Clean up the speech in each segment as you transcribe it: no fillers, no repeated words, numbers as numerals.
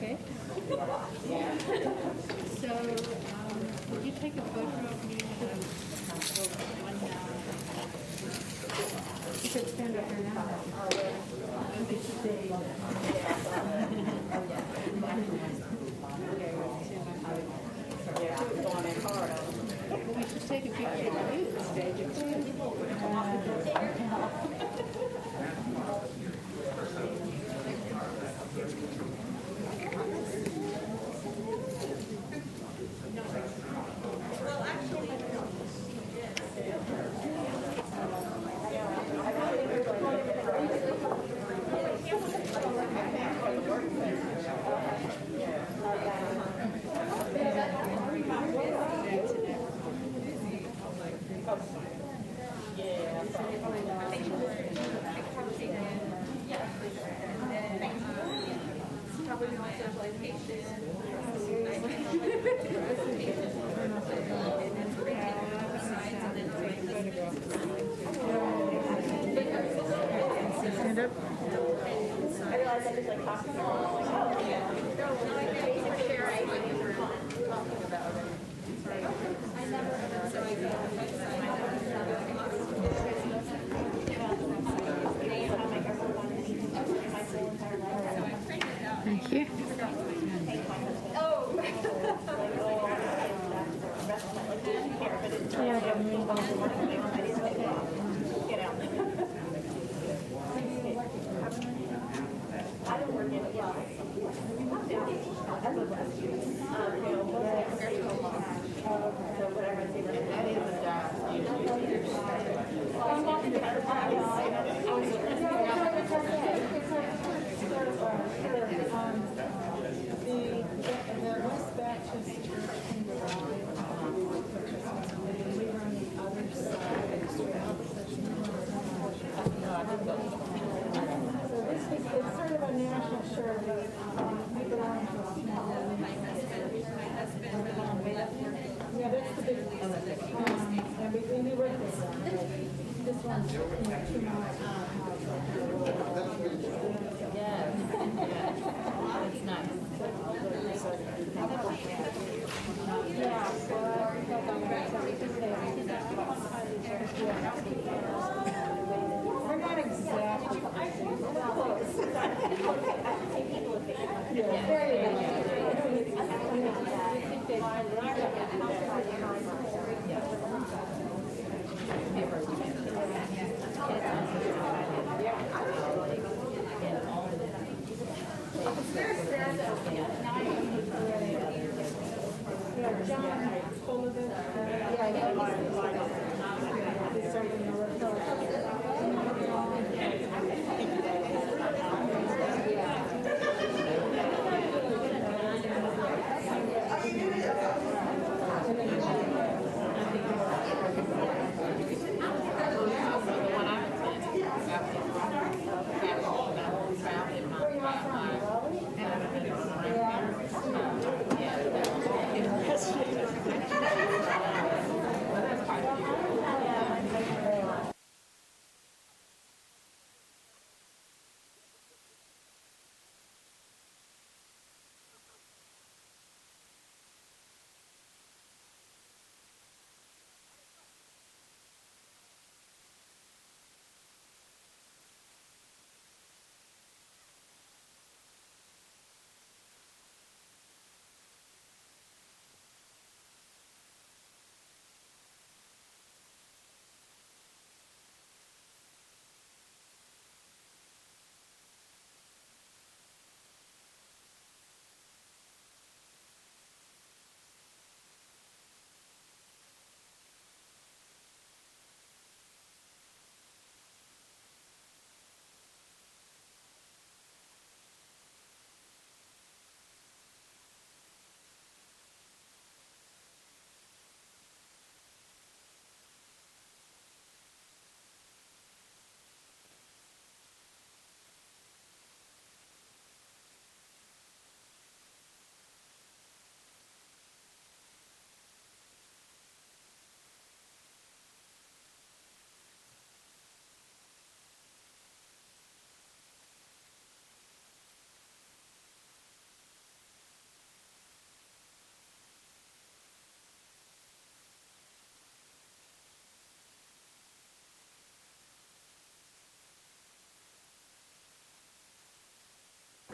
Okay. So, would you take a photo of me you could stand up here now. We should take a picture of you at the stage. Thank you.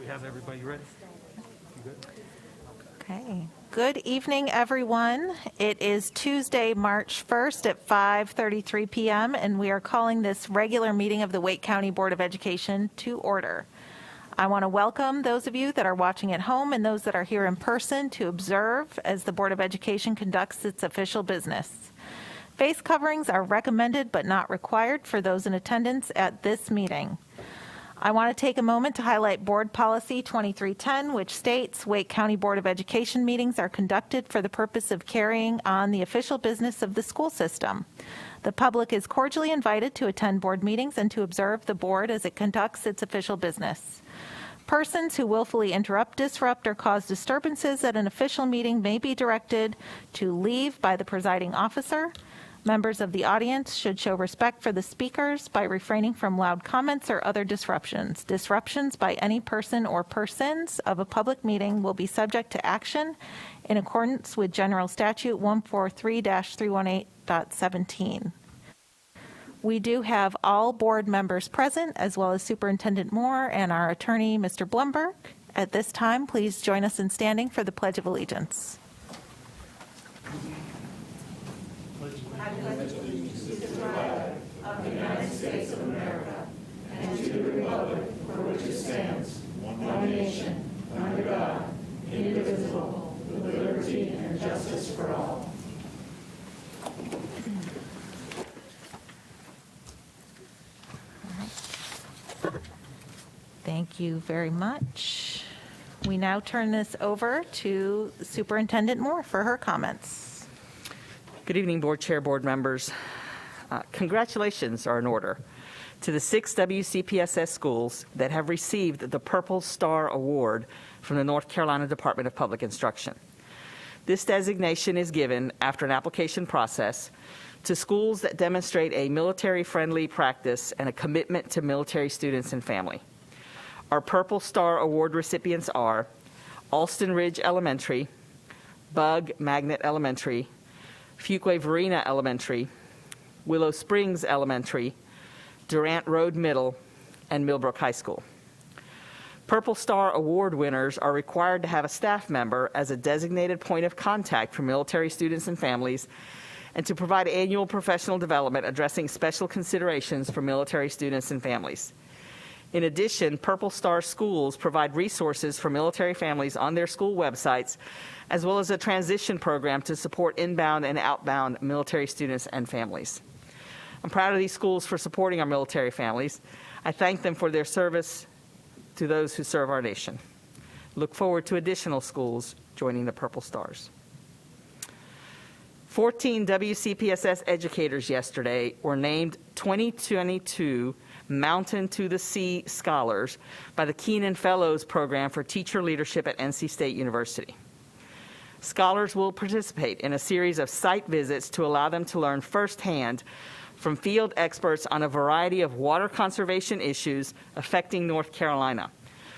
have everybody ready? You good? Okay. Good evening, everyone. It is Tuesday, March 1st at 5:33 p.m., and we are calling this regular meeting of the Wake County Board of Education to order. I want to welcome those of you that are watching at home and those that are here in person to observe as the Board of Education conducts its official business. Face coverings are recommended but not required for those in attendance at this meeting. I want to take a moment to highlight Board Policy 2310, which states Wake County Board of Education meetings are conducted for the purpose of carrying on the official business of the school system. The public is cordially invited to attend board meetings and to observe the board as it conducts its official business. Persons who willfully interrupt, disrupt, or cause disturbances at an official meeting may be directed to leave by the presiding officer. Members of the audience should show respect for the speakers by refraining from loud comments or other disruptions. Disruptions by any person or persons of a public meeting will be subject to action in accordance with General Statute 143-318.17. We do have all board members present, as well as Superintendent Moore and our attorney, Mr. Blumberg. At this time, please join us in standing for the Pledge of Allegiance. Thank you very much. We now turn this over to Superintendent Moore for her comments. Good evening, Board Chair, board members. Congratulations are in order to the 6 WCPSS schools that have received the Purple Star Award from the North Carolina Department of Public Instruction. This designation is given after an application process to schools that demonstrate a military-friendly practice and a commitment to military students and family. Our Purple Star Award recipients are Alston Ridge Elementary, Bug Magnet Elementary, Fuquay Varina Elementary, Willow Springs Elementary, Durant Road Middle, and Millbrook High School. Purple Star Award winners are required to have a staff member as a designated point of contact for military students and families, and to provide annual professional development addressing special considerations for military students and families. In addition, Purple Star schools provide resources for military families on their school websites, as well as a transition program to support inbound and outbound military students and families. I'm proud of these schools for supporting our military families. I thank them for their service to those who serve our nation. Look forward to additional schools joining the Purple Stars. 14 WCPSS educators yesterday were named 2022 Mountain to the Sea Scholars by the Keenan Fellows Program for Teacher Leadership at NC State University. Scholars will participate in a series of site visits to allow them to learn firsthand from field experts on a variety of water conservation issues affecting North Carolina,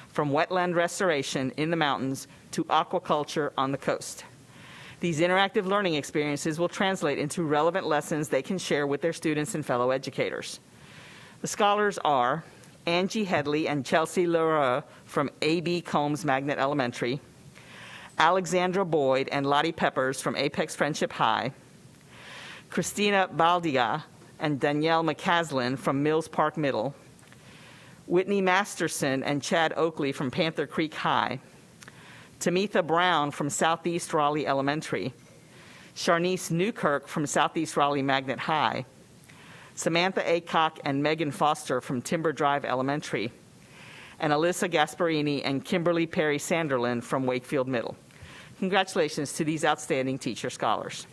from wetland restoration in the mountains to aquaculture on the coast. These interactive learning experiences will translate into relevant lessons they can share with their students and fellow educators. The scholars are Angie Headley and Chelsea Leroux from A.B. Combs Magnet Elementary, Alexandra Boyd and Lottie Peppers from Apex Friendship High, Christina Baldia and Danielle McCaslin from Mills Park Middle, Whitney Masterson and Chad Oakley from Panther Creek High, Tamitha Brown from Southeast Raleigh Elementary, Sharnice Newkirk from Southeast Raleigh Magnet High, Samantha Aycock and Megan Foster from Timber Drive Elementary, and Alyssa Gasparini and Kimberly Perry Sanderlin from Wakefield Middle. Congratulations to these outstanding teacher scholars.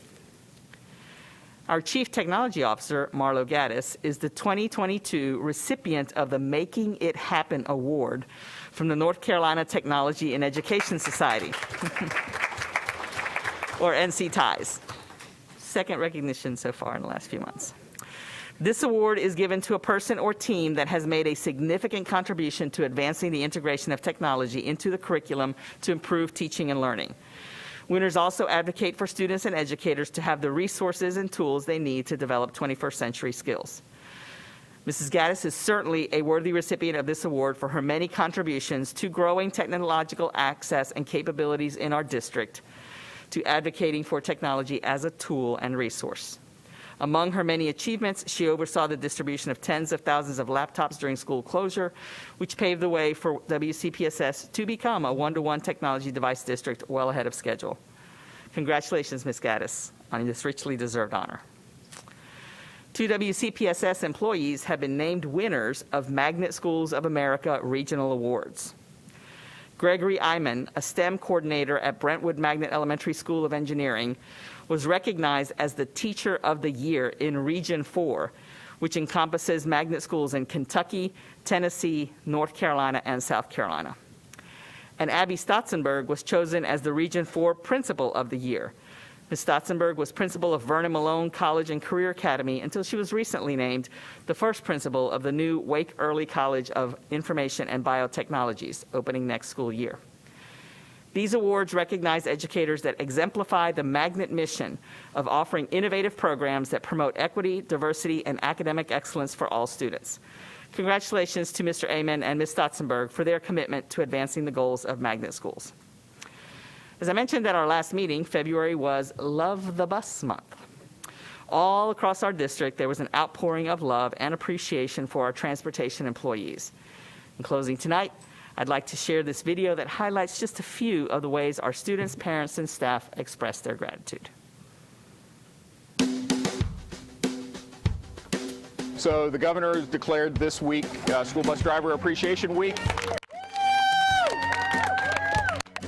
Our Chief Technology Officer, Marlo Gaddis, is the 2022 recipient of the Making It Happen Award from the North Carolina Technology and Education Society, or NC TIES. Second recognition so far in the last few months. This award is given to a person or team that has made a significant contribution to advancing the integration of technology into the curriculum to improve teaching and learning. Winners also advocate for students and educators to have the resources and tools they need to develop 21st century skills. Mrs. Gaddis is certainly a worthy recipient of this award for her many contributions to growing technological access and capabilities in our district, to advocating for technology as a tool and resource. Among her many achievements, she oversaw the distribution of tens of thousands of laptops during school closure, which paved the way for WCPSS to become a one-to-one technology device district well ahead of schedule. Congratulations, Ms. Gaddis, on this richly deserved honor. 2 WCPSS employees have been named winners of Magnet Schools of America Regional Awards. Gregory Iman, a STEM coordinator at Brentwood Magnet Elementary School of Engineering, was recognized as the Teacher of the Year in Region 4, which encompasses magnet schools in Kentucky, Tennessee, North Carolina, and South Carolina. And Abby Stotzenberg was chosen as the Region 4 Principal of the Year. Ms. Stotzenberg was principal of Vernon Malone College and Career Academy until she was recently named the first principal of the new Wake Early College of Information and Biotechnologies, opening next school year. These awards recognize educators that exemplify the Magnet mission of offering innovative programs that promote equity, diversity, and academic excellence for all students. Congratulations to Mr. Amen and Ms. Stotzenberg for their commitment to advancing the goals of Magnet Schools. As I mentioned at our last meeting, February was Love the Bus Month. All across our district, there was an outpouring of love and appreciation for our transportation employees. In closing tonight, I'd like to share this video that highlights just a few of the ways our students, parents, and staff express their gratitude. So the governor has declared this week School Bus Driver Appreciation Week.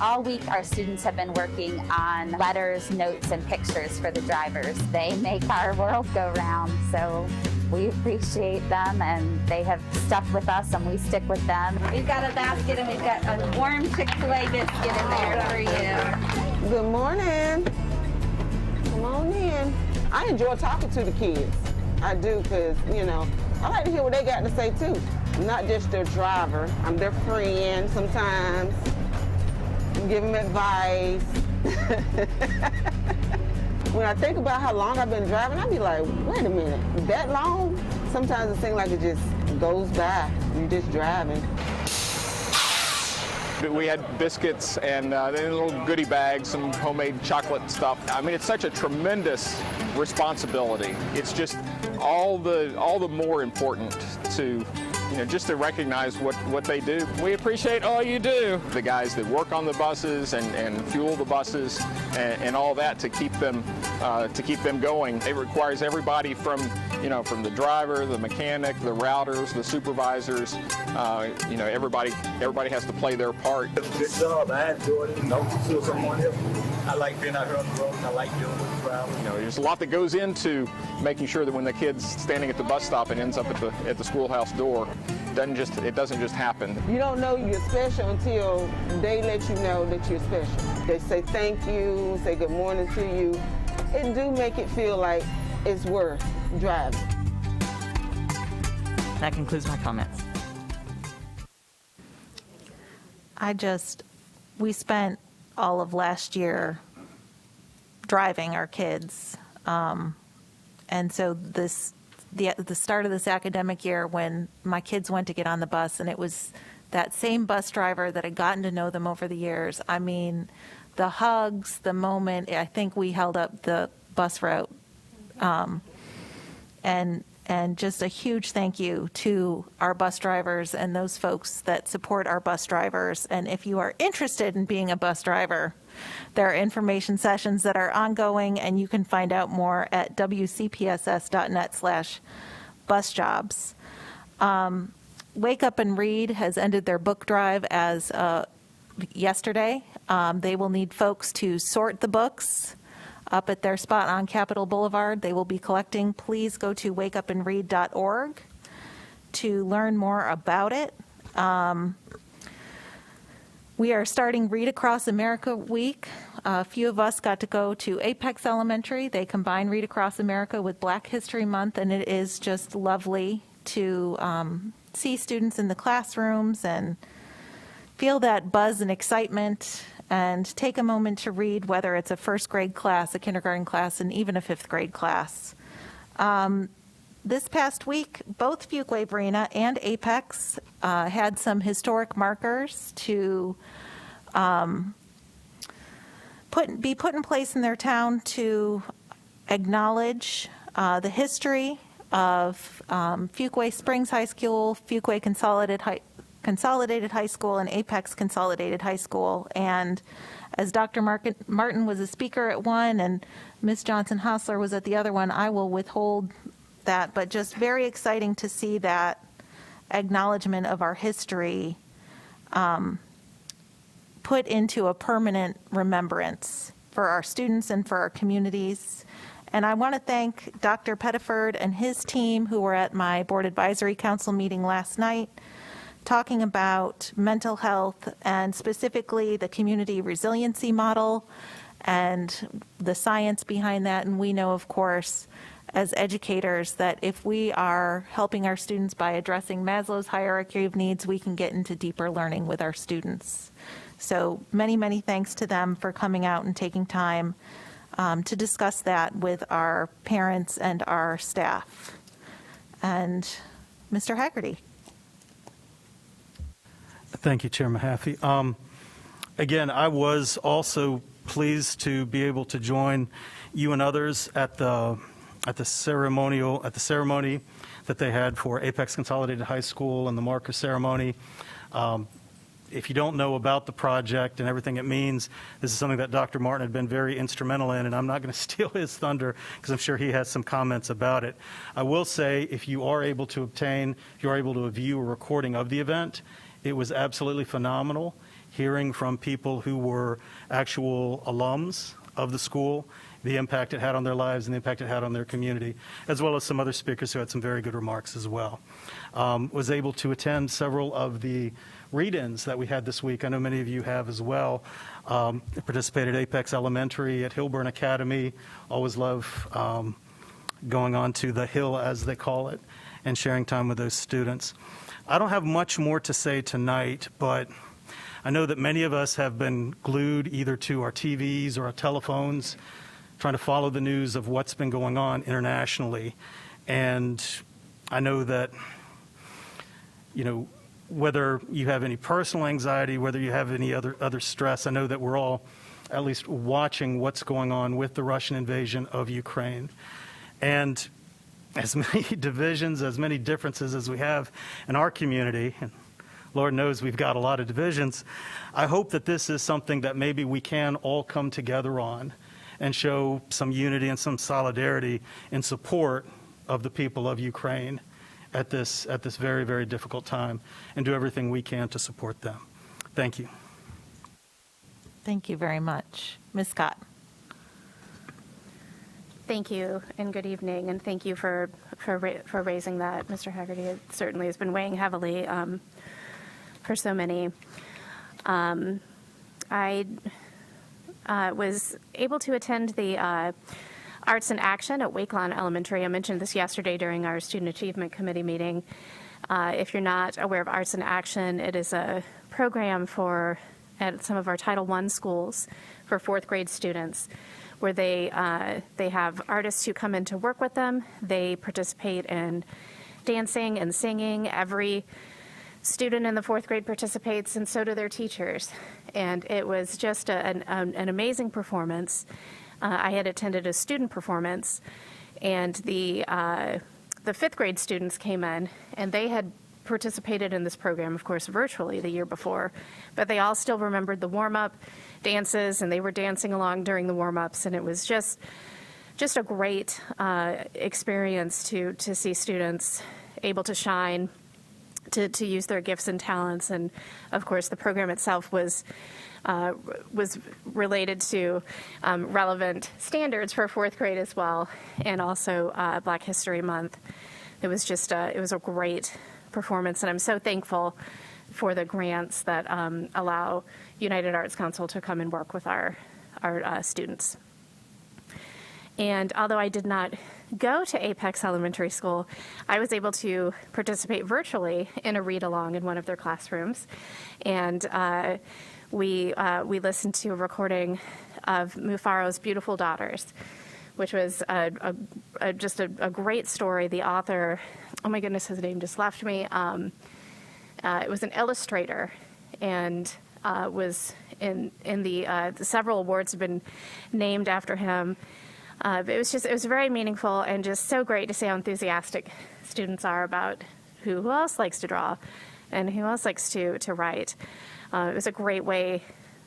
All week, our students have been working on letters, notes, and pictures for the drivers. They make our world go round, so we appreciate them, and they have stuck with us, and we stick with them. We've got a basket, and we've got a warm Chick-fil-A biscuit in there for you. Good morning. Come on in. I enjoy talking to the kids. I do, because, you know, I like to hear what they got to say, too. I'm not just their driver. I'm their friend sometimes. Give them advice. When I think about how long I've been driving, I'd be like, wait a minute, that long? Sometimes it seems like it just goes by. You're just driving. We had biscuits and little goodie bags, some homemade chocolate stuff. I mean, it's such a tremendous responsibility. It's just all the more important to, you know, just to recognize what they do. We appreciate all you do. The guys that work on the buses and fuel the buses and all that to keep them going. It requires everybody from the driver, the mechanic, the routers, the supervisors. Everybody has to play their part. Good job. I enjoy it. To someone else. I like being out here on the road. I like doing the travel. There's a lot that goes into making sure that when the kid's standing at the bus stop and ends up at the schoolhouse door, it doesn't just happen. You don't know you're special until they let you know that you're special. They say thank you, say good morning to you. It do make it feel like it's worth driving. That concludes my comments. We spent all of last year driving our kids. And so the start of this academic year, when my kids went to get on the bus, and it was that same bus driver that had gotten to know them over the years. I mean, the hugs, the moment, I think we held up the bus route. And just a huge thank you to our bus drivers and those folks that support our bus drivers. And if you are interested in being a bus driver, there are information sessions that are ongoing, and you can find out more at wcpss.net/busjobs. Wake Up and Read has ended their book drive as yesterday. They will need folks to sort the books up at their spot on Capitol Boulevard. They will be collecting. Please go to wakeupandread.org to learn more about it. We are starting Read Across America Week. A few of us got to go to Apex Elementary. They combine Read Across America with Black History Month, and it is just lovely to see students in the classrooms and feel that buzz and excitement, and take a moment to read, whether it's a first grade class, a kindergarten class, and even a fifth grade class. this past week, both Fuquay Varina and Apex had some historic markers to be put in place in their town to acknowledge the history of Fuquay Springs High School, Fuquay Consolidated High School, and Apex Consolidated High School. And as Dr. Martin was a speaker at one and Ms. Johnson-Hostler was at the other one, I will withhold that, but just very exciting to see that acknowledgement of our history put into a permanent remembrance for our students and for our communities. And I want to thank Dr. Pettiford and his team who were at my Board Advisory Council meeting last night talking about mental health and specifically the community resiliency model and the science behind that. And we know, of course, as educators, that if we are helping our students by addressing Maslow's hierarchy of needs, we can get into deeper learning with our students. So many, many thanks to them for coming out and taking time to discuss that with our parents and our staff. And Mr. Haggerty. Thank you, Chair Mahaffey. Again, I was also pleased to be able to join you and others at the ceremony that they had for Apex Consolidated High School and the marker ceremony. If you don't know about the project and everything it means, this is something that Dr. Martin had been very instrumental in, and I'm not going to steal his thunder because I'm sure he has some comments about it. I will say, if you are able to view a recording of the event, it was absolutely phenomenal hearing from people who were actual alums of the school, the impact it had on their lives and the impact it had on their community, as well as some other speakers who had some very good remarks as well. Was able to attend several of the read-ins that we had this week. I know many of you have as well. Participated at Apex Elementary, at Hilburn Academy. Always love going on to the Hill, as they call it, and sharing time with those students. I don't have much more to say tonight, but I know that many of us have been glued either to our TVs or our telephones, trying to follow the news of what's been going on internationally. And I know that, whether you have any personal anxiety, whether you have any other stress, I know that we're all at least watching what's going on with the Russian invasion of Ukraine. And as many divisions, as many differences as we have in our community, and Lord knows we've got a lot of divisions, I hope that this is something that maybe we can all come together on and show some unity and some solidarity in support of the people of Ukraine at this very, very difficult time, and do everything we can to support them. Thank you. Thank you very much. Ms. Scott. Thank you and good evening, and thank you for raising that, Mr. Haggerty. It certainly has been weighing heavily for so many. I was able to attend the Arts in Action at Wakelawn Elementary. I mentioned this yesterday during our Student Achievement Committee meeting. If you're not aware of Arts in Action, it is a program at some of our Title I schools for fourth grade students, where they have artists who come in to work with them. They participate in dancing and singing. Every student in the fourth grade participates, and so do their teachers. And it was just an amazing performance. I had attended a student performance, and the fifth grade students came in, and they had participated in this program, of course, virtually the year before, but they all still remembered the warm-up dances, and they were dancing along during the warm-ups, and it was just a great experience to see students able to shine, to use their gifts and talents. And of course, the program itself was related to relevant standards for fourth grade as well, and also Black History Month. It was just it was a great performance, and I'm so thankful for the grants that allow United Arts Council to come and work with our students. And although I did not go to Apex Elementary School, I was able to participate virtually in a read-along in one of their classrooms. And we listened to a recording of Mufaro's Beautiful Daughters, which was just a great story. The author, oh my goodness, his name just left me. It was an illustrator, and was in the several awards have been named after him. But it was very meaningful and just so great to see how enthusiastic students are about who else likes to draw and who else likes to write. It was a great way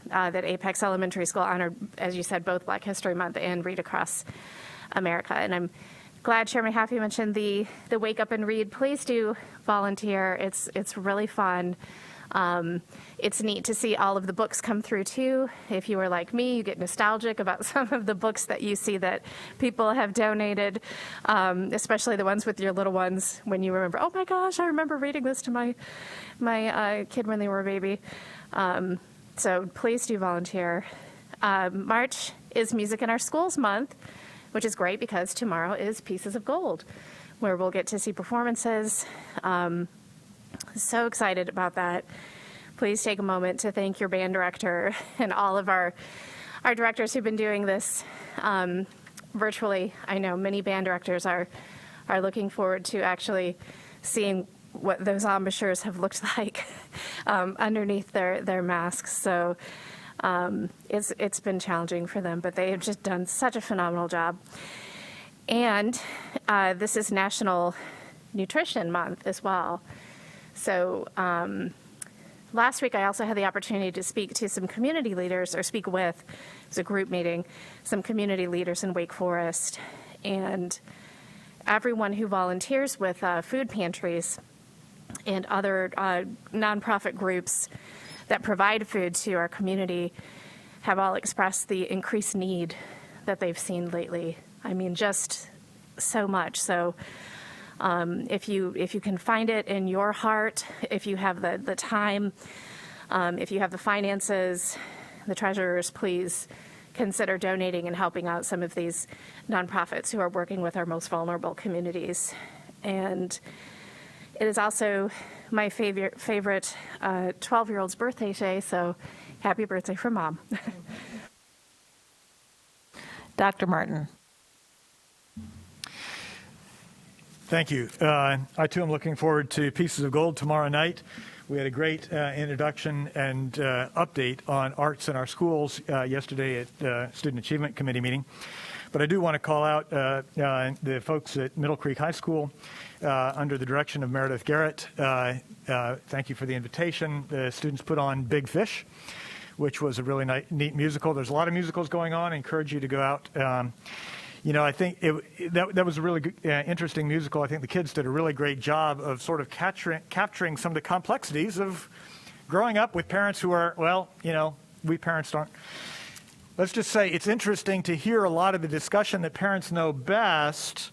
that Apex Elementary School honored, as you said, both Black History Month and Read Across America. And I'm glad Chairman Haffey mentioned the Wake Up and Read. Please do volunteer. It's really fun. It's neat to see all of the books come through too. If you are like me, you get nostalgic about some of the books that you see that people have donated, especially the ones with your little ones when you remember, oh my gosh, I remember reading this to my kid when they were a baby. So please do volunteer. March is Music in Our Schools Month, which is great because tomorrow is Pieces of Gold, where we'll get to see performances. So excited about that. Please take a moment to thank your band director and all of our directors who've been doing this virtually. I know many band directors are looking forward to actually seeing what those embouchures have looked like underneath their masks. So it's been challenging for them, but they have just done such a phenomenal job. And this is National Nutrition Month as well. So last week I also had the opportunity to speak to some community leaders, or speak with, it was a group meeting, some community leaders in Wake Forest. And everyone who volunteers with food pantries and other nonprofit groups that provide food to our community have all expressed the increased need that they've seen lately. I mean, just so much. So if you can find it in your heart, if you have the time, if you have the finances, the treasurers, please consider donating and helping out some of these nonprofits who are working with our most vulnerable communities. And it is also my favorite 12-year-old's birthday today, so happy birthday from Mom. Dr. Martin. Thank you. I too am looking forward to Pieces of Gold tomorrow night. We had a great introduction and update on arts in our schools yesterday at Student Achievement Committee meeting. But I do want to call out the folks at Middle Creek High School under the direction of Meredith Garrett. Thank you for the invitation. The students put on Big Fish, which was a really neat musical. There's a lot of musicals going on. I encourage you to go out. I think that was a really good, interesting musical. I think the kids did a really great job of sort of capturing some of the complexities of growing up with parents who are, we parents aren't. Let's just say it's interesting to hear a lot of the discussion that parents know best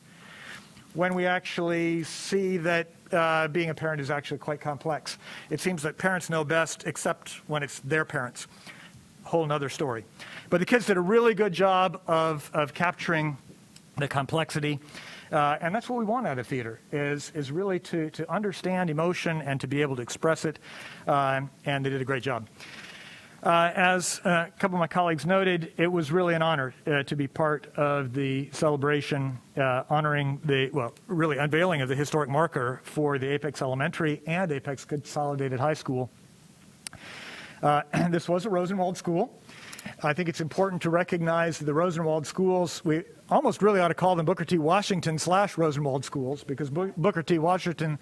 when we actually see that being a parent is actually quite complex. It seems that parents know best except when it's their parents. Whole nother story. But the kids did a really good job of capturing the complexity. And that's what we want out of theater, is really to understand emotion and to be able to express it. And they did a great job. As a couple of my colleagues noted, it was really an honor to be part of the celebration honoring really unveiling of the historic marker for the Apex Elementary and Apex Consolidated High School. This was a Rosenwald school. I think it's important to recognize the Rosenwald schools. We almost really ought to call them Booker T. Washington / Rosenwald schools, because Booker T. Washington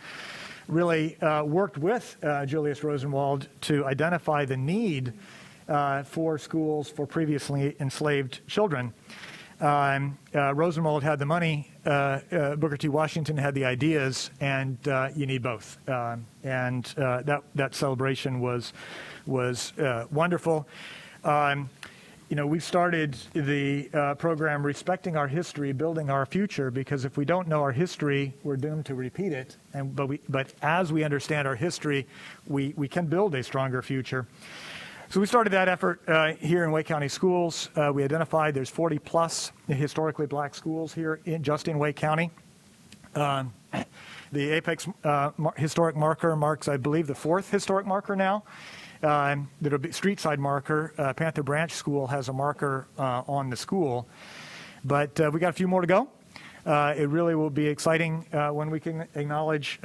really worked with Julius Rosenwald to identify the need for schools for previously enslaved children. Rosenwald had the money, Booker T. Washington had the ideas, and you need both. And that celebration was wonderful. We started the program respecting our history, building our future, because if we don't know our history, we're doomed to repeat it. But as we understand our history, we can build a stronger future. So we started that effort here in Wake County Schools. We identified there's 40 plus historically black schools here just in Wake County. The Apex historic marker marks, I believe, the 4th historic marker now. There'll be street side marker. Panther Branch School has a marker on the school. But we got a few more to go. It really will be exciting when we can acknowledge,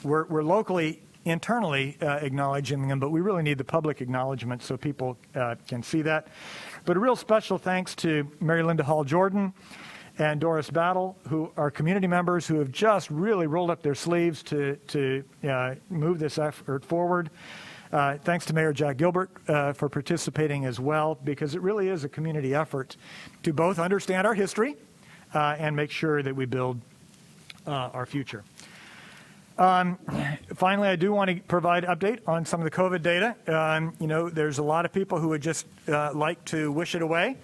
we're locally, internally acknowledging them, but we really need the public acknowledgement so people can see that. But a real special thanks to Mary Linda Hall Jordan and Doris Battle, who are community members who have just really rolled up their sleeves to move this effort forward. Thanks to Mayor Jack Gilbert for participating as well, because it really is a community effort to both understand our history and make sure that we build our future. Finally, I do want to provide an update on some of the COVID data. There's a lot of people who would just like to wish it away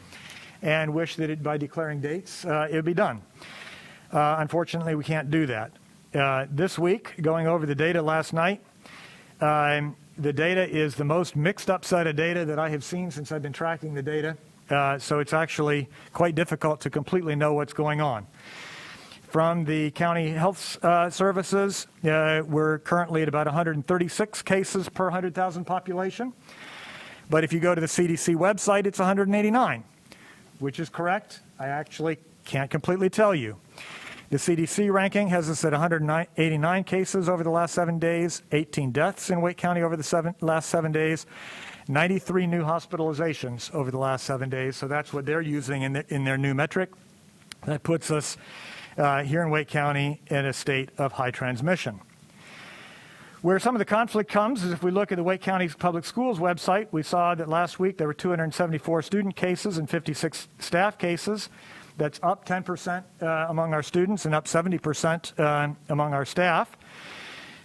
and wish that by declaring dates, it would be done. Unfortunately, we can't do that. This week, going over the data last night, the data is the most mixed up set of data that I have seen since I've been tracking the data. So it's actually quite difficult to completely know what's going on. From the county health services, we're currently at about 136 cases per 100,000 population. But if you go to the CDC website, it's 189, which is correct. I actually can't completely tell you. The CDC ranking has us at 189 cases over the last 7 days, 18 deaths in Wake County over the last 7 days, 93 new hospitalizations over the last 7 days. So that's what they're using in their new metric. That puts us here in Wake County in a state of high transmission. Where some of the conflict comes is if we look at the Wake County Public Schools website, we saw that last week there were 274 student cases and 56 staff cases. That's up 10% among our students and up 70% among our staff.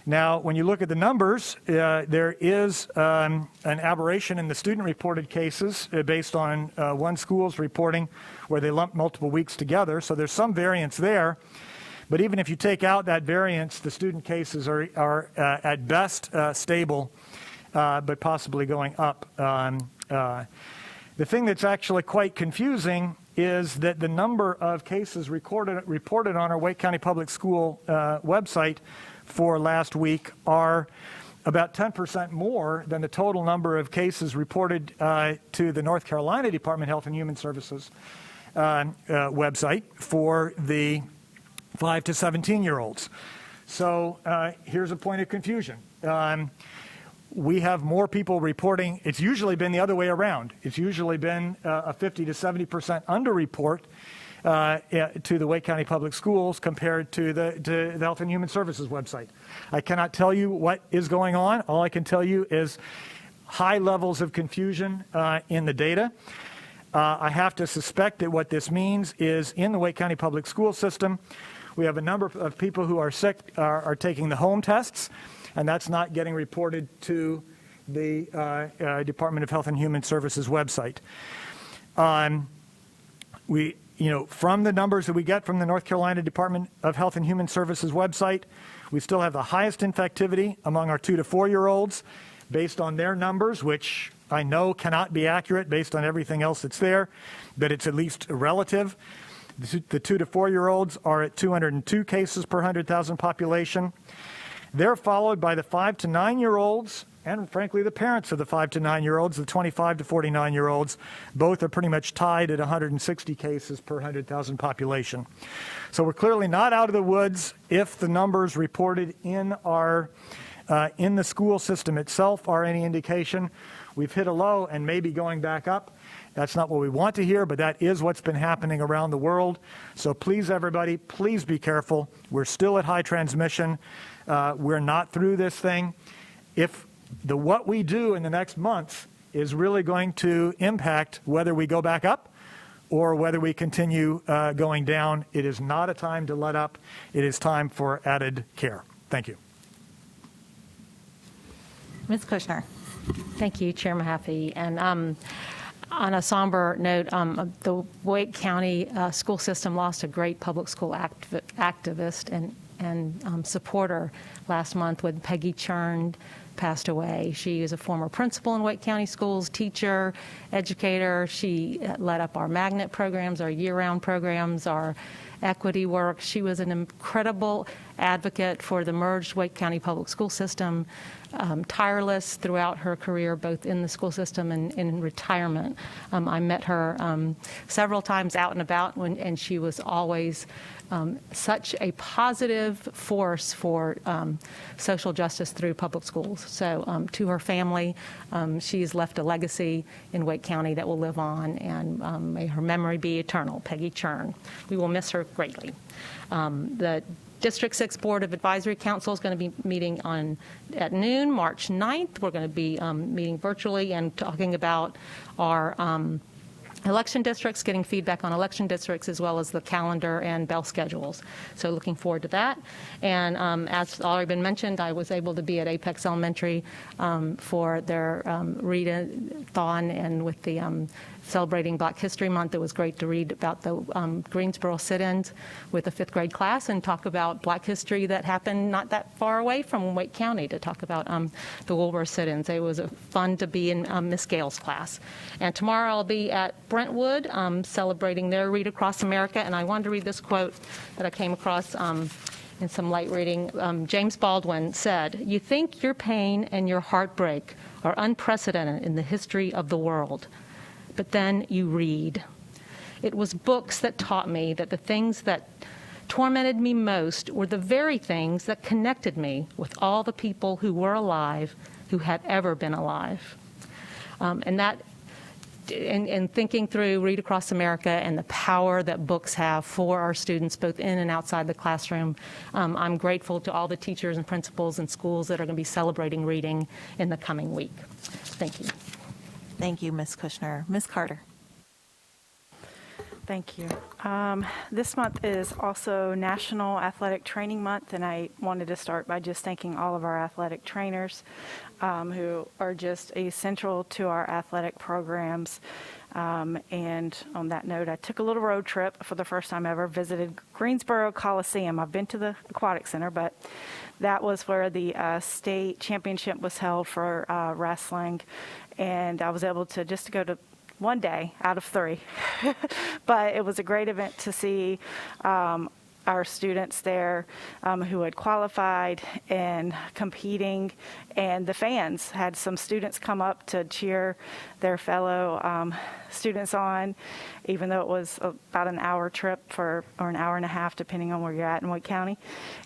Now, when you look at the numbers, there is an aberration in the student-reported cases based on one school's reporting where they lump multiple weeks together. So there's some variance there. But even if you take out that variance, the student cases are at best stable, but possibly going up. The thing that's actually quite confusing is that the number of cases reported on our Wake County Public School website for last week are about 10% more than the total number of cases reported to the North Carolina Department of Health and Human Services website for the 5 to 17-year-olds. So here's a point of confusion. We have more people reporting. It's usually been the other way around. It's usually been a 50 to 70% underreport to the Wake County Public Schools compared to the Health and Human Services website. I cannot tell you what is going on. All I can tell you is high levels of confusion in the data. I have to suspect that what this means is in the Wake County Public School system, we have a number of people who are sick are taking the home tests, and that's not getting reported to the Department of Health and Human Services website. From the numbers that we get from the North Carolina Department of Health and Human Services website, we still have the highest infectivity among our 2 to 4-year-olds based on their numbers, which I know cannot be accurate based on everything else that's there, but it's at least relative. The 2 to 4-year-olds are at 202 cases per 100,000 population. They're followed by the 5 to 9-year-olds and, frankly, the parents of the 5 to 9-year-olds, the 25 to 49-year-olds. Both are pretty much tied at 160 cases per 100,000 population. So we're clearly not out of the woods if the numbers reported in our in the school system itself are any indication. We've hit a low and maybe going back up. That's not what we want to hear, but that is what's been happening around the world. So please, everybody, please be careful. We're still at high transmission. We're not through this thing. If what we do in the next month is really going to impact whether we go back up or whether we continue going down, it is not a time to let up. It is time for added care. Thank you. Ms. Kushner. Thank you, Chair Mahaffey. And on a somber note, the Wake County school system lost a great public school activist and supporter last month with Peggy Churn passed away. She is a former principal in Wake County Schools, teacher, educator. She led up our magnet programs, our year-round programs, our equity work. She was an incredible advocate for the merged Wake County public school system, tireless throughout her career, both in the school system and in retirement. I met her several times out and about, and she was always such a positive force for social justice through public schools. So to her family, she's left a legacy in Wake County that will live on, and may her memory be eternal. Peggy Churn. We will miss her greatly. The District 6 Board of Advisory Council is going to be meeting at noon, March 9th. We're going to be meeting virtually and talking about our election districts, getting feedback on election districts, as well as the calendar and bell schedules. So looking forward to that. And as already been mentioned, I was able to be at Apex Elementary for their read-a-thon, and with the celebrating Black History Month, it was great to read about the Greensboro sit-ins with the 5th grade class and talk about Black history that happened not that far away from Wake County, to talk about the Woolworth sit-ins. It was fun to be in Miss Gale's class. And tomorrow I'll be at Brentwood celebrating their Read Across America, and I wanted to read this quote that I came across in some light reading. James Baldwin said, "You think your pain and your heartbreak are unprecedented in the history of the world. But then you read." It was books that taught me that the things that tormented me most were the very things that connected me with all the people who were alive, who had ever been alive. And thinking through Read Across America and the power that books have for our students, both in and outside the classroom, I'm grateful to all the teachers and principals and schools that are going to be celebrating reading in the coming week. Thank you. Thank you, Ms. Kushner. Ms. Carter. Thank you. This month is also National Athletic Training Month, and I wanted to start by just thanking all of our athletic trainers who are just essential to our athletic programs. And on that note, I took a little road trip for the first time ever, visited Greensboro Coliseum. I've been to the Aquatic Center, but that was where the state championship was held for wrestling, and I was able to just go to one day out of 3. But it was a great event to see our students there who had qualified and competing, and the fans had some students come up to cheer their fellow students on, even though it was about an hour trip or an hour and a half, depending on where you're at in Wake County.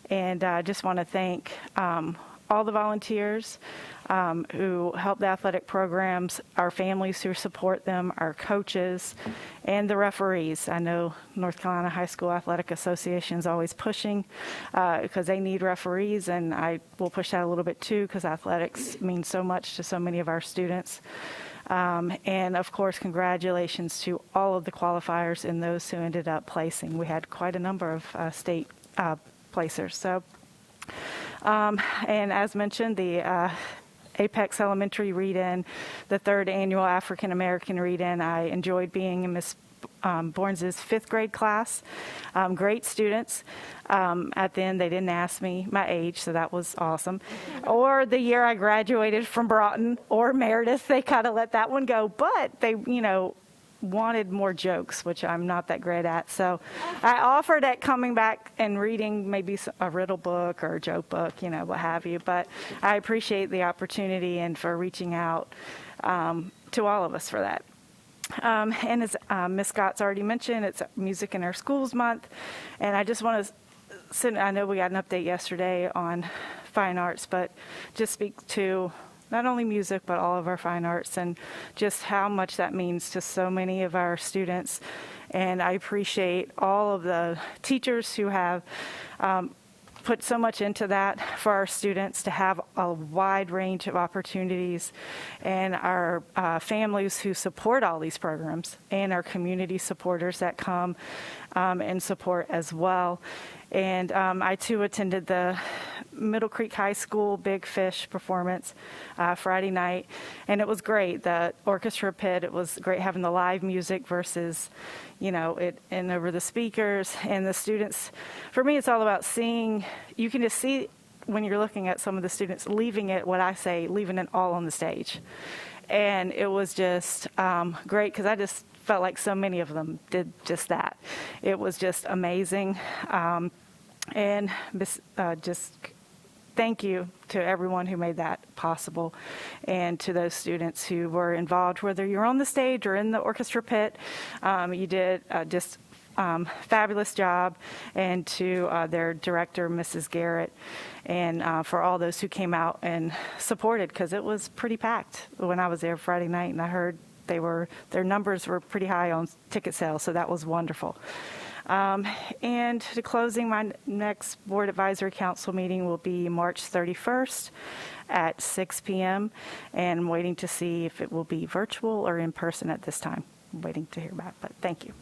And I just want to thank all the volunteers who help the athletic programs, our families who support them, our coaches, and the referees. I know North Carolina High School Athletic Association is always pushing because they need referees, and I will push that a little bit too, because athletics means so much to so many of our students. And of course, congratulations to all of the qualifiers and those who ended up placing. We had quite a number of state placers. So, and as mentioned, the Apex Elementary Read-In, the 3rd annual African American Read-In. I enjoyed being in Ms. Bourne's 5th grade class. Great students. At the end, they didn't ask me my age, so that was awesome. Or the year I graduated from Broughton or Meredith, they kind of let that one go. But they, wanted more jokes, which I'm not that great at. So I offered at coming back and reading maybe a riddle book or a joke book, what have you. But I appreciate the opportunity and for reaching out to all of us for that. And as Ms. Scott's already mentioned, it's Music in Our Schools Month. And I just want to I know we got an update yesterday on fine arts, but just speak to not only music, but all of our fine arts, and just how much that means to so many of our students. And I appreciate all of the teachers who have put so much into that for our students to have a wide range of opportunities, and our families who support all these programs, and our community supporters that come and support as well. And I, too, attended the Middle Creek High School Big Fish performance Friday night, and it was great. The orchestra pit, it was great having the live music versus, it and over the speakers and the students. For me, it's all about seeing, you can just see when you're looking at some of the students leaving it, what I say, leaving it all on the stage. And it was just great because I just felt like so many of them did just that. It was just amazing. And just thank you to everyone who made that possible, and to those students who were involved, whether you're on the stage or in the orchestra pit. You did just fabulous job, and to their director, Mrs. Garrett, and for all those who came out and supported, because it was pretty packed when I was there Friday night, and I heard their numbers were pretty high on ticket sales, so that was wonderful. And to closing, my next Board Advisory Council meeting will be March 31st at 6 p.m. And I'm waiting to see if it will be virtual or in person at this time. I'm waiting to hear back, but thank you.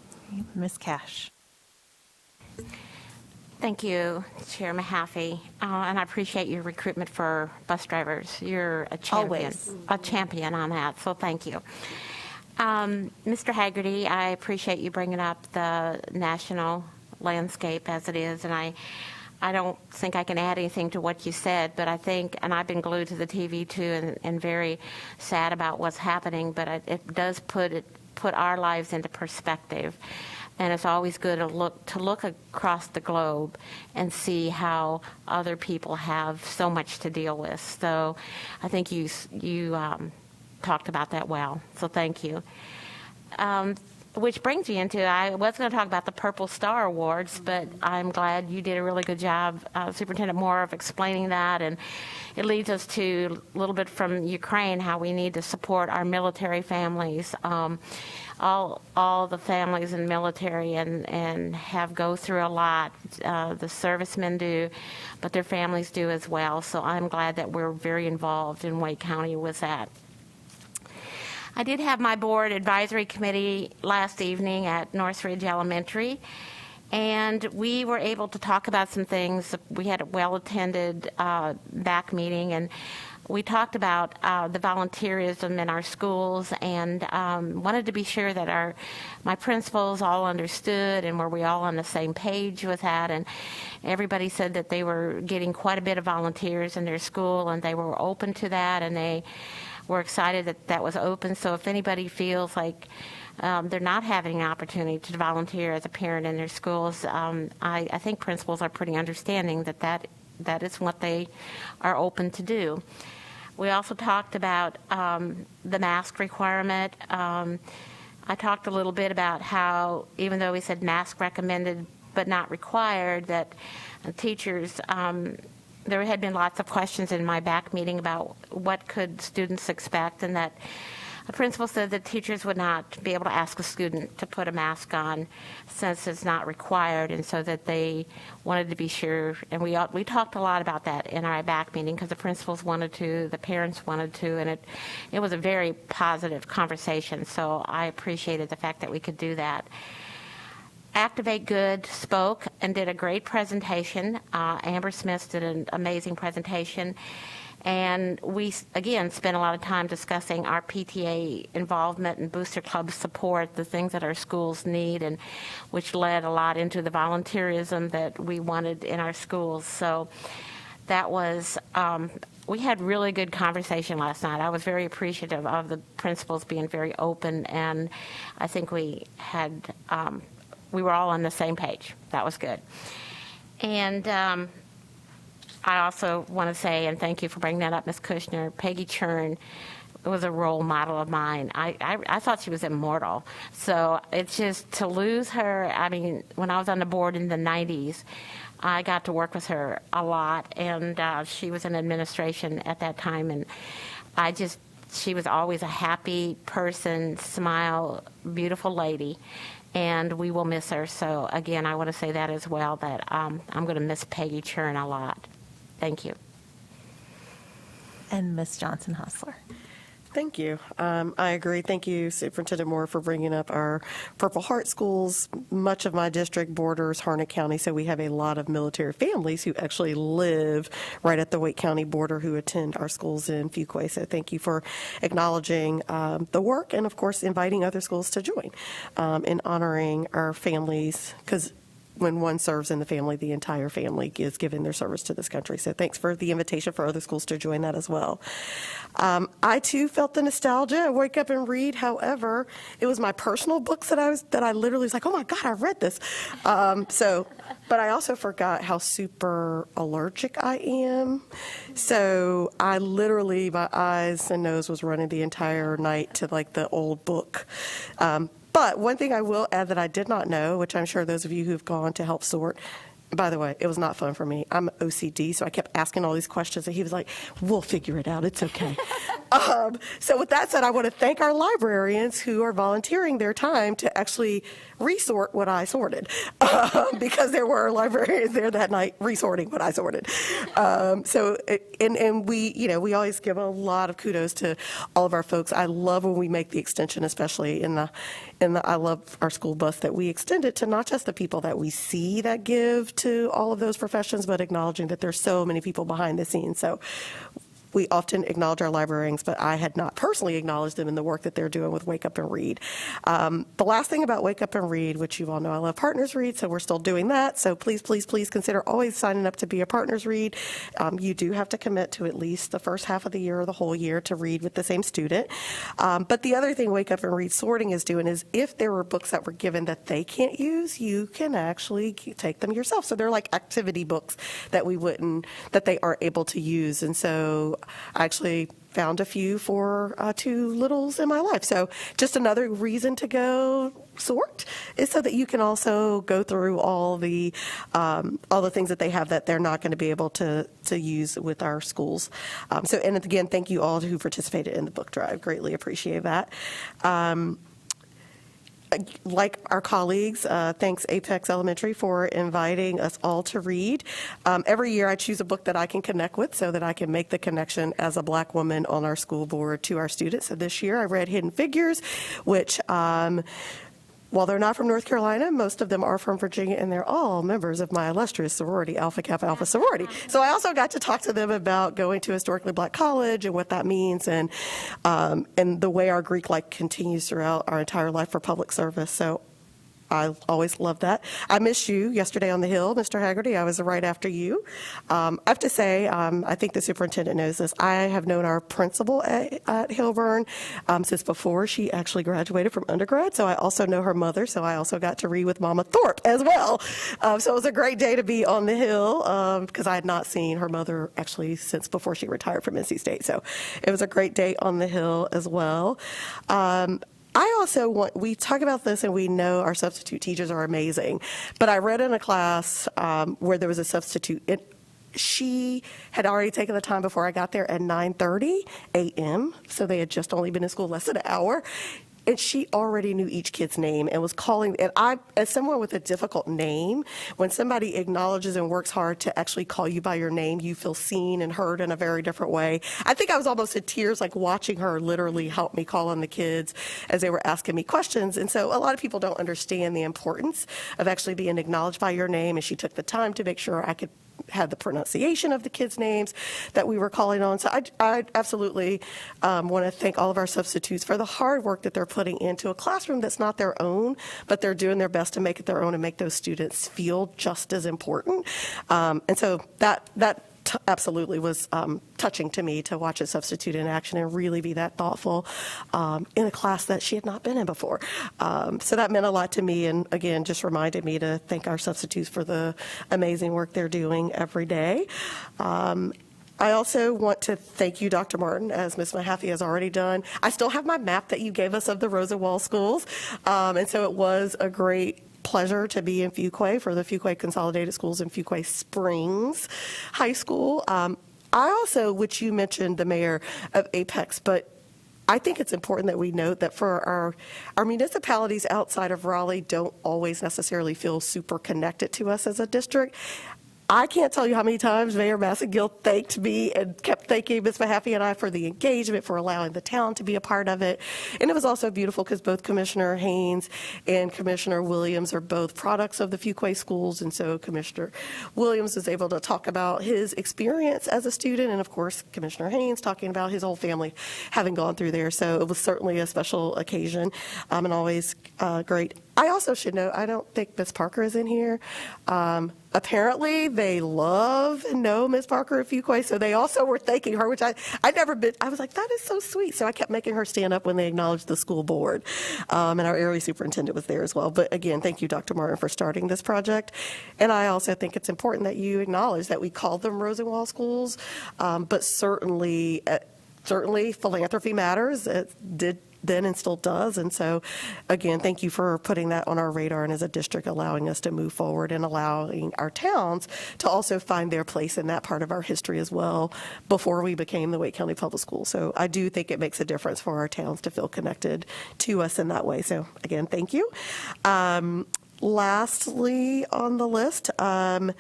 Ms. Cash. Thank you, Chair Mahaffey, and I appreciate your recruitment for bus drivers. You're a champion, Always. a champion on that, so thank you. Mr. Haggerty, I appreciate you bringing up the national landscape as it is, and I don't think I can add anything to what you said, but I think, and I've been glued to the TV too, and very sad about what's happening, but it does put our lives into perspective. And it's always good to look across the globe and see how other people have so much to deal with. So I think you talked about that well, so thank you. Which brings me into, I was going to talk about the Purple Star Awards, but I'm glad you did a really good job, Superintendent Moore, of explaining that, and it leads us to a little bit from Ukraine, how we need to support our military families, all the families in the military, and have go through a lot. The servicemen do, but their families do as well, so I'm glad that we're very involved in Wake County with that. I did have my board advisory committee last evening at Northridge Elementary, and we were able to talk about some things. We had a well-attended back meeting, and we talked about the volunteerism in our schools, and wanted to be sure that my principals all understood, and were we all on the same page with that. And everybody said that they were getting quite a bit of volunteers in their school, and they were open to that, and they we're excited that that was open. So if anybody feels like they're not having an opportunity to volunteer as a parent in their schools, I think principals are pretty understanding that is what they are open to do. We also talked about the mask requirement. I talked a little bit about how, even though we said mask recommended but not required, that teachers, there had been lots of questions in my back meeting about what could students expect, and that the principal said that teachers would not be able to ask a student to put a mask on since it's not required, and so that they wanted to be sure. And we talked a lot about that in our back meeting, because the principals wanted to, the parents wanted to, and it was a very positive conversation, so I appreciated the fact that we could do that. Activate Good spoke and did a great presentation. Amber Smith did an amazing presentation. And we, again, spent a lot of time discussing our PTA involvement and Booster Club support, the things that our schools need, and which led a lot into the volunteerism that we wanted in our schools. So that was, we had really good conversation last night. I was very appreciative of the principals being very open, and I think we had, we were all on the same page. That was good. And I also want to say, and thank you for bringing that up, Ms. Kushner, Peggy Churn was a role model of mine. I thought she was immortal. So it's just to lose her. I mean, when I was on the board in the 90s, I got to work with her a lot, and she was in administration at that time, and she was always a happy person, smile, beautiful lady. And we will miss her. So again, I want to say that as well, that I'm going to miss Peggy Churn a lot. Thank you. And Ms. Johnson-Hustler. Thank you. I agree. Thank you, Superintendent Moore, for bringing up our Purple Heart schools. Much of my district borders Harnett County, so we have a lot of military families who actually live right at the Wake County border who attend our schools in Fuquay. So thank you for acknowledging the work, and, of course, inviting other schools to join in honoring our families, because when one serves in the family, the entire family is giving their service to this country. So thanks for the invitation for other schools to join that as well. I too felt the nostalgia. I wake up and read. However, it was my personal books that I literally was like, oh my God, I read this. But I also forgot how super allergic I am. So I literally, my eyes and nose was running the entire night to like the old book. But one thing I will add that I did not know, which I'm sure those of you who've gone to help sort, by the way, it was not fun for me. I'm OCD, so I kept asking all these questions, and he was like, we'll figure it out. It's okay. So with that said, I want to thank our librarians who are volunteering their time to actually resort what I sorted, because there were librarians there that night resorting what I sorted. We always give a lot of kudos to all of our folks. I love when we make the extension, especially in the I love our school bus, that we extend it to not just the people that we see that give to all of those professions, but acknowledging that there's so many people behind the scenes. So we often acknowledge our librarians, but I had not personally acknowledged them in the work that they're doing with Wake Up and Read. The last thing about Wake Up and Read, which you all know I love Partners Read, so we're still doing that. So please, please, please consider always signing up to be a Partners Read. You do have to commit to at least the first half of the year or the whole year to read with the same student. But the other thing Wake Up and Read sorting is doing is if there were books that were given that they can't use, you can actually take them yourself. So they're like activity books that they aren't able to use. And so I actually found a few for two littles in my life. So just another reason to go sort is so that you can also go through all the things that they have that they're not going to be able to use with our schools. And again, thank you all who participated in the book drive. Greatly appreciate that. Like our colleagues, thanks Apex Elementary for inviting us all to read. Every year I choose a book that I can connect with so that I can make the connection as a Black woman on our school board to our students. So this year I read Hidden Figures, which while they're not from North Carolina, most of them are from Virginia, and they're all members of my illustrious sorority, Alpha Kappa Alpha sorority. So I also got to talk to them about going to a historically Black college and what that means, and the way our Greek life continues throughout our entire life for public service. So I always love that. I missed you yesterday on the Hill, Mr. Haggerty. I was right after you. I have to say, I think the superintendent knows this. I have known our principal at Hillburn since before she actually graduated from undergrad. So I also know her mother. So I also got to read with Mama Thorpe as well. So it was a great day to be on the Hill because I had not seen her mother actually since before she retired from NC State. So it was a great day on the Hill as well. We talk about this and we know our substitute teachers are amazing, but I read in a class where there was a substitute. She had already taken the time before I got there at 9:30 a.m., so they had just only been in school less than an hour. And she already knew each kid's name and was calling. And I, as someone with a difficult name, when somebody acknowledges and works hard to actually call you by your name, you feel seen and heard in a very different way. I think I was almost in tears, like watching her literally help me call on the kids as they were asking me questions. And so a lot of people don't understand the importance of actually being acknowledged by your name. And she took the time to make sure I could had the pronunciation of the kids' names that we were calling on. So I absolutely want to thank all of our substitutes for the hard work that they're putting into a classroom that's not their own, but they're doing their best to make it their own and make those students feel just as important. And so that absolutely was touching to me to watch a substitute in action and really be that thoughtful in a class that she had not been in before. So that meant a lot to me, and again, just reminded me to thank our substitutes for the amazing work they're doing every day. I also want to thank you, Dr. Martin, as Ms. Mahaffey has already done. I still have my map that you gave us of the Rosenwald schools, and so it was a great pleasure to be in Fuquay for the Fuquay Consolidated Schools in Fuquay Springs High School. I also, which you mentioned, the mayor of Apex, but I think it's important that we note that for our municipalities outside of Raleigh don't always necessarily feel super connected to us as a district. I can't tell you how many times Mayor Massengill thanked me and kept thanking Ms. Mahaffey and I for the engagement, for allowing the town to be a part of it. And it was also beautiful because both Commissioner Haynes and Commissioner Williams are both products of the Fuquay schools. And so Commissioner Williams was able to talk about his experience as a student. And of course, Commissioner Haynes talking about his whole family having gone through there. So it was certainly a special occasion and always great I also should note, I don't think Miss Parker is in here. Apparently, they love and know Miss Parker a few ways, so they also were thanking her, which I'd never been. I was like, that is so sweet. So I kept making her stand up when they acknowledged the school board, and our area superintendent was there as well. But again, thank you, Dr. Martin, for starting this project. And I also think it's important that you acknowledge that we call them Rosenwald schools, but certainly philanthropy matters. It did then and still does. And so, again, thank you for putting that on our radar and as a district allowing us to move forward and allowing our towns to also find their place in that part of our history as well before we became the Wake County Public Schools. So I do think it makes a difference for our towns to feel connected to us in that way. So again, thank you. Lastly on the list, I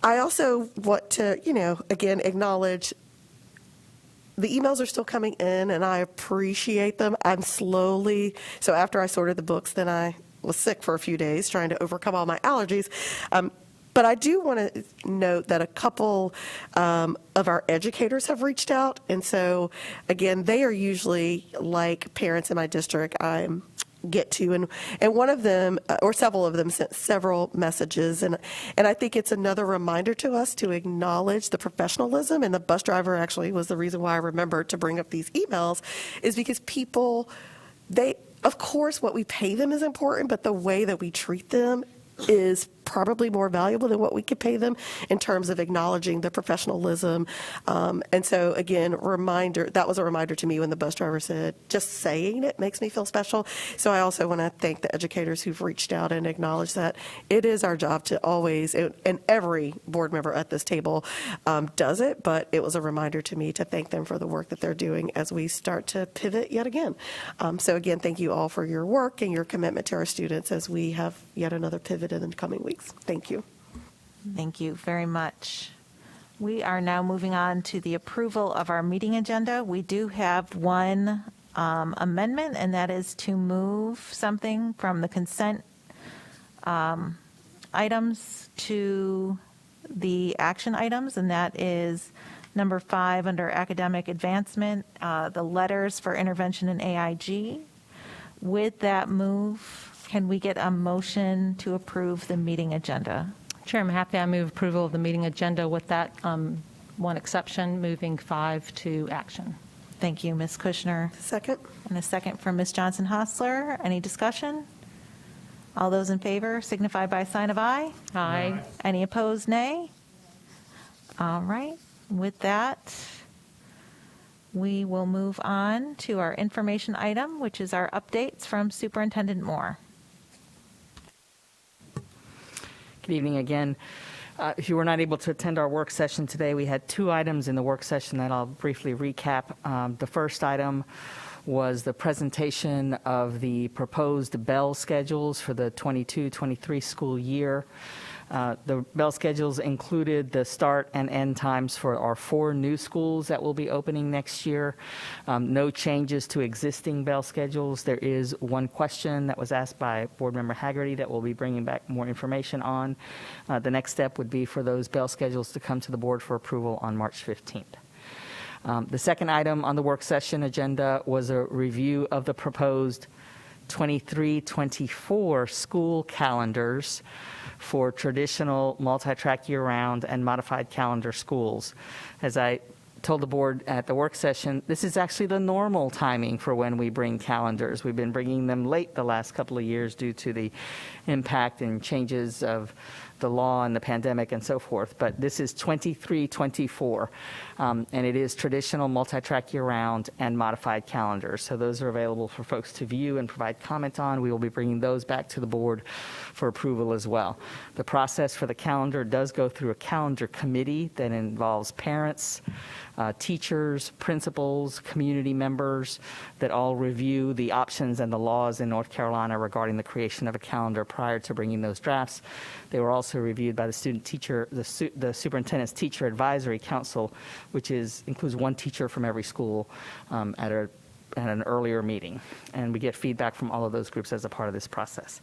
also want to, again, acknowledge the emails are still coming in, and I appreciate them. So after I sorted the books, then I was sick for a few days trying to overcome all my allergies. But I do want to note that a couple of our educators have reached out. And so, again, they are usually like parents in my district get to, and one of them or several of them sent several messages, and I think it's another reminder to us to acknowledge the professionalism. And the bus driver actually was the reason why I remembered to bring up these emails, is because people, of course what we pay them is important, but the way that we treat them is probably more valuable than what we could pay them in terms of acknowledging the professionalism. And so, again, that was a reminder to me when the bus driver said, just saying it makes me feel special. So I also want to thank the educators who've reached out and acknowledged that it is our job to always, and every board member at this table does it, but it was a reminder to me to thank them for the work that they're doing as we start to pivot yet again. So again, thank you all for your work and your commitment to our students as we have yet another pivot in the coming weeks. Thank you. Thank you very much. We are now moving on to the approval of our meeting agenda. We do have one amendment, and that is to move something from the consent items to the action items, and that is number 5 under academic advancement, the letters for intervention in AIG. With that move, can we get a motion to approve the meeting agenda? Chairman Happy, I move approval of the meeting agenda with that one exception, moving 5 to action. Thank you, Ms. Kushner. Second. And a second from Ms. Johnson-Hostler. Any discussion? All those in favor signify by a sign of aye. Aye. Any opposed, nay? All right. With that, we will move on to our information item, which is our updates from Superintendent Moore. Good evening again. If you were not able to attend our work session today, we had 2 items in the work session that I'll briefly recap. The first item was the presentation of the proposed bell schedules for the 22-23 school year. The bell schedules included the start and end times for our 4 new schools that will be opening next year. No changes to existing bell schedules. There is one question that was asked by Board Member Haggerty that we'll be bringing back more information on. The next step would be for those bell schedules to come to the board for approval on March 15th. The second item on the work session agenda was a review of the proposed 23-24 school calendars for traditional multi-track year-round and modified calendar schools. As I told the board at the work session, this is actually the normal timing for when we bring calendars. We've been bringing them late the last couple of years due to the impact and changes of the law and the pandemic and so forth, but this is 23-24, and it is traditional multi-track year-round and modified calendars. So those are available for folks to view and provide comment on. We will be bringing those back to the board for approval as well. The process for the calendar does go through a calendar committee that involves parents, teachers, principals, community members that all review the options and the laws in North Carolina regarding the creation of a calendar prior to bringing those drafts. They were also reviewed by the the Superintendent's Teacher Advisory Council, which includes one teacher from every school at an earlier meeting. And we get feedback from all of those groups as a part of this process.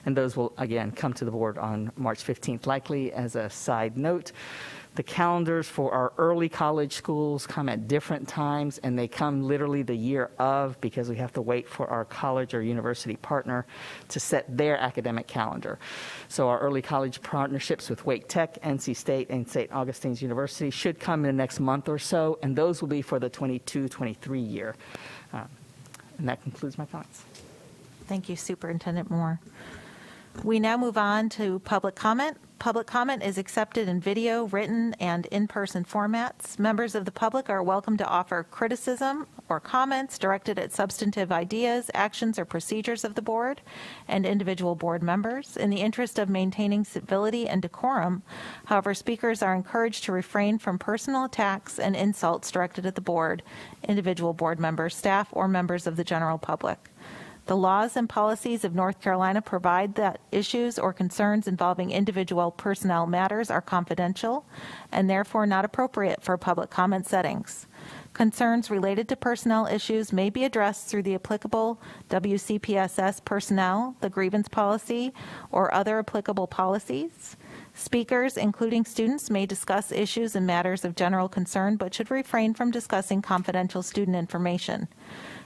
And those will, again, come to the board on March 15th. Likely, as a side note, The calendars for our early college schools come at different times, and they come literally the year of, because we have to wait for our college or university partner to set their academic calendar. So our early college partnerships with Wake Tech, NC State, and St. Augustine's University should come in the next month or so, and those will be for the 22-23 year. And that concludes my comments. Thank you, Superintendent Moore. We now move on to public comment. Public comment is accepted in video, written, and in-person formats. Members of the public are welcome to offer criticism or comments directed at substantive ideas, actions, or procedures of the board and individual board members. In the interest of maintaining civility and decorum, however, speakers are encouraged to refrain from personal attacks and insults directed at the board, individual board members, staff, or members of the general public. The laws and policies of North Carolina provide that issues or concerns involving individual personnel matters are confidential and therefore not appropriate for public comment settings. Concerns related to personnel issues may be addressed through the applicable WCPSS personnel, the grievance policy, or other applicable policies. Speakers, including students, may discuss issues and matters of general concern but should refrain from discussing confidential student information.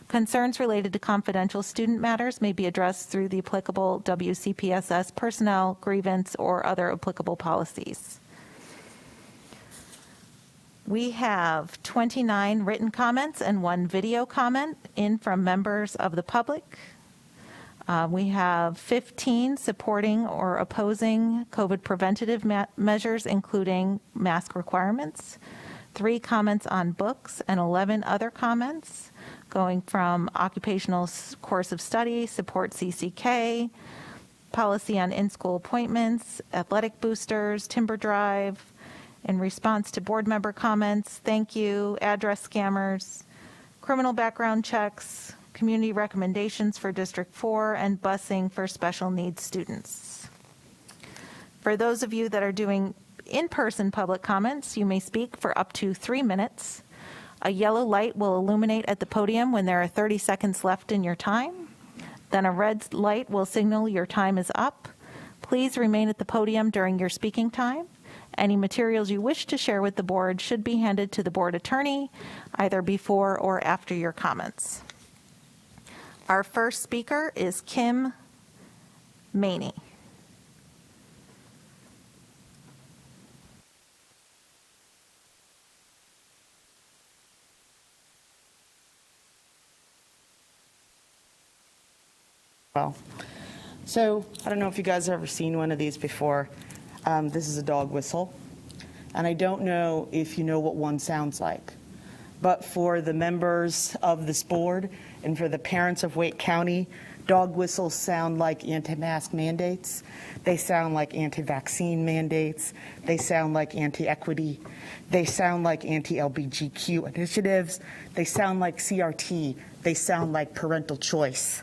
Concerns related to confidential student matters may be addressed through the applicable WCPSS personnel, grievance, or other applicable policies. We have 29 written comments and 1 video comment in from members of the public. We have 15 supporting or opposing COVID preventative measures, including mask requirements, 3 comments on books, and 11 other comments, going from occupational course of study, support CCK, policy on in-school appointments, athletic boosters, timber drive, in response to board member comments, thank you, address scammers, criminal background checks, community recommendations for District 4, and busing for special needs students. For those of you that are doing in-person public comments, you may speak for up to 3 minutes. A yellow light will illuminate at the podium when there are 30 seconds left in your time. Then a red light will signal your time is up. Please remain at the podium during your speaking time. Any materials you wish to share with the board should be handed to the board attorney, either before or after your comments. Our first speaker is Kim Maney. Well, so I don't know if you guys have ever seen one of these before. This is a dog whistle, and I don't know if you know what one sounds like, but for the members of this board and for the parents of Wake County, dog whistles sound like anti-mask mandates. They sound like anti-vaccine mandates. They sound like anti-equity. They sound like anti-LGBTQ initiatives. They sound like CRT. They sound like parental choice.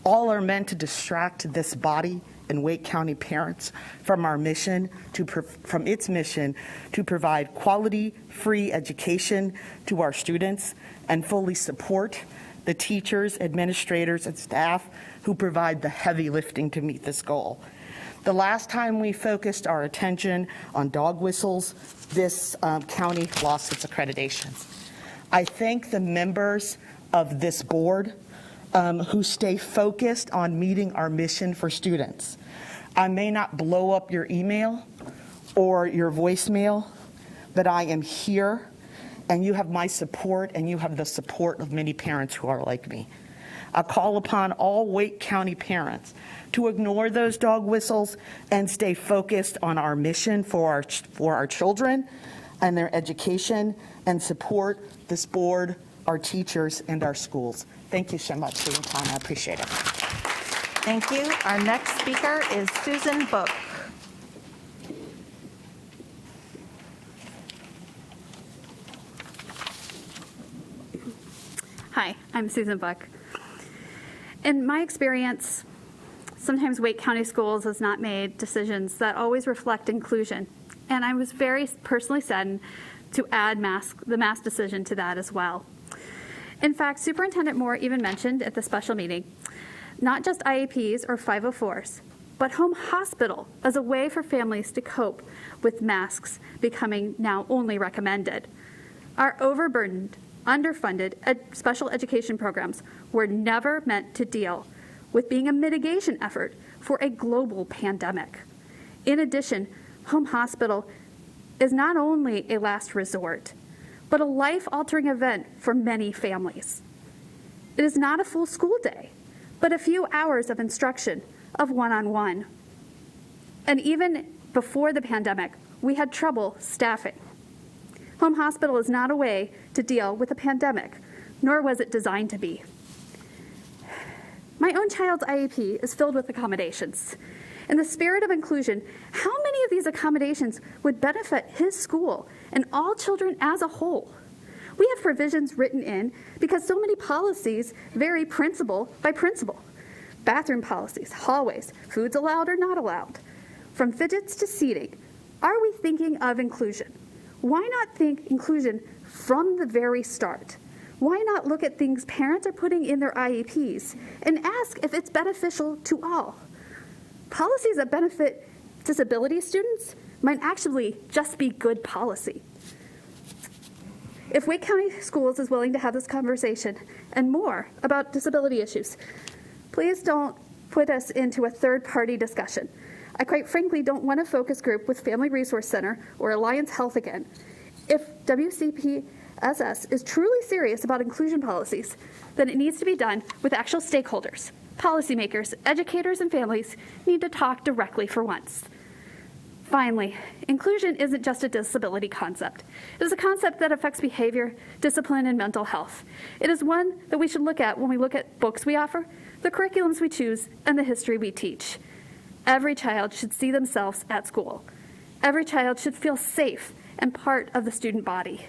All are meant to distract this body and Wake County parents from our mission from its mission to provide quality, free education to our students and fully support the teachers, administrators, and staff who provide the heavy lifting to meet this goal. The last time we focused our attention on dog whistles, this county lost its accreditation. I thank the members of this board who stay focused on meeting our mission for students. I may not blow up your email or your voicemail, but I am here, and you have my support, and you have the support of many parents who are like me. I call upon all Wake County parents to ignore those dog whistles and stay focused on our mission for our children and their education, and support this board, our teachers, and our schools. Thank you so much for your time. I appreciate it. Thank you. Our next speaker is Susan Book. Hi, I'm Susan Buck. In my experience, sometimes Wake County Schools has not made decisions that always reflect inclusion. And I was very personally saddened to add the mask decision to that as well. In fact, Superintendent Moore even mentioned at the special meeting, not just IEPs or 504s, but home hospital as a way for families to cope with masks becoming now only recommended. Our overburdened, underfunded special education programs were never meant to deal with being a mitigation effort for a global pandemic. In addition, home hospital is not only a last resort, but a life-altering event for many families. It is not a full school day, but a few hours of instruction of one-on-one. And even before the pandemic, we had trouble staffing. Home hospital is not a way to deal with a pandemic, nor was it designed to be. My own child's IEP is filled with accommodations. In the spirit of inclusion, how many of these accommodations would benefit his school and all children as a whole? We have provisions written in because so many policies vary principal by principal. Bathroom policies, hallways, foods allowed or not allowed. From fidgets to seating, are we thinking of inclusion? Why not think inclusion from the very start? Why not look at things parents are putting in their IEPs and ask if it's beneficial to all? Policies that benefit disability students might actually just be good policy. If Wake County Schools is willing to have this conversation and more about disability issues, please don't put us into a third-party discussion. I quite frankly don't want a focus group with Family Resource Center or Alliance Health again. If WCPSS is truly serious about inclusion policies, then it needs to be done with actual stakeholders. Policymakers, educators, and families need to talk directly for once. Finally, inclusion isn't just a disability concept. It is a concept that affects behavior, discipline, and mental health. It is one that we should look at when we look at books we offer, the curriculums we choose, and the history we teach. Every child should see themselves at school. Every child should feel safe and part of the student body.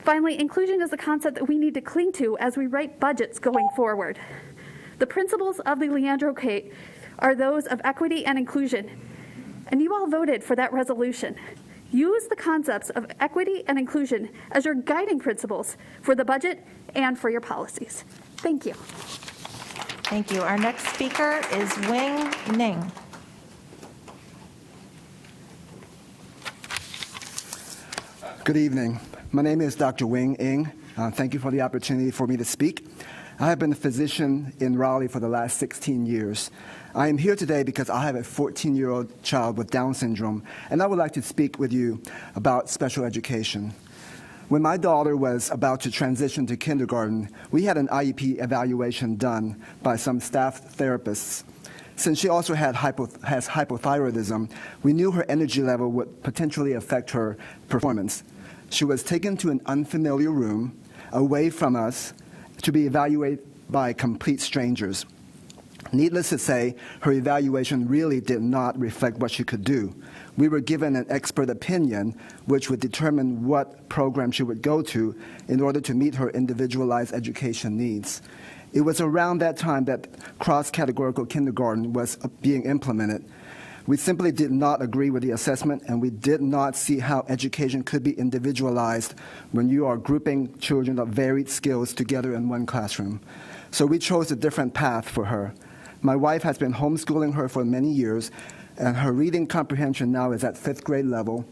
Finally, inclusion is a concept that we need to cling to as we write budgets going forward. The principles of the Leandro Cate are those of equity and inclusion, and you all voted for that resolution. Use the concepts of equity and inclusion as your guiding principles for the budget and for your policies. Thank you. Thank you. Our next speaker is Wing Ning. Good evening. My name is Dr. Wing Ng. Thank you for the opportunity for me to speak. I have been a physician in Raleigh for the last 16 years. I am here today because I have a 14-year-old child with Down syndrome, and I would like to speak with you about special education. When my daughter was about to transition to kindergarten, we had an IEP evaluation done by some staff therapists. Since she also has hypothyroidism, we knew her energy level would potentially affect her performance. She was taken to an unfamiliar room, away from us, to be evaluated by complete strangers. Needless to say, her evaluation really did not reflect what she could do. We were given an expert opinion, which would determine what program she would go to in order to meet her individualized education needs. It was around that time that cross-categorical kindergarten was being implemented. We simply did not agree with the assessment, and we did not see how education could be individualized when you are grouping children of varied skills together in one classroom. So we chose a different path for her. My wife has been homeschooling her for many years, and her reading comprehension now is at 5th grade level.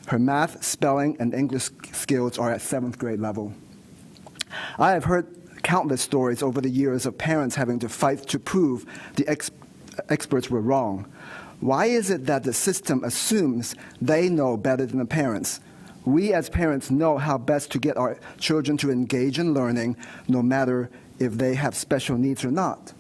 Her math, spelling, and English skills are at 7th grade level. I have heard countless stories over the years of parents having to fight to prove the experts were wrong. Why is it that the system assumes they know better than the parents? We as parents know how best to get our children to engage in learning, no matter if they have special needs or not.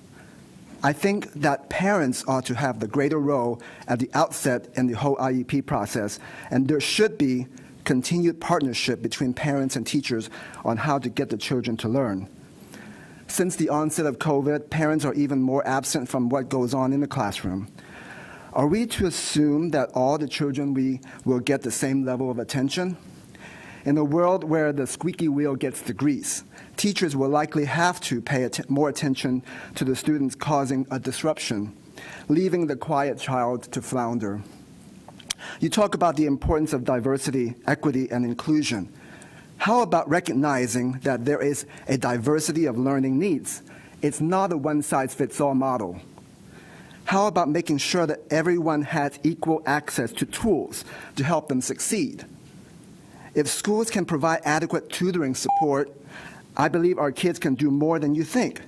I think that parents ought to have the greater role at the outset in the whole IEP process, and there should be continued partnership between parents and teachers on how to get the children to learn. Since the onset of COVID, parents are even more absent from what goes on in the classroom. Are we to assume that all the children will get the same level of attention? In a world where the squeaky wheel gets the grease, teachers will likely have to pay more attention to the students causing a disruption, leaving the quiet child to flounder. You talk about the importance of diversity, equity, and inclusion. How about recognizing that there is a diversity of learning needs? It's not a one-size-fits-all model. How about making sure that everyone has equal access to tools to help them succeed? If schools can provide adequate tutoring support, I believe our kids can do more than you think.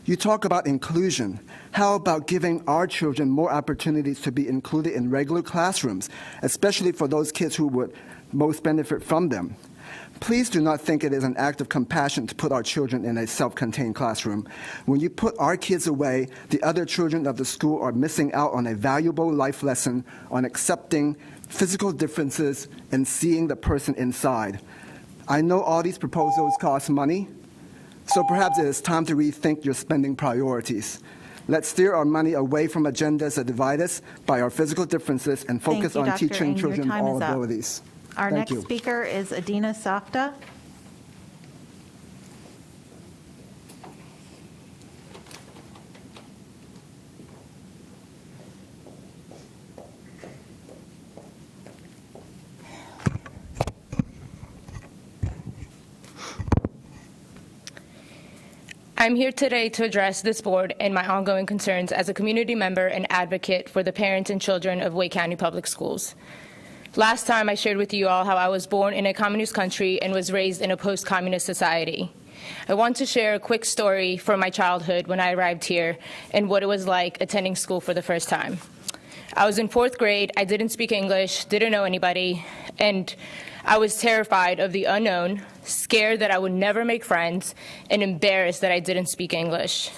You talk about inclusion. How about giving our children more opportunities to be included in regular classrooms, especially for those kids who would most benefit from them? Please do not think it is an act of compassion to put our children in a self-contained classroom. When you put our kids away, the other children of the school are missing out on a valuable life lesson on accepting physical differences and seeing the person inside. I know all these proposals cost money, so perhaps it is time to rethink your spending priorities. Let's steer our money away from agendas that divide us by our physical differences and focus on teaching children all abilities. Our Thank next you. speaker is Adina Safta. I'm here today to address this board and my ongoing concerns as a community member and advocate for the parents and children of Wake County Public Schools. Last time I shared with you all how I was born in a communist country and was raised in a post-communist society. I want to share a quick story from my childhood when I arrived here and what it was like attending school for the first time. I was in 4th grade, I didn't speak English, didn't know anybody, and I was terrified of the unknown, scared that I would never make friends, and embarrassed that I didn't speak English.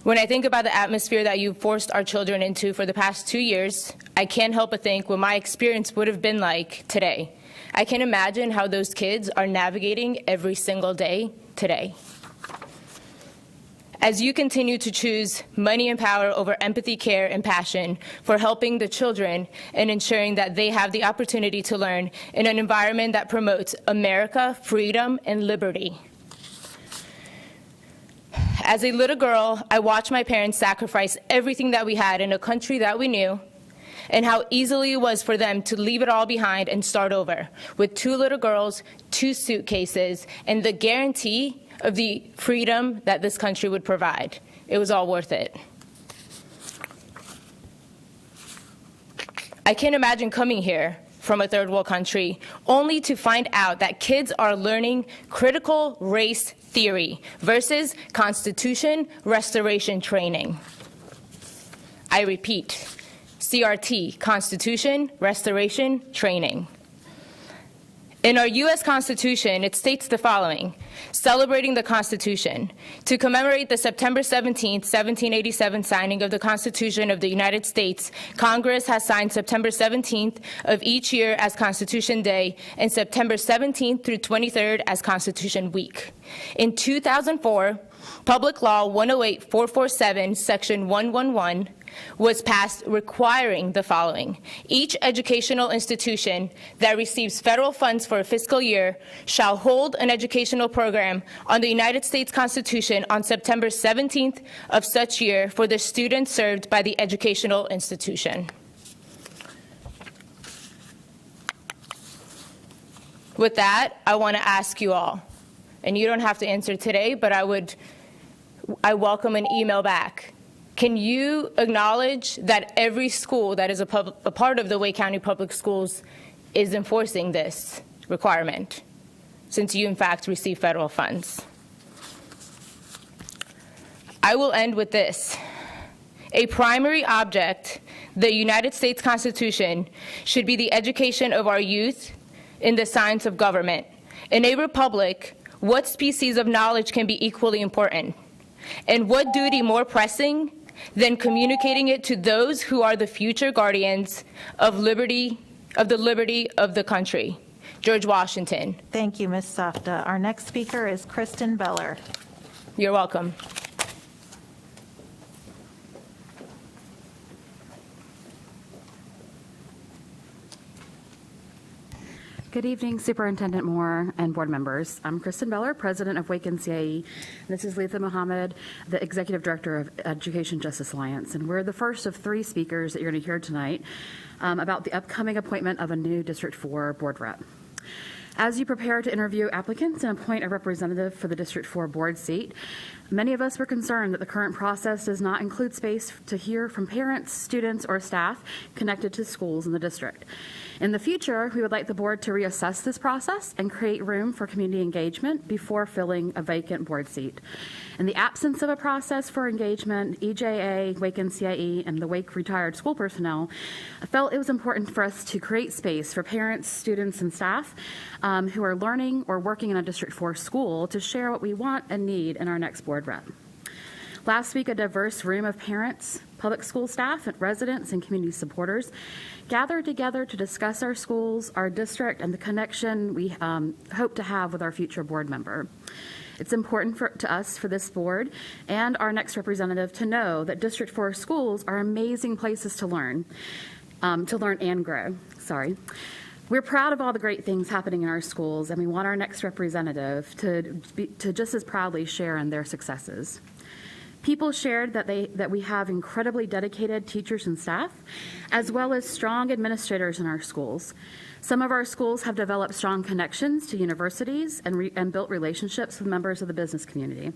When I think about the atmosphere that you forced our children into for the past 2 years, I can't help but think what my experience would have been like today. I can imagine how those kids are navigating every single day today. As you continue to choose money and power over empathy, care, and passion for helping the children and ensuring that they have the opportunity to learn in an environment that promotes America, freedom, and liberty. As a little girl, I watched my parents sacrifice everything that we had in a country that we knew, and how easily it was for them to leave it all behind and start over with 2 little girls, 2 suitcases, and the guarantee of the freedom that this country would provide. It was all worth it. I can't imagine coming here from a third world country only to find out that kids are learning critical race theory versus Constitution restoration training. I repeat, CRT, Constitution restoration training. In our U.S. Constitution, it states the following: celebrating the Constitution. To commemorate the September 17, 1787 signing of the Constitution of the United States, Congress has signed September 17th of each year as Constitution Day and September 17th through 23rd as Constitution Week. In 2004, Public Law 108-447, Section 111, was passed requiring the following: each educational institution that receives federal funds for a fiscal year shall hold an educational program on the United States Constitution on September 17th of such year for the students served by the educational institution. With that, I want to ask you all, and you don't have to answer today, but I welcome an email back. Can you acknowledge that every school that is a part of the Wake County Public Schools is enforcing this requirement, since you in fact receive federal funds? I will end with this. A primary object, the United States Constitution, should be the education of our youth in the science of government. In a republic, what species of knowledge can be equally important? And what duty more pressing than communicating it to those who are the future guardians of liberty, of the liberty of the country? George Washington. Thank you, Ms. Safta. Our next speaker is Kristen Beller. You're welcome. Good evening, Superintendent Moore and board members. I'm Kristen Beller, president of Wake NCIE, and this is Letha Mohammed, the executive director of Education Justice Alliance. And we're the first of 3 speakers that you're going to hear tonight about the upcoming appointment of a new District 4 board rep. As you prepare to interview applicants and appoint a representative for the District 4 board seat, Many of us were concerned that the current process does not include space to hear from parents, students, or staff connected to schools in the district. In the future, we would like the board to reassess this process and create room for community engagement before filling a vacant board seat. In the absence of a process for engagement, EJA, Wake NCIE, and the Wake retired school personnel felt it was important for us to create space for parents, students, and staff who are learning or working in a District 4 school to share what we want and need in our next board rep. Last week, a diverse room of parents, public school staff, residents, and community supporters gathered together to discuss our schools, our district, and the connection we hope to have with our future board member. It's important to us, for this board, and our next representative to know that District 4 schools are amazing places to learn and grow. We're proud of all the great things happening in our schools, and we want our next representative to just as proudly share in their successes. People shared that we have incredibly dedicated teachers and staff, as well as strong administrators in our schools. Some of our schools have developed strong connections to universities and built relationships with members of the business community.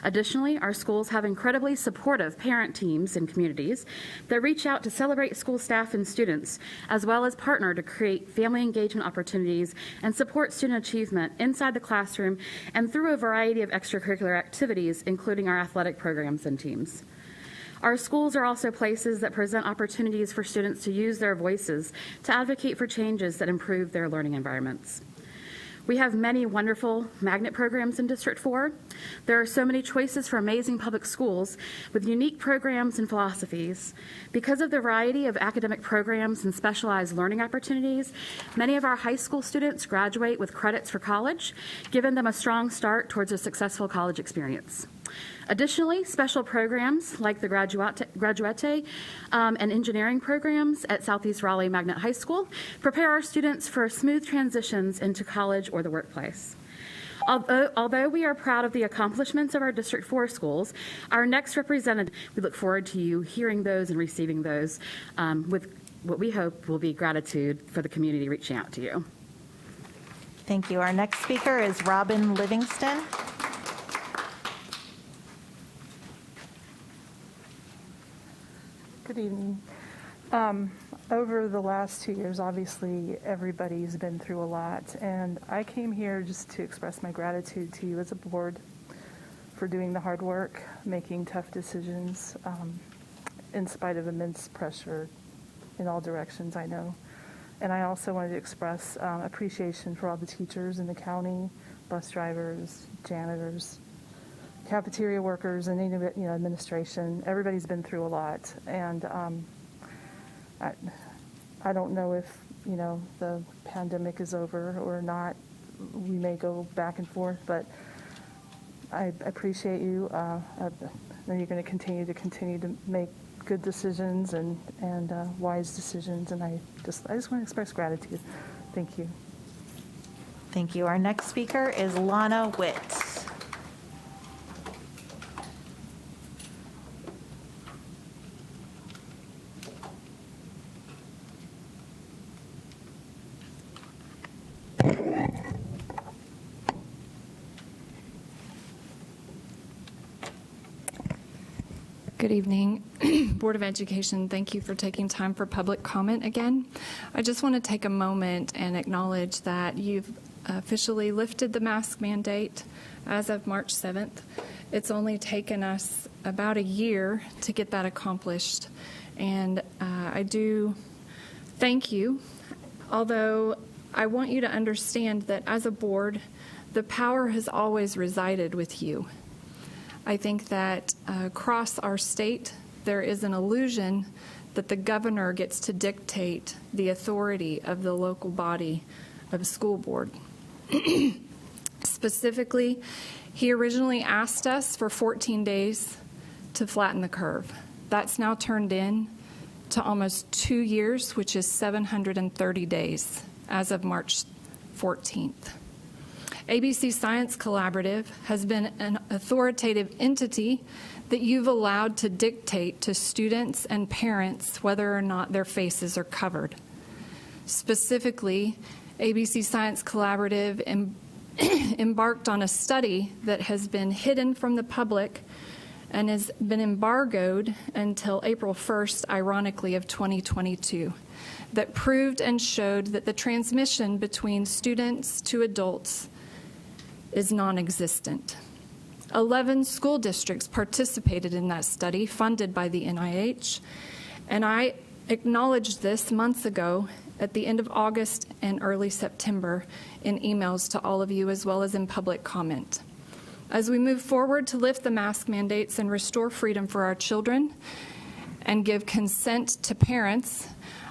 Additionally, our schools have incredibly supportive parent teams and communities that reach out to celebrate school staff and students, as well as partner to create family engagement opportunities and support student achievement inside the classroom and through a variety of extracurricular activities, including our athletic programs and teams. Our schools are also places that present opportunities for students to use their voices to advocate for changes that improve their learning environments. We have many wonderful magnet programs in District 4. There are so many choices for amazing public schools with unique programs and philosophies. Because of the variety of academic programs and specialized learning opportunities, many of our high school students graduate with credits for college, giving them a strong start towards a successful college experience. Additionally, special programs like the Graduate and engineering programs at Southeast Raleigh Magnet High School prepare our students for smooth transitions into college or the workplace. Although we are proud of the accomplishments of our District 4 schools, our next representative, we look forward to you hearing those and receiving those with what we hope will be gratitude for the community reaching out to you. Thank you. Our next speaker is Robin Livingston. Good evening. Over the last 2 years, obviously, everybody's been through a lot, and I came here just to express my gratitude to you as a board for doing the hard work, making tough decisions, in spite of immense pressure in all directions, I know. And I also wanted to express appreciation for all the teachers in the county, bus drivers, janitors, cafeteria workers, and administration. Everybody's been through a lot, and I don't know if the pandemic is over or not. We may go back and forth, but I appreciate you. I know you're going to continue to make good decisions and wise decisions, and I just want to express gratitude. Thank you. Thank you. Our next speaker is Lana Witt. Good evening, Board of Education. Thank you for taking time for public comment again. I just want to take a moment and acknowledge that you've officially lifted the mask mandate as of March 7th. It's only taken us about a year to get that accomplished, and I do thank you, although I want you to understand that as a board, the power has always resided with you. I think that across our state, there is an illusion that the governor gets to dictate the authority of the local body of a school board. Specifically, he originally asked us for 14 days to flatten the curve. That's now turned in to almost 2 years, which is 730 days as of March 14th. ABC Science Collaborative has been an authoritative entity that you've allowed to dictate to students and parents whether or not their faces are covered. Specifically, ABC Science Collaborative embarked on a study that has been hidden from the public and has been embargoed until April 1st, ironically, of 2022, that proved and showed that the transmission between students to adults is non-existent. 11 school districts participated in that study, funded by the NIH, and I acknowledged this months ago at the end of August and early September in emails to all of you, as well as in public comment. As we move forward to lift the mask mandates and restore freedom for our children and give consent to parents,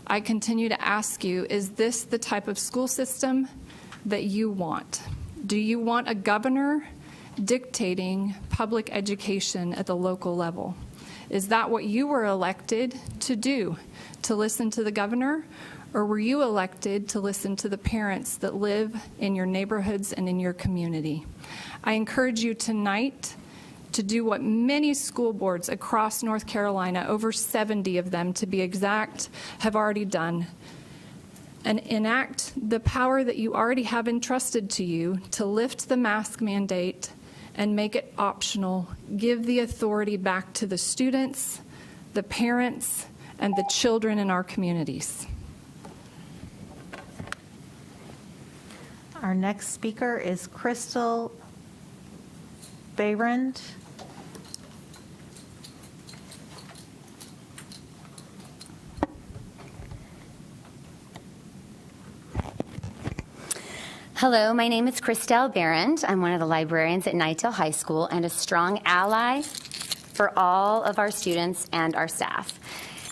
I continue to ask you, is this the type of school system that you want? Do you want a governor dictating public education at the local level? Is that what you were elected to do, to listen to the governor? Or were you elected to listen to the parents that live in your neighborhoods and in your community? I encourage you tonight to do what many school boards across North Carolina, over 70 of them to be exact, have already done, and enact the power that you already have entrusted to you to lift the mask mandate and make it optional. Give the authority back to the students, the parents, and the children in our communities. Our next speaker is Crystal Behrend. Hello, my name is Christelle Behrend. I'm one of the librarians at Nightdale High School and a strong ally for all of our students and our staff.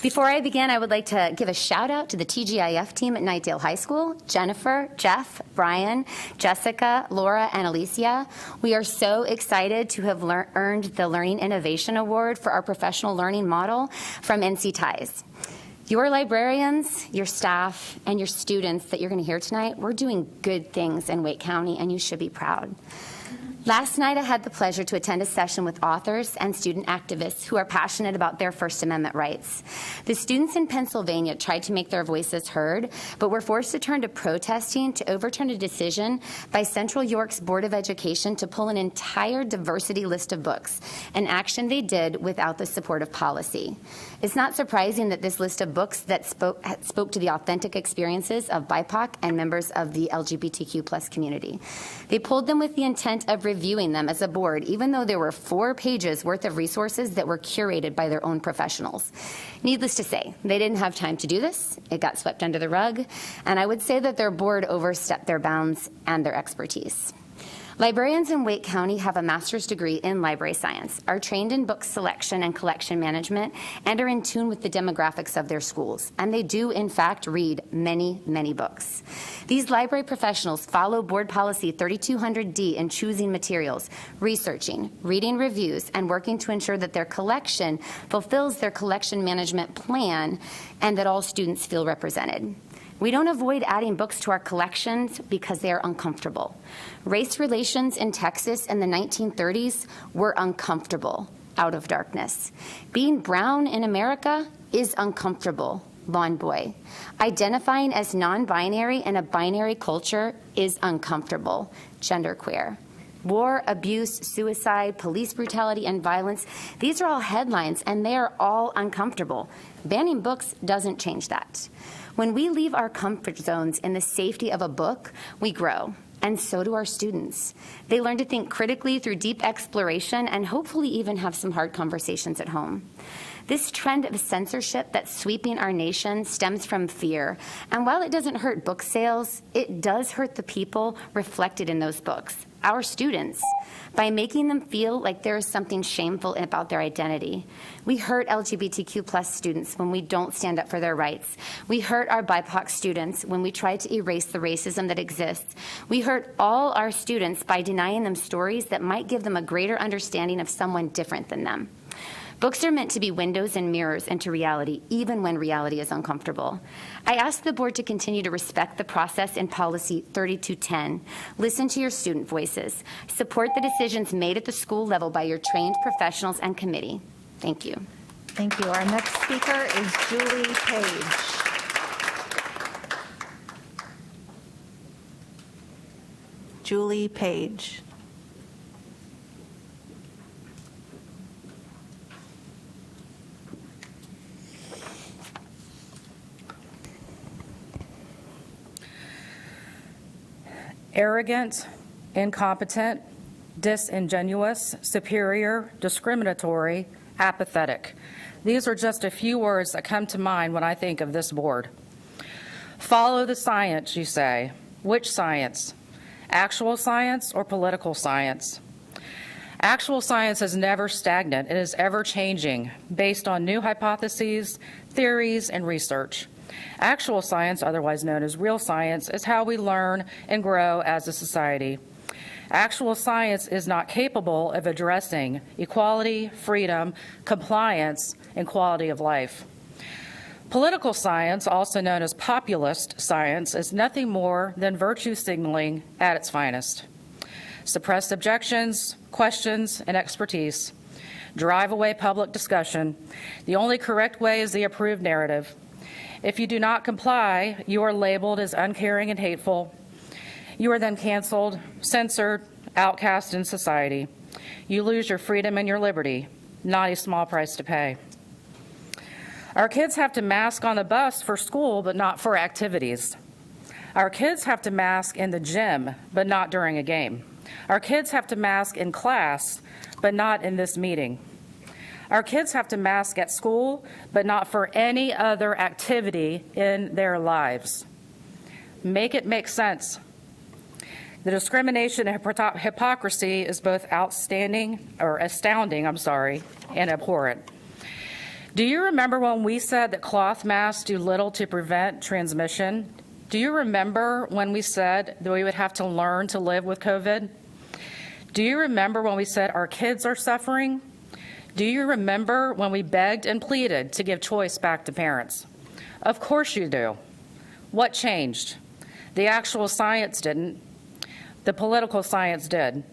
Before I begin, I would like to give a shout out to the TGIF team at Nightdale High School, Jennifer, Jeff, Brian, Jessica, Laura, and Alicia. We are so excited to have earned the Learning Innovation Award for our professional learning model from NC TIES. Your librarians, your staff, and your students that you're going to hear tonight, we're doing good things in Wake County, and you should be proud. Last night, I had the pleasure to attend a session with authors and student activists who are passionate about their First Amendment rights. The students in Pennsylvania tried to make their voices heard, but were forced to turn to protesting to overturn a decision by Central York's Board of Education to pull an entire diversity list of books, an action they did without the support of policy. It's not surprising that this list of books that spoke to the authentic experiences of BIPOC and members of the LGBTQ+ community. They pulled them with the intent of reviewing them as a board, even though there were 4 pages worth of resources that were curated by their own professionals. Needless to say, they didn't have time to do this. It got swept under the rug, and I would say that their board overstepped their bounds and their expertise. Librarians in Wake County have a master's degree in library science, are trained in book selection and collection management, and are in tune with the demographics of their schools. And they do, in fact, read many, many books. These library professionals follow Board Policy 3200D in choosing materials, researching, reading reviews, and working to ensure that their collection fulfills their collection management plan and that all students feel represented. We don't avoid adding books to our collections because they are uncomfortable. Race relations in Texas in the 1930s were uncomfortable, out of darkness. Being brown in America is uncomfortable, Lawn Boy. Identifying as non-binary in a binary culture is uncomfortable, genderqueer. War, abuse, suicide, police brutality, and violence, these are all headlines, and they are all uncomfortable. Banning books doesn't change that. When we leave our comfort zones in the safety of a book, we grow, and so do our students. They learn to think critically through deep exploration and hopefully even have some hard conversations at home. This trend of censorship that's sweeping our nation stems from fear, and while it doesn't hurt book sales, it does hurt the people reflected in those books, our students, by making them feel like there is something shameful about their identity. We hurt LGBTQ+ students when we don't stand up for their rights. We hurt our BIPOC students when we try to erase the racism that exists. We hurt all our students by denying them stories that might give them a greater understanding of someone different than them. Books are meant to be windows and mirrors into reality, even when reality is uncomfortable. I ask the board to continue to respect the process in Policy 3210. Listen to your student voices. Support the decisions made at the school level by your trained professionals and committee. Thank you. Thank you. Our next speaker is Julie Page. Julie Page. Arrogant, incompetent, disingenuous, superior, discriminatory, apathetic. These are just a few words that come to mind when I think of this board. Follow the science, you say. Which science? Actual science or political science? Actual science is never stagnant. It is ever changing based on new hypotheses, theories, and research. Actual science, otherwise known as real science, is how we learn and grow as a society. Actual science is not capable of addressing equality, freedom, compliance, and quality of life. Political science, also known as populist science, is nothing more than virtue signaling at its finest. Suppress objections, questions, and expertise. Drive away public discussion. The only correct way is the approved narrative. If you do not comply, you are labeled as uncaring and hateful. You are then canceled, censored, outcast in society. You lose your freedom and your liberty, not a small price to pay. Our kids have to mask on the bus for school, but not for activities. Our kids have to mask in the gym, but not during a game. Our kids have to mask in class, but not in this meeting. Our kids have to mask at school, but not for any other activity in their lives. Make it make sense. The discrimination and hypocrisy is both astounding, and abhorrent. Do you remember when we said that cloth masks do little to prevent transmission? Do you remember when we said that we would have to learn to live with COVID? Do you remember when we said our kids are suffering? Do you remember when we begged and pleaded to give choice back to parents? Of course you do. What changed? The actual science didn't. The political science did.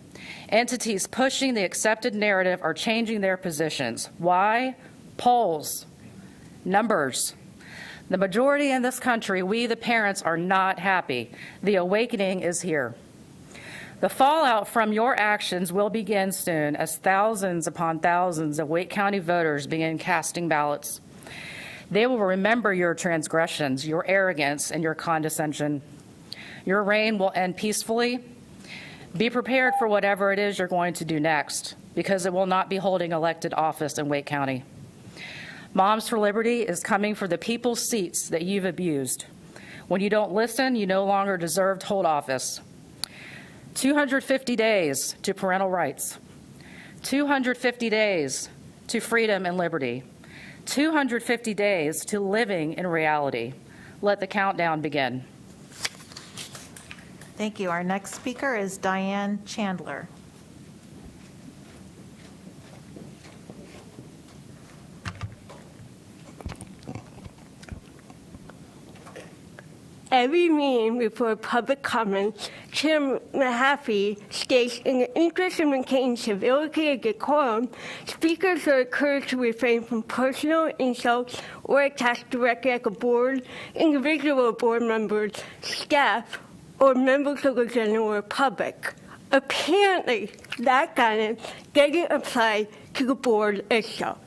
Entities pushing the accepted narrative are changing their positions. Why? Polls, numbers. The majority in this country, we the parents, are not happy. The awakening is here. The fallout from your actions will begin soon as thousands upon thousands of Wake County voters begin casting ballots. They will remember your transgressions, your arrogance, and your condescension. Your reign will end peacefully. Be prepared for whatever it is you're going to do next, because it will not be holding elected office in Wake County. Moms for Liberty is coming for the people's seats that you've abused. When you don't listen, you no longer deserve to hold office. 250 days to parental rights. 250 days to freedom and liberty. 250 days to living in reality. Let the countdown begin. Thank you. Our next speaker is Diane Chandler. Every meeting before public comment, Chair Mahaffey states, in the interest of maintaining civility and decorum, speakers are encouraged to refrain from personal insults or attacks directly at the board, individual board members, staff, or members of the general public. Apparently, that guidance doesn't apply to the board itself.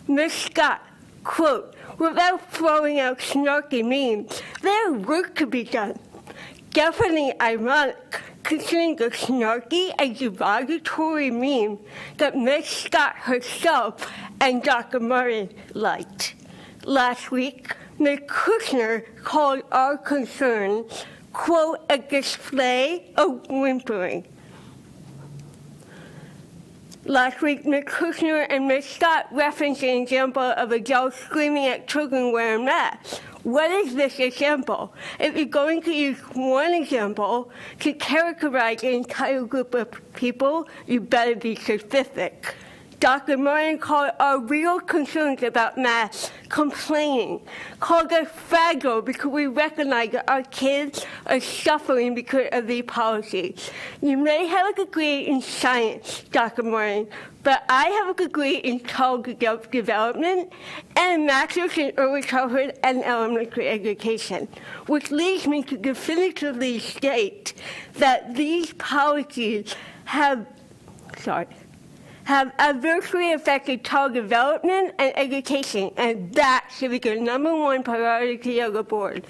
Ms. Scott, quote, "Without throwing out snarky memes, there's work to be done." Definitely ironic, considering the snarky and derogatory meme that Ms. Scott herself and Dr. Martin liked. Last week, Ms. Kushner called our concerns, quote, "a display of whimpering." Last week, Ms. Kushner and Ms. Scott referenced an example of adults screaming at children wearing masks. What is this example? If you're going to use one example to characterize an entire group of people, you better be specific. Dr. Martin called our real concerns about masks complaining, called us fragile because we recognize that our kids are suffering because of these policies. You may have a degree in science, Dr. Martin, but I have a degree in child development and a master's in early childhood and elementary education, which leads me to definitively state that these policies have adversely affected child development and education, and that should be the #1 priority of the board.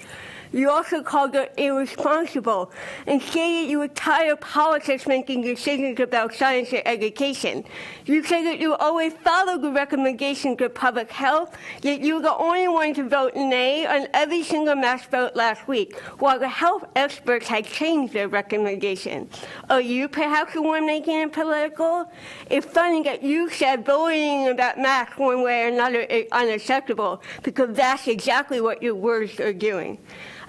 You also called it irresponsible and stated you were tired of politics making decisions about science and education. You said that you always follow the recommendations of public health, yet you were the only one to vote nay on every single mass vote last week, while the health experts had changed their recommendations. Are you perhaps the one making it political? It's funny that you said voting about masks one way or another is unacceptable, because that's exactly what your words are doing.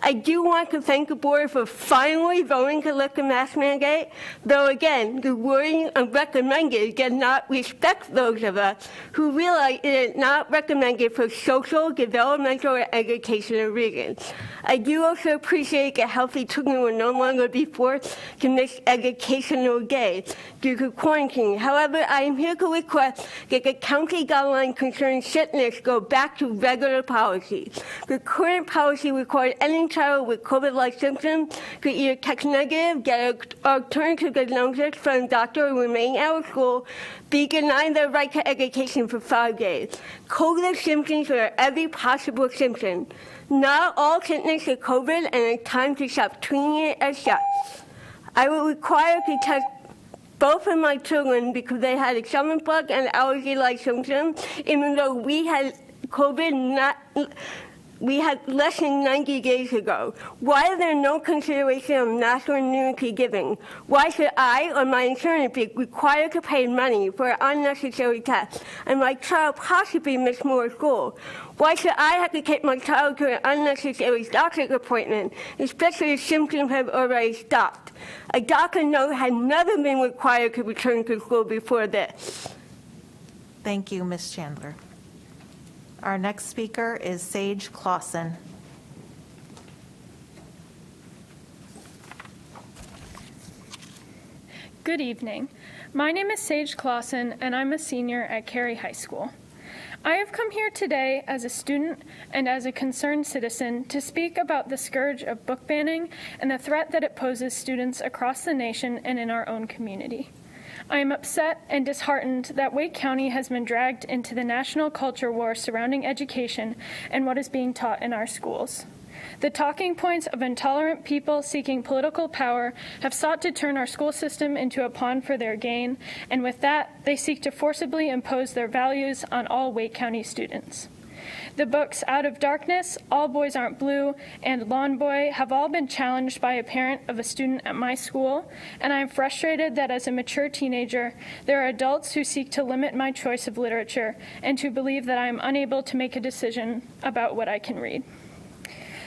I do want to thank the board for finally voting to lift the mask mandate, though again, the wording of recommended did not respect those of us who realize it is not recommended for social, developmental, or educational reasons. I do also appreciate that healthy children will no longer be forced to miss educational days due to quarantine. However, I am here to request that the county guidelines concerning sickness go back to regular policies. The current policy requires any child with COVID-like symptoms could either test negative, get an alternative diagnosis from a doctor, or remain out of school, be denied their right to education for 5 days. COVID symptoms are every possible symptom. Not all sickness is COVID, and it's time to stop treating it as such. I will require to test both of my children because they had a stomach bug and allergy-like symptoms, even though we had COVID we had less than 90 days ago. Why is there no consideration of national immunity given? Why should I or my insurance be required to pay money for an unnecessary test and my child possibly miss more school? Why should I have to take my child to an unnecessary doctor's appointment, especially if symptoms have already stopped? A doctor note had never been required to return to school before this. Thank you, Ms. Chandler. Our next speaker is Sage Clausen. Good evening. My name is Sage Clausen, and I'm a senior at Cary High School. I have come here today as a student and as a concerned citizen to speak about the scourge of book banning and the threat that it poses students across the nation and in our own community. I am upset and disheartened that Wake County has been dragged into the national culture war surrounding education and what is being taught in our schools. The talking points of intolerant people seeking political power have sought to turn our school system into a pawn for their gain, and with that, they seek to forcibly impose their values on all Wake County students. The books Out of Darkness, All Boys Aren't Blue, and Lawn Boy have all been challenged by a parent of a student at my school, and I am frustrated that as a mature teenager, there are adults who seek to limit my choice of literature and who believe that I am unable to make a decision about what I can read.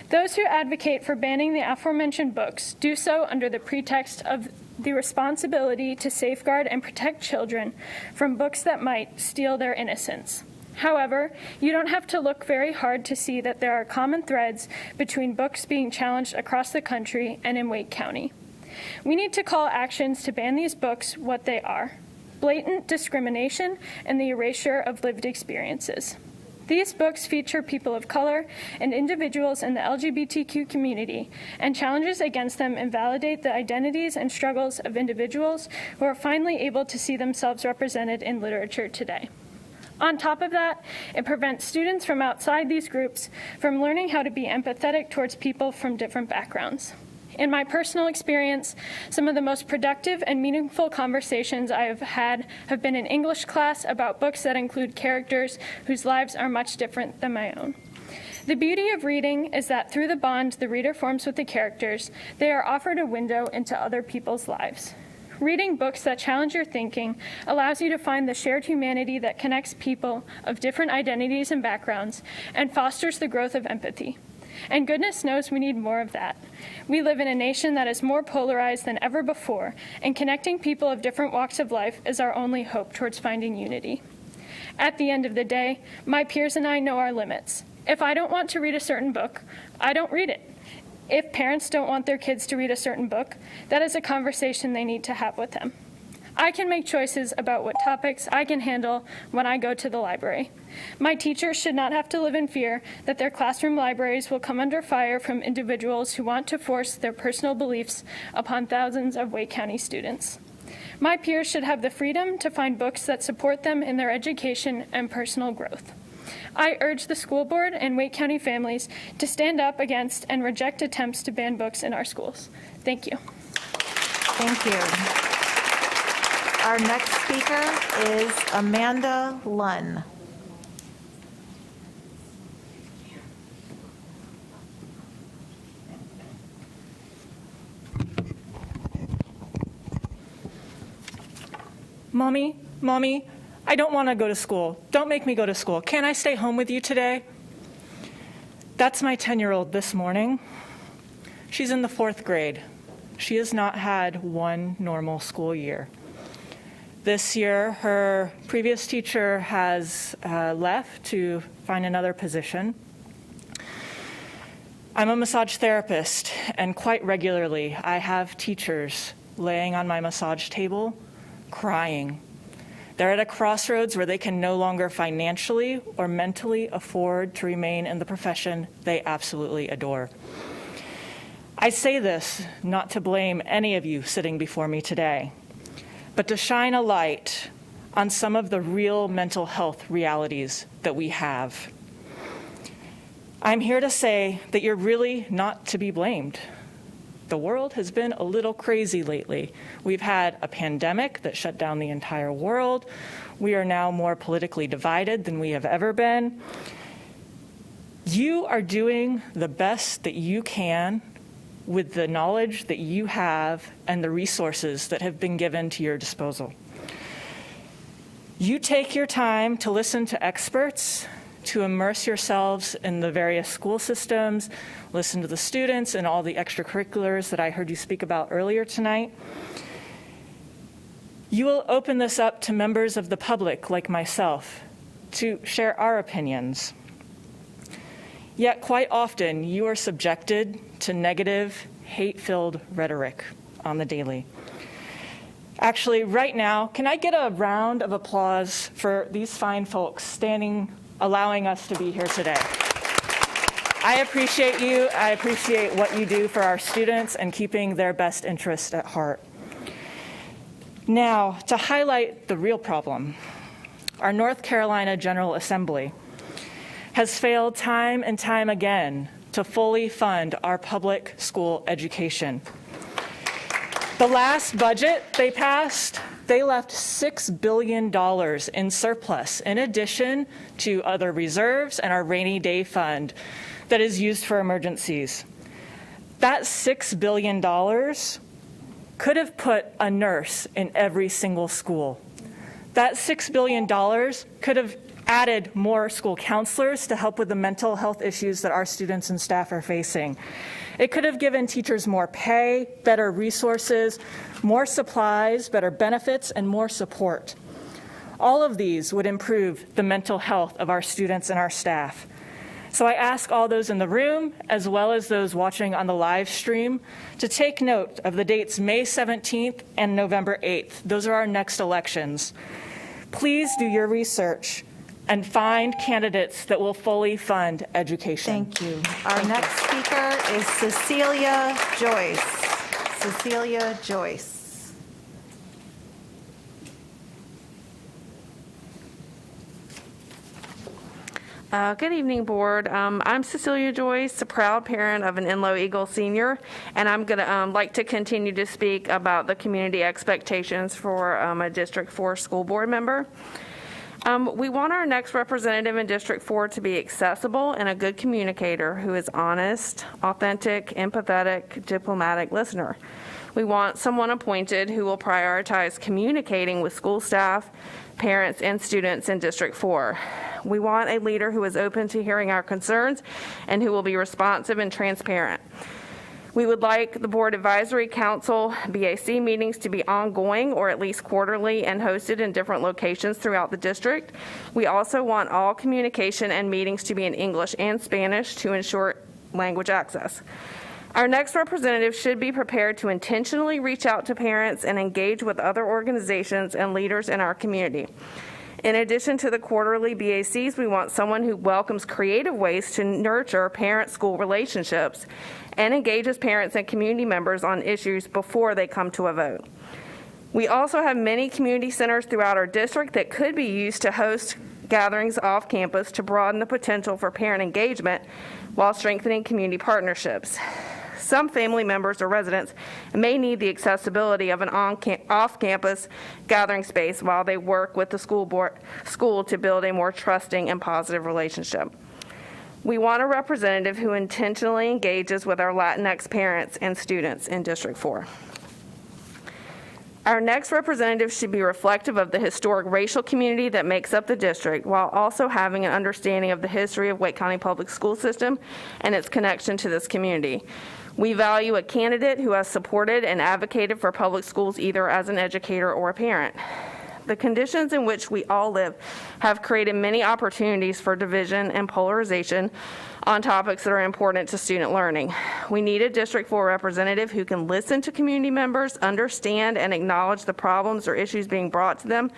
Those who advocate for banning the aforementioned books do so under the pretext of the responsibility to safeguard and protect children from books that might steal their innocence. However, you don't have to look very hard to see that there are common threads between books being challenged across the country and in Wake County. We need to call actions to ban these books what they are: blatant discrimination and the erasure of lived experiences. These books feature people of color and individuals in the LGBTQ community, and challenges against them invalidate the identities and struggles of individuals who are finally able to see themselves represented in literature today. On top of that, it prevents students from outside these groups from learning how to be empathetic towards people from different backgrounds. In my personal experience, some of the most productive and meaningful conversations I have had have been in English class about books that include characters whose lives are much different than my own. The beauty of reading is that through the bond the reader forms with the characters, they are offered a window into other people's lives. Reading books that challenge your thinking allows you to find the shared humanity that connects people of different identities and backgrounds and fosters the growth of empathy. And goodness knows we need more of that. We live in a nation that is more polarized than ever before, and connecting people of different walks of life is our only hope towards finding unity. At the end of the day, my peers and I know our limits. If I don't want to read a certain book, I don't read it. If parents don't want their kids to read a certain book, that is a conversation they need to have with them. I can make choices about what topics I can handle when I go to the library. My teachers should not have to live in fear that their classroom libraries will come under fire from individuals who want to force their personal beliefs upon thousands of Wake County students. My peers should have the freedom to find books that support them in their education and personal growth. I urge the school board and Wake County families to stand up against and reject attempts to ban books in our schools. Thank you. Thank you. Our next speaker is Amanda Lunn. Mommy, I don't want to go to school. Don't make me go to school. Can I stay home with you today? That's my 10-year-old this morning. She's in the 4th grade. She has not had one normal school year. This year, her previous teacher has left to find another position. I'm a massage therapist, and quite regularly, I have teachers laying on my massage table, crying. They're at a crossroads where they can no longer financially or mentally afford to remain in the profession they absolutely adore. I say this not to blame any of you sitting before me today, but to shine a light on some of the real mental health realities that we have. I'm here to say that you're really not to be blamed. The world has been a little crazy lately. We've had a pandemic that shut down the entire world. We are now more politically divided than we have ever been. You are doing the best that you can with the knowledge that you have and the resources that have been given to your disposal. You take your time to listen to experts, to immerse yourselves in the various school systems, listen to the students and all the extracurriculars that I heard you speak about earlier tonight. You will open this up to members of the public like myself to share our opinions. Yet quite often you are subjected to negative, hate-filled rhetoric on the daily. Actually, right now, can I get a round of applause for these fine folks standing, allowing us to be here today? I appreciate you. I appreciate what you do for our students and keeping their best interest at heart. Now, to highlight the real problem, our North Carolina General Assembly has failed time and time again to fully fund our public school education. The last budget they passed, they left $6 billion in surplus, in addition to other reserves and our rainy day fund that is used for emergencies. That $6 billion could have put a nurse in every single school. That $6 billion could have added more school counselors to help with the mental health issues that our students and staff are facing. It could have given teachers more pay, better resources, more supplies, better benefits, and more support. All of these would improve the mental health of our students and our staff. So I ask all those in the room, as well as those watching on the live stream, to take note of the dates May 17th and November 8th. Those are our next elections. Please do your research and find candidates that will fully fund education. Thank you. Our next speaker is Cecilia Joyce. Cecilia Joyce. Good evening, Board. I'm Cecilia Joyce, a proud parent of an Enlow Eagle senior, and I'm going to like to continue to speak about the community expectations for a District 4 school board member. We want our next representative in District 4 to be accessible and a good communicator who is honest, authentic, empathetic, diplomatic listener. We want someone appointed who will prioritize communicating with school staff, parents, and students in District 4. We want a leader who is open to hearing our concerns and who will be responsive and transparent. We would like the Board Advisory Council BAC meetings to be ongoing or at least quarterly and hosted in different locations throughout the district. We also want all communication and meetings to be in English and Spanish to ensure language access. Our next representative should be prepared to intentionally reach out to parents and engage with other organizations and leaders in our community. In addition to the quarterly BACs, we want someone who welcomes creative ways to nurture parent-school relationships and engages parents and community members on issues before they come to a vote. We also have many community centers throughout our district that could be used to host gatherings off campus to broaden the potential for parent engagement while strengthening community partnerships. Some family members or residents may need the accessibility of an off-campus gathering space while they work with the school to build a more trusting and positive relationship. We want a representative who intentionally engages with our Latinx parents and students in District 4. Our next representative should be reflective of the historic racial community that makes up the district, while also having an understanding of the history of Wake County Public School System and its connection to this community. We value a candidate who has supported and advocated for public schools either as an educator or a parent. The conditions in which we all live have created many opportunities for division and polarization on topics that are important to student learning. We need a District 4 representative who can listen to community members, understand and acknowledge the problems or issues being brought to them,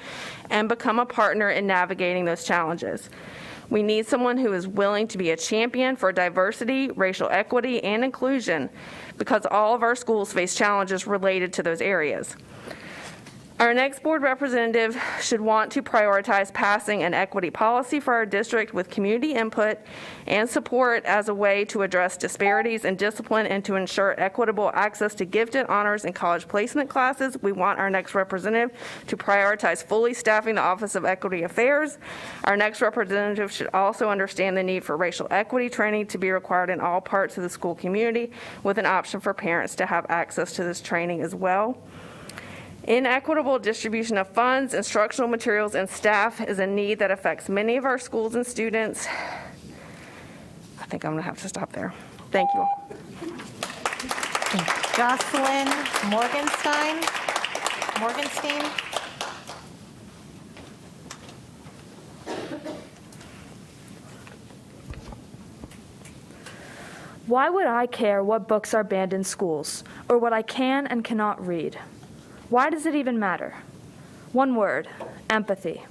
and become a partner in navigating those challenges. We need someone who is willing to be a champion for diversity, racial equity, and inclusion, because all of our schools face challenges related to those areas. Our next board representative should want to prioritize passing an equity policy for our district with community input and support as a way to address disparities in discipline and to ensure equitable access to gifted, honors, and college placement classes. We want our next representative to prioritize fully staffing the Office of Equity Affairs. Our next representative should also understand the need for racial equity training to be required in all parts of the school community, with an option for parents to have access to this training as well. Inequitable distribution of funds, instructional materials, and staff is a need that affects many of our schools and students. I think I'm going to have to stop there. Thank you all. Jocelyn Morgenstein. Why would I care what books are banned in schools, or what I can and cannot read? Why does it even matter? One word: empathy.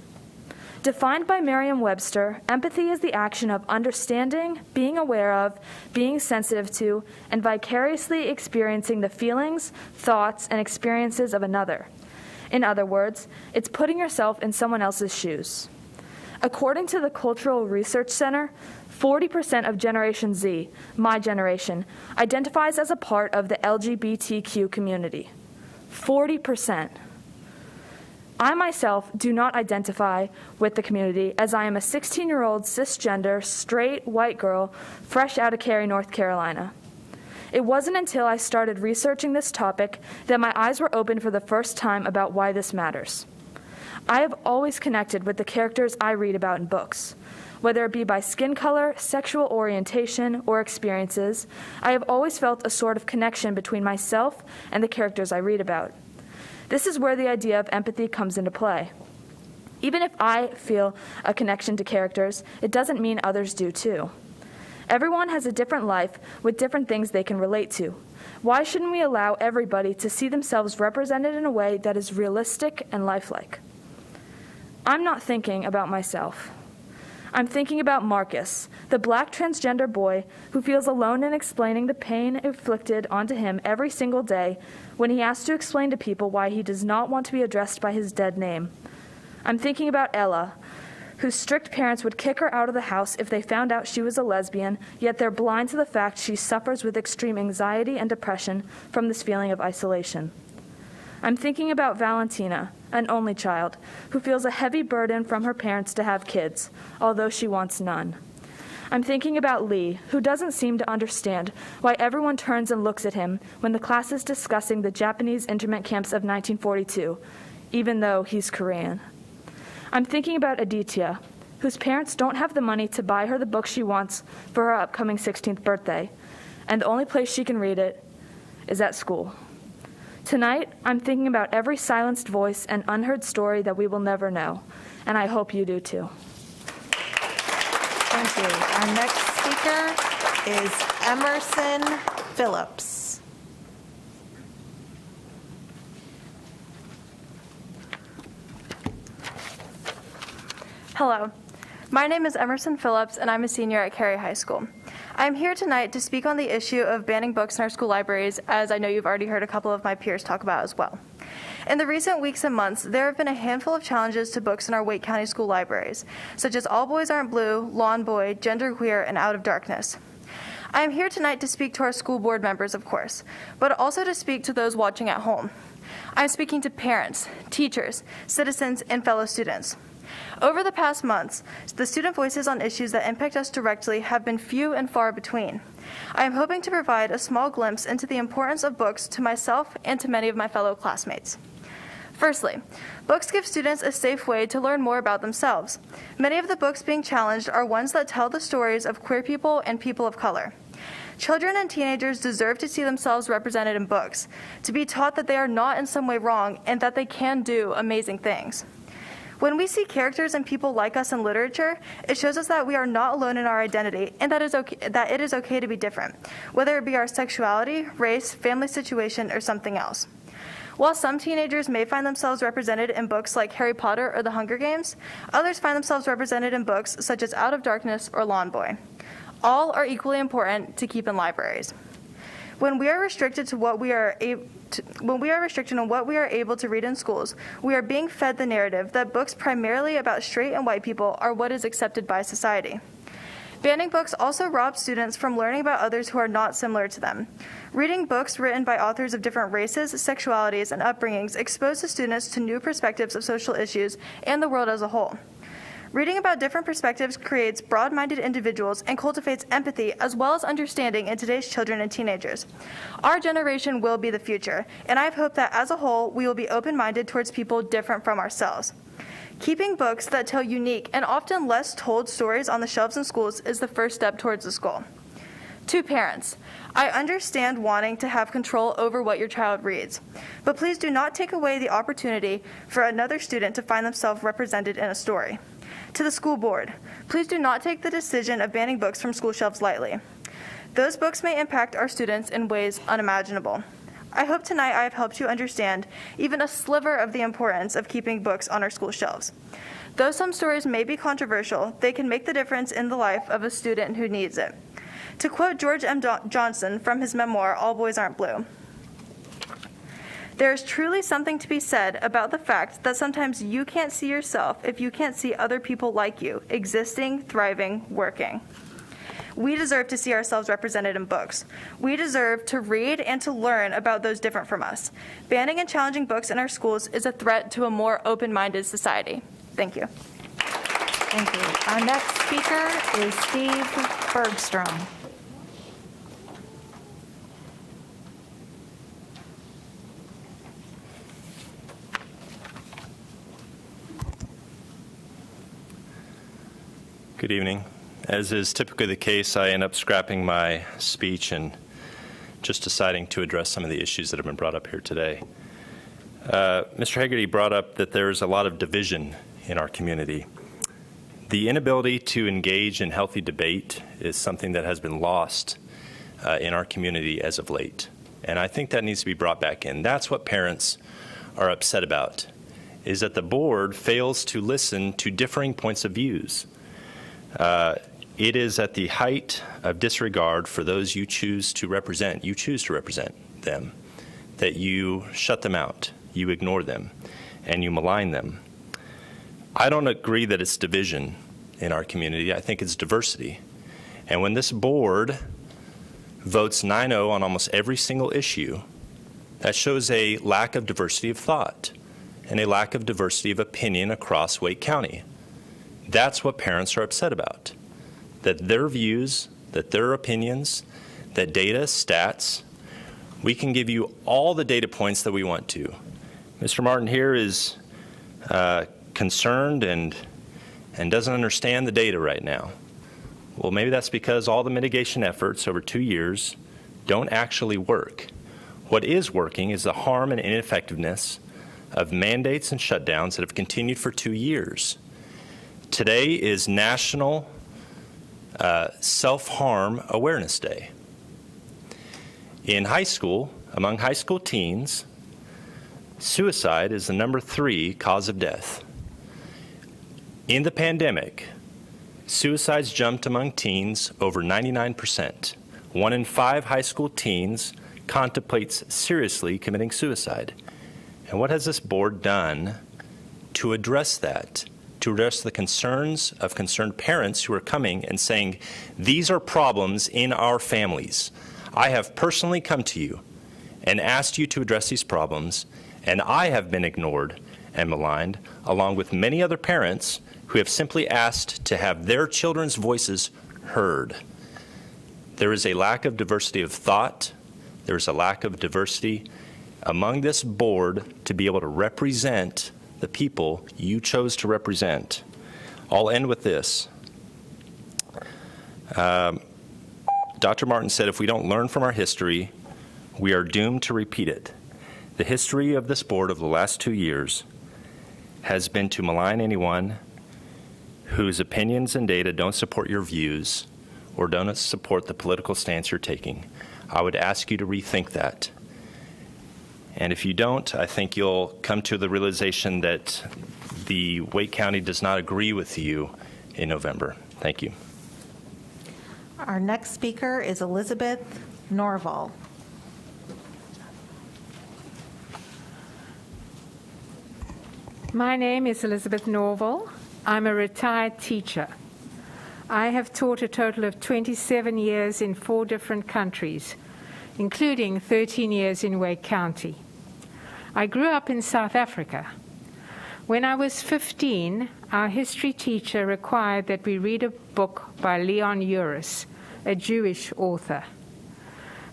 Defined by Merriam-Webster, empathy is the action of understanding, being aware of, being sensitive to, and vicariously experiencing the feelings, thoughts, and experiences of another. In other words, it's putting yourself in someone else's shoes. According to the Cultural Research Center, 40% of Generation Z, my generation, identifies as a part of the LGBTQ community. 40%. I myself do not identify with the community, as I am a 16-year-old cisgender, straight, white girl, fresh out of Cary, North Carolina. It wasn't until I started researching this topic that my eyes were opened for the first time about why this matters. I have always connected with the characters I read about in books. Whether it be by skin color, sexual orientation, or experiences, I have always felt a sort of connection between myself and the characters I read about. This is where the idea of empathy comes into play. Even if I feel a connection to characters, it doesn't mean others do too. Everyone has a different life with different things they can relate to. Why shouldn't we allow everybody to see themselves represented in a way that is realistic and lifelike? I'm not thinking about myself. I'm thinking about Marcus, the black transgender boy who feels alone in explaining the pain inflicted onto him every single day when he has to explain to people why he does not want to be addressed by his dead name. I'm thinking about Ella, whose strict parents would kick her out of the house if they found out she was a lesbian, yet they're blind to the fact she suffers with extreme anxiety and depression from this feeling of isolation. I'm thinking about Valentina, an only child, who feels a heavy burden from her parents to have kids, although she wants none. I'm thinking about Lee, who doesn't seem to understand why everyone turns and looks at him when the class is discussing the Japanese internment camps of 1942, even though he's Korean. I'm thinking about Aditya, whose parents don't have the money to buy her the book she wants for her upcoming 16th birthday, and the only place she can read it is at school. Tonight, I'm thinking about every silenced voice and unheard story that we will never know, and I hope you do too. Thank you. Our next speaker is Emerson Phillips. Hello, my name is Emerson Phillips, and I'm a senior at Cary High School. I'm here tonight to speak on the issue of banning books in our school libraries, as I know you've already heard a couple of my peers talk about as well. In the recent weeks and months, there have been a handful of challenges to books in our Wake County school libraries, such as All Boys Aren't Blue, Lawn Boy, Genderqueer, and Out of Darkness. I am here tonight to speak to our school board members, of course, but also to speak to those watching at home. I'm speaking to parents, teachers, citizens, and fellow students. Over the past months, the student voices on issues that impact us directly have been few and far between. I am hoping to provide a small glimpse into the importance of books to myself and to many of my fellow classmates. Firstly, books give students a safe way to learn more about themselves. Many of the books being challenged are ones that tell the stories of queer people and people of color. Children and teenagers deserve to see themselves represented in books, to be taught that they are not in some way wrong and that they can do amazing things. When we see characters and people like us in literature, it shows us that we are not alone in our identity and that it is okay to be different, whether it be our sexuality, race, family situation, or something else. While some teenagers may find themselves represented in books like Harry Potter or The Hunger Games, others find themselves represented in books such as Out of Darkness or Lawn Boy. All are equally important to keep in libraries. When we are restricted on what we are able to read in schools, we are being fed the narrative that books primarily about straight and white people are what is accepted by society. Banning books also robs students from learning about others who are not similar to them. Reading books written by authors of different races, sexualities, and upbringings exposes students to new perspectives of social issues and the world as a whole. Reading about different perspectives creates broad-minded individuals and cultivates empathy as well as understanding in today's children and teenagers. Our generation will be the future, and I hope that as a whole, we will be open-minded towards people different from ourselves. Keeping books that tell unique and often less told stories on the shelves in schools is the first step towards this goal. To parents, I understand wanting to have control over what your child reads, but please do not take away the opportunity for another student to find themselves represented in a story. To the school board, please do not take the decision of banning books from school shelves lightly. Those books may impact our students in ways unimaginable. I hope tonight I have helped you understand even a sliver of the importance of keeping books on our school shelves. Though some stories may be controversial, they can make the difference in the life of a student who needs it. To quote George M. Johnson from his memoir, All Boys Aren't Blue, "There is truly something to be said about the fact that sometimes you can't see yourself if you can't see other people like you, existing, thriving, working." We deserve to see ourselves represented in books. We deserve to read and to learn about those different from us. Banning and challenging books in our schools is a threat to a more open-minded society. Thank you. Thank you. Our next speaker is Steve Bergstrom. Good evening. As is typically the case, I end up scrapping my speech and just deciding to address some of the issues that have been brought up here today. Mr. Haggerty brought up that there's a lot of division in our community. The inability to engage in healthy debate is something that has been lost in our community as of late. And I think that needs to be brought back in. That's what parents are upset about, is that the board fails to listen to differing points of views. It is at the height of disregard for those you choose to represent them, that you shut them out, you ignore them, and you malign them. I don't agree that it's division in our community. I think it's diversity. And when this board votes 9-0 on almost every single issue, that shows a lack of diversity of thought and a lack of diversity of opinion across Wake County. That's what parents are upset about, that their views, that their opinions, that data, stats, we can give you all the data points that we want to. Mr. Martin here is concerned and doesn't understand the data right now. Well, maybe that's because all the mitigation efforts over 2 years don't actually work. What is working is the harm and ineffectiveness of mandates and shutdowns that have continued for 2 years. Today is National Self-Harm Awareness Day. In high school, among high school teens, suicide is the number 3 cause of death. In the pandemic, suicides jumped among teens over 99%. 1 in 5 high school teens contemplates seriously committing suicide. And what has this board done to address that, to address the concerns of concerned parents who are coming and saying, these are problems in our families. I have personally come to you and asked you to address these problems, and I have been ignored and maligned, along with many other parents who have simply asked to have their children's voices heard. There is a lack of diversity of thought. There is a lack of diversity among this board to be able to represent the people you chose to represent. I'll end with this. Dr. Martin said, if we don't learn from our history, we are doomed to repeat it. The history of this board over the last 2 years has been to malign anyone whose opinions and data don't support your views or don't support the political stance you're taking. I would ask you to rethink that. And if you don't, I think you'll come to the realization that the Wake County does not agree with you in November. Thank you. Our next speaker is Elizabeth Norval. My name is Elizabeth Norval. I'm a retired teacher. I have taught a total of 27 years in 4 different countries, including 13 years in Wake County. I grew up in South Africa. When I was 15, our history teacher required that we read a book by Leon Uris, a Jewish author.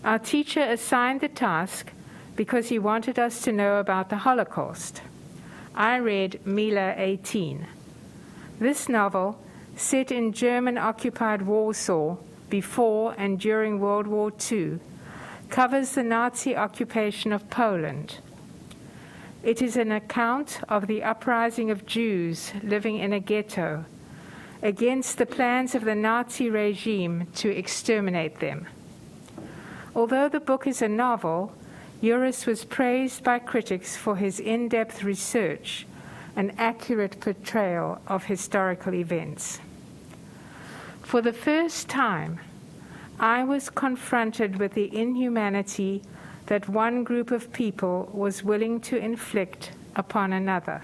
Our teacher assigned the task because he wanted us to know about the Holocaust. I read Mila 18. This novel, set in German-occupied Warsaw before and during World War II, covers the Nazi occupation of Poland. It is an account of the uprising of Jews living in a ghetto against the plans of the Nazi regime to exterminate them. Although the book is a novel, Uris was praised by critics for his in-depth research and accurate portrayal of historical events. For the first time, I was confronted with the inhumanity that one group of people was willing to inflict upon another.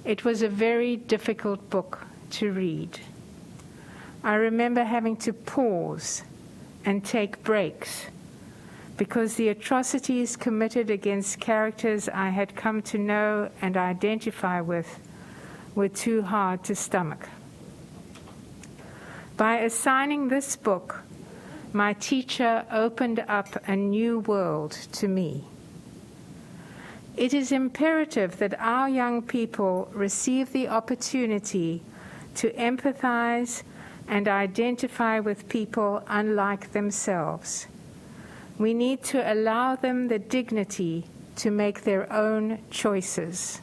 It was a very difficult book to read. I remember having to pause and take breaks because the atrocities committed against characters I had come to know and identify with were too hard to stomach. By assigning this book, my teacher opened up a new world to me. It is imperative that our young people receive the opportunity to empathize and identify with people unlike themselves. We need to allow them the dignity to make their own choices.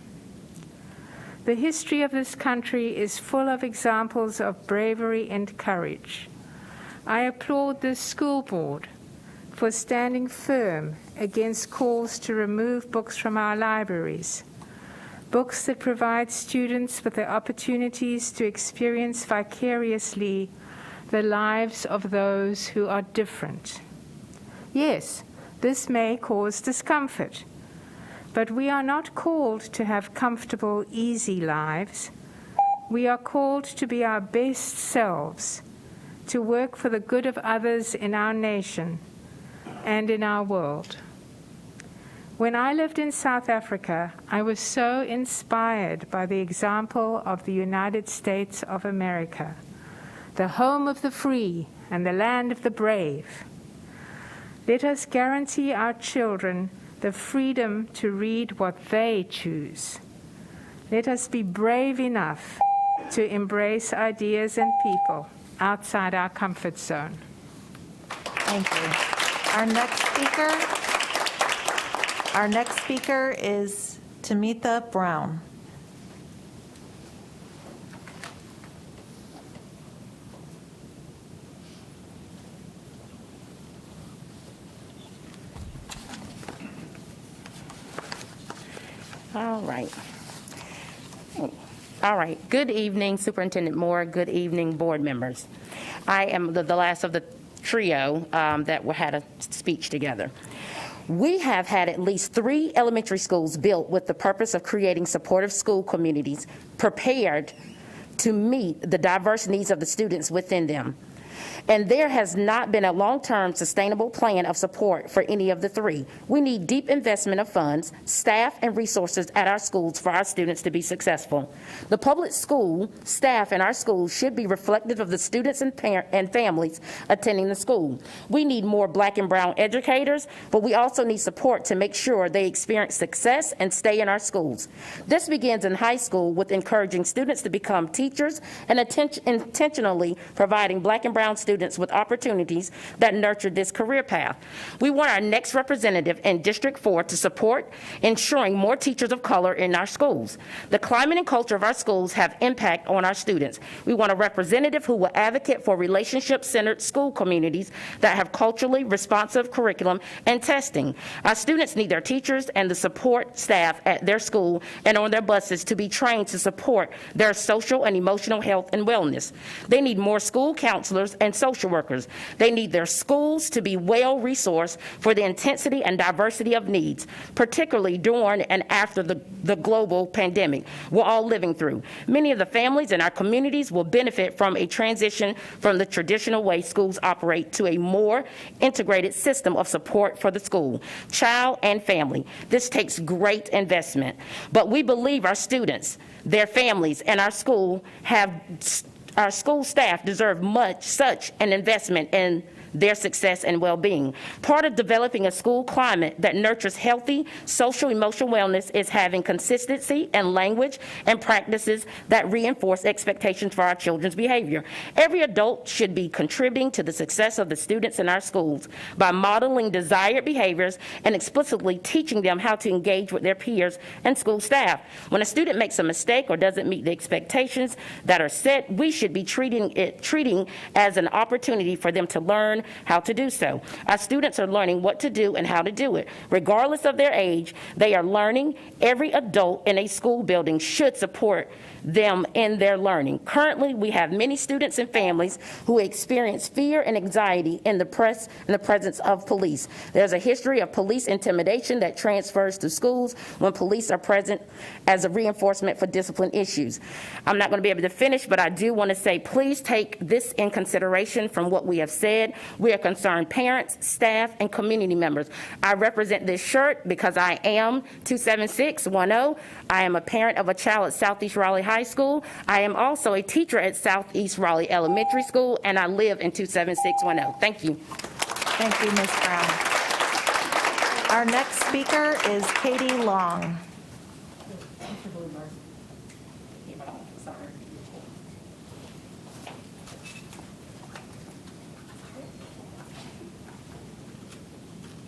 The history of this country is full of examples of bravery and courage. I applaud this school board for standing firm against calls to remove books from our libraries, books that provide students with the opportunities to experience vicariously the lives of those who are different. Yes, this may cause discomfort, but we are not called to have comfortable, easy lives. We are called to be our best selves, to work for the good of others in our nation and in our world. When I lived in South Africa, I was so inspired by the example of the United States of America, the home of the free and the land of the brave. Let us guarantee our children the freedom to read what they choose. Let us be brave enough to embrace ideas and people outside our comfort zone. Thank you. Our next speaker Our next speaker is Tamitha Brown. All right. All right. Good evening, Superintendent Moore. Good evening, board members. I am the last of the trio that had a speech together. We have had at least 3 elementary schools built with the purpose of creating supportive school communities prepared to meet the diverse needs of the students within them. And there has not been a long-term sustainable plan of support for any of the 3. We need deep investment of funds, staff, and resources at our schools for our students to be successful. The public school staff in our schools should be reflective of the students and families attending the school. We need more Black and brown educators, but we also need support to make sure they experience success and stay in our schools. This begins in high school with encouraging students to become teachers and intentionally providing Black and brown students with opportunities that nurture this career path. We want our next representative in District 4 to support ensuring more teachers of color in our schools. The climate and culture of our schools have impact on our students. We want a representative who will advocate for relationship-centered school communities that have culturally responsive curriculum and testing. Our students need their teachers and the support staff at their school and on their buses to be trained to support their social and emotional health and wellness. They need more school counselors and social workers. They need their schools to be well-resourced for the intensity and diversity of needs, particularly during and after the global pandemic we're all living through. Many of the families in our communities will benefit from a transition from the traditional way schools operate to a more integrated system of support for the school, child, and family. This takes great investment, but we believe our students, their families, and our school staff deserve such an investment in their success and well-being. Part of developing a school climate that nurtures healthy social emotional wellness is having consistency in language and practices that reinforce expectations for our children's behavior. Every adult should be contributing to the success of the students in our schools by modeling desired behaviors and explicitly teaching them how to engage with their peers and school staff. When a student makes a mistake or doesn't meet the expectations that are set, we should be treating as an opportunity for them to learn how to do so. Our students are learning what to do and how to do it. Regardless of their age, they are learning. Every adult in a school building should support them in their learning. Currently, we have many students and families who experience fear and anxiety in the presence of police. There's a history of police intimidation that transfers to schools when police are present as a reinforcement for discipline issues. I'm not going to be able to finish, but I do want to say, please take this in consideration from what we have said. We are concerned parents, staff, and community members. I represent this shirt because I am 27610. I am a parent of a child at Southeast Raleigh High School. I am also a teacher at Southeast Raleigh Elementary School, and I live in 27610. Thank you. Thank you, Ms. Brown. Our next speaker is Katie Long.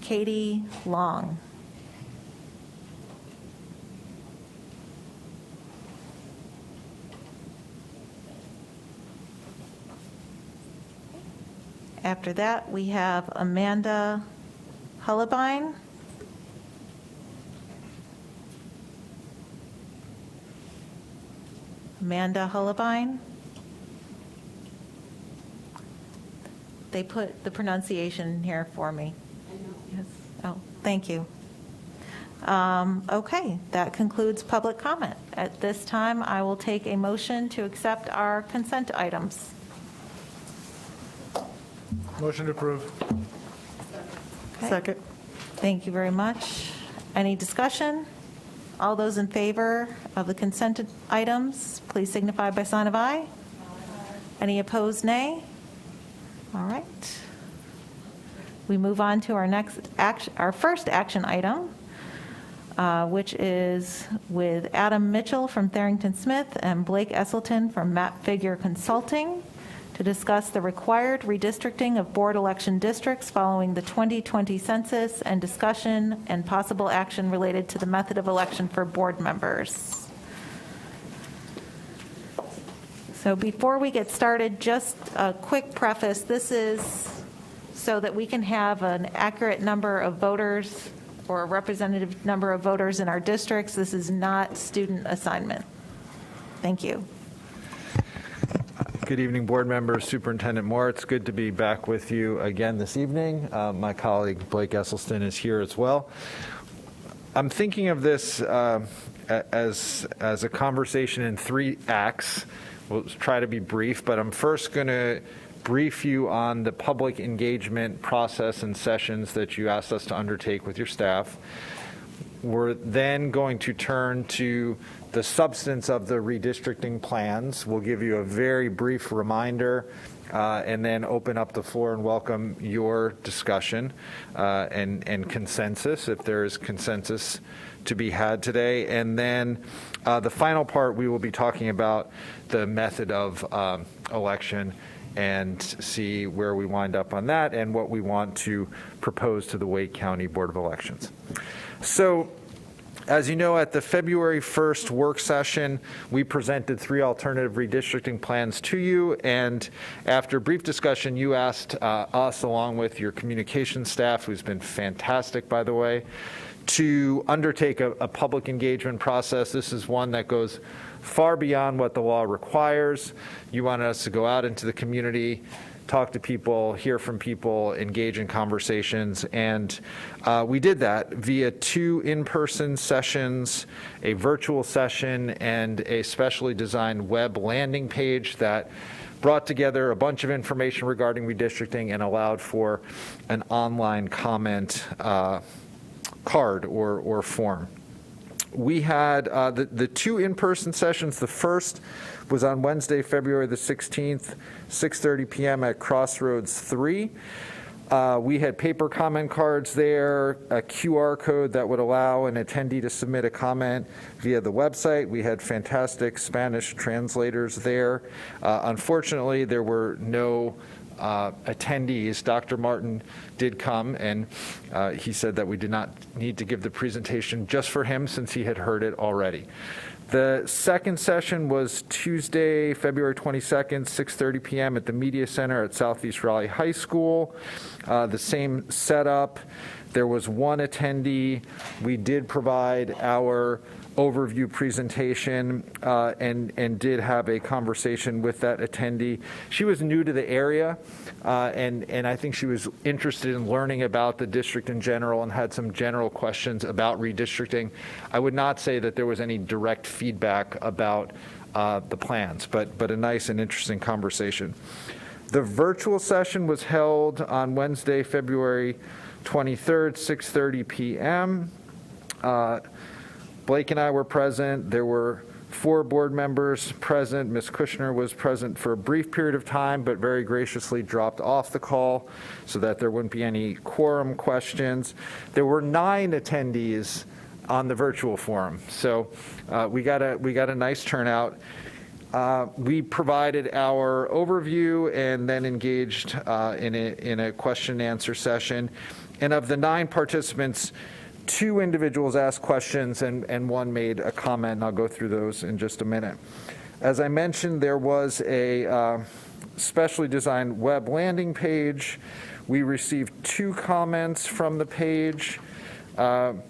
Katie Long. After that, we have Amanda Hullabine. Amanda Hullabine. They put the pronunciation here for me. Yes. Oh, thank you. Okay, that concludes public comment. At this time, I will take a motion to accept our consent items. Motion to approve. Okay. Second. Thank you very much. Any discussion? All those in favor of the consent items, please signify by sign of aye. Any opposed, nay? All right. We move on to our first action item, which is with Adam Mitchell from Tharrington Smith and Blake Esselton from Map Figure Consulting to discuss the required redistricting of board election districts following the 2020 census and discussion and possible action related to the method of election for board members. So before we get started, just a quick preface. This is so that we can have an accurate number of voters or a representative number of voters in our districts. This is not student assignment. Thank you. Good evening, board members, Superintendent Moore. It's good to be back with you again this evening. My colleague Blake Esselstyn is here as well. I'm thinking of this as a conversation in 3 acts. We'll try to be brief, but I'm first going to brief you on the public engagement process and sessions that you asked us to undertake with your staff. We're then going to turn to the substance of the redistricting plans. We'll give you a very brief reminder and then open up the floor and welcome your discussion and consensus, if there is consensus to be had today. And then the final part, we will be talking about the method of election and see where we wind up on that and what we want to propose to the Wake County Board of Elections. So, as you know, at the February 1st work session, we presented 3 alternative redistricting plans to you, and after brief discussion, you asked us, along with your communications staff, who's been fantastic, by the way, to undertake a public engagement process. This is one that goes far beyond what the law requires. You wanted us to go out into the community, talk to people, hear from people, engage in conversations, and we did that via 2 in-person sessions, a virtual session, and a specially designed web landing page that brought together a bunch of information regarding redistricting and allowed for an online comment card or form. We had the 2 in-person sessions. The first was on Wednesday, February the 16th, 6:30 p.m. at Crossroads 3. We had paper comment cards there, a QR code that would allow an attendee to submit a comment via the website. We had fantastic Spanish translators there. Unfortunately, there were no attendees. Dr. Martin did come, and he said that we did not need to give the presentation just for him since he had heard it already. The second session was Tuesday, February 22nd, 6:30 p.m. at the Media Center at Southeast Raleigh High School. The same setup. There was 1 attendee. We did provide our overview presentation and did have a conversation with that attendee. She was new to the area, and I think she was interested in learning about the district in general and had some general questions about redistricting. I would not say that there was any direct feedback about the plans, but a nice and interesting conversation. The virtual session was held on Wednesday, February 23rd, 6:30 p.m. Blake and I were present. There were 4 board members present. Ms. Kushner was present for a brief period of time, but very graciously dropped off the call so that there wouldn't be any quorum questions. There were 9 attendees on the virtual forum, so we got a nice turnout. We provided our overview and then engaged in a question and answer session. And of the 9 participants, 2 individuals asked questions and 1 made a comment, and I'll go through those in just a minute. As I mentioned, there was a specially designed web landing page. We received 2 comments from the page, and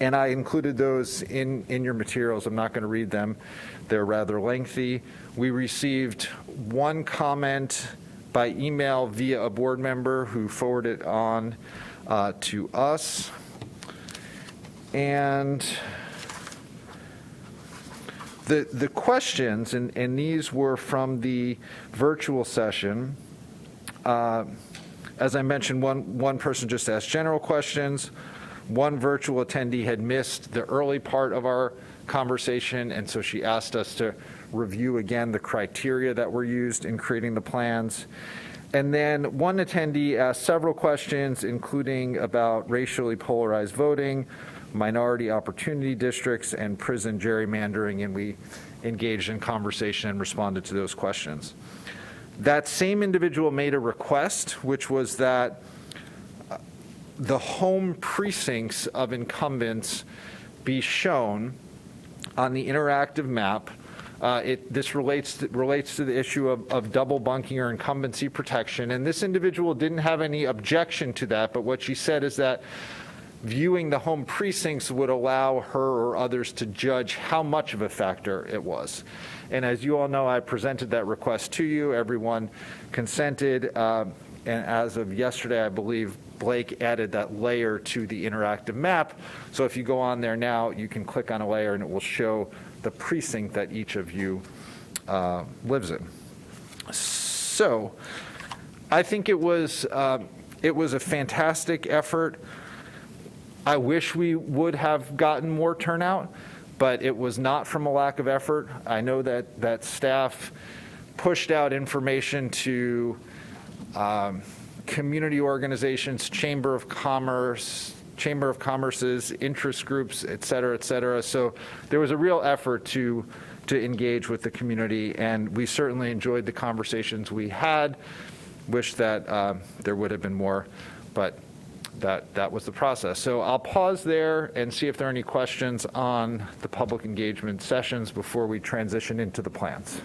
I included those in your materials. I'm not going to read them. They're rather lengthy. We received 1 comment by email via a board member who forwarded it on to us. And the questions, and these were from the virtual session. As I mentioned, one person just asked general questions. 1 virtual attendee had missed the early part of our conversation, and so she asked us to review again the criteria that were used in creating the plans. And then 1 attendee asked several questions, including about racially polarized voting, minority opportunity districts, and prison gerrymandering, and we engaged in conversation and responded to those questions. That same individual made a request, which was that the home precincts of incumbents be shown on the interactive map. This relates to the issue of double bunking or incumbency protection, and this individual didn't have any objection to that, but what she said is that viewing the home precincts would allow her or others to judge how much of a factor it was. And as you all know, I presented that request to you. Everyone consented, and as of yesterday, I believe Blake added that layer to the interactive map. So if you go on there now, you can click on a layer and it will show the precinct that each of you lives in. So I think it was a fantastic effort. I wish we would have gotten more turnout, but it was not from a lack of effort. I know that staff pushed out information to community organizations, Chamber of Commerce's interest groups, et cetera, et cetera. So there was a real effort to engage with the community, and we certainly enjoyed the conversations we had. Wish that there would have been more, but that was the process. So I'll pause there and see if there are any questions on the public engagement sessions before we transition into the plans.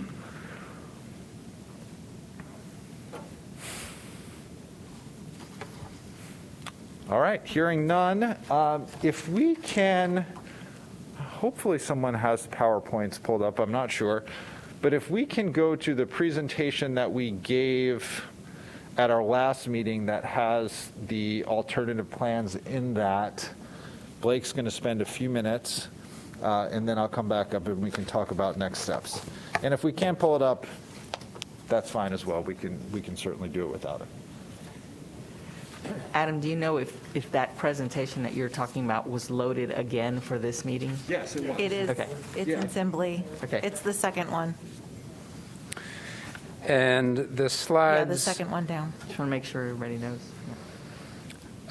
All right, hearing none, if we can, hopefully someone has PowerPoints pulled up, I'm not sure, but if we can go to the presentation that we gave at our last meeting that has the alternative plans in that. Blake's going to spend a few minutes, and then I'll come back up and we can talk about next steps. And if we can't pull it up, that's fine as well. We can certainly do it without it. Adam, do you know if that presentation that you're talking about was loaded again for this meeting? Yes, it was. It is. Okay. It's in Assembly. Okay. It's the second one. And the slides. Yeah, the second one down. Just want to make sure everybody knows.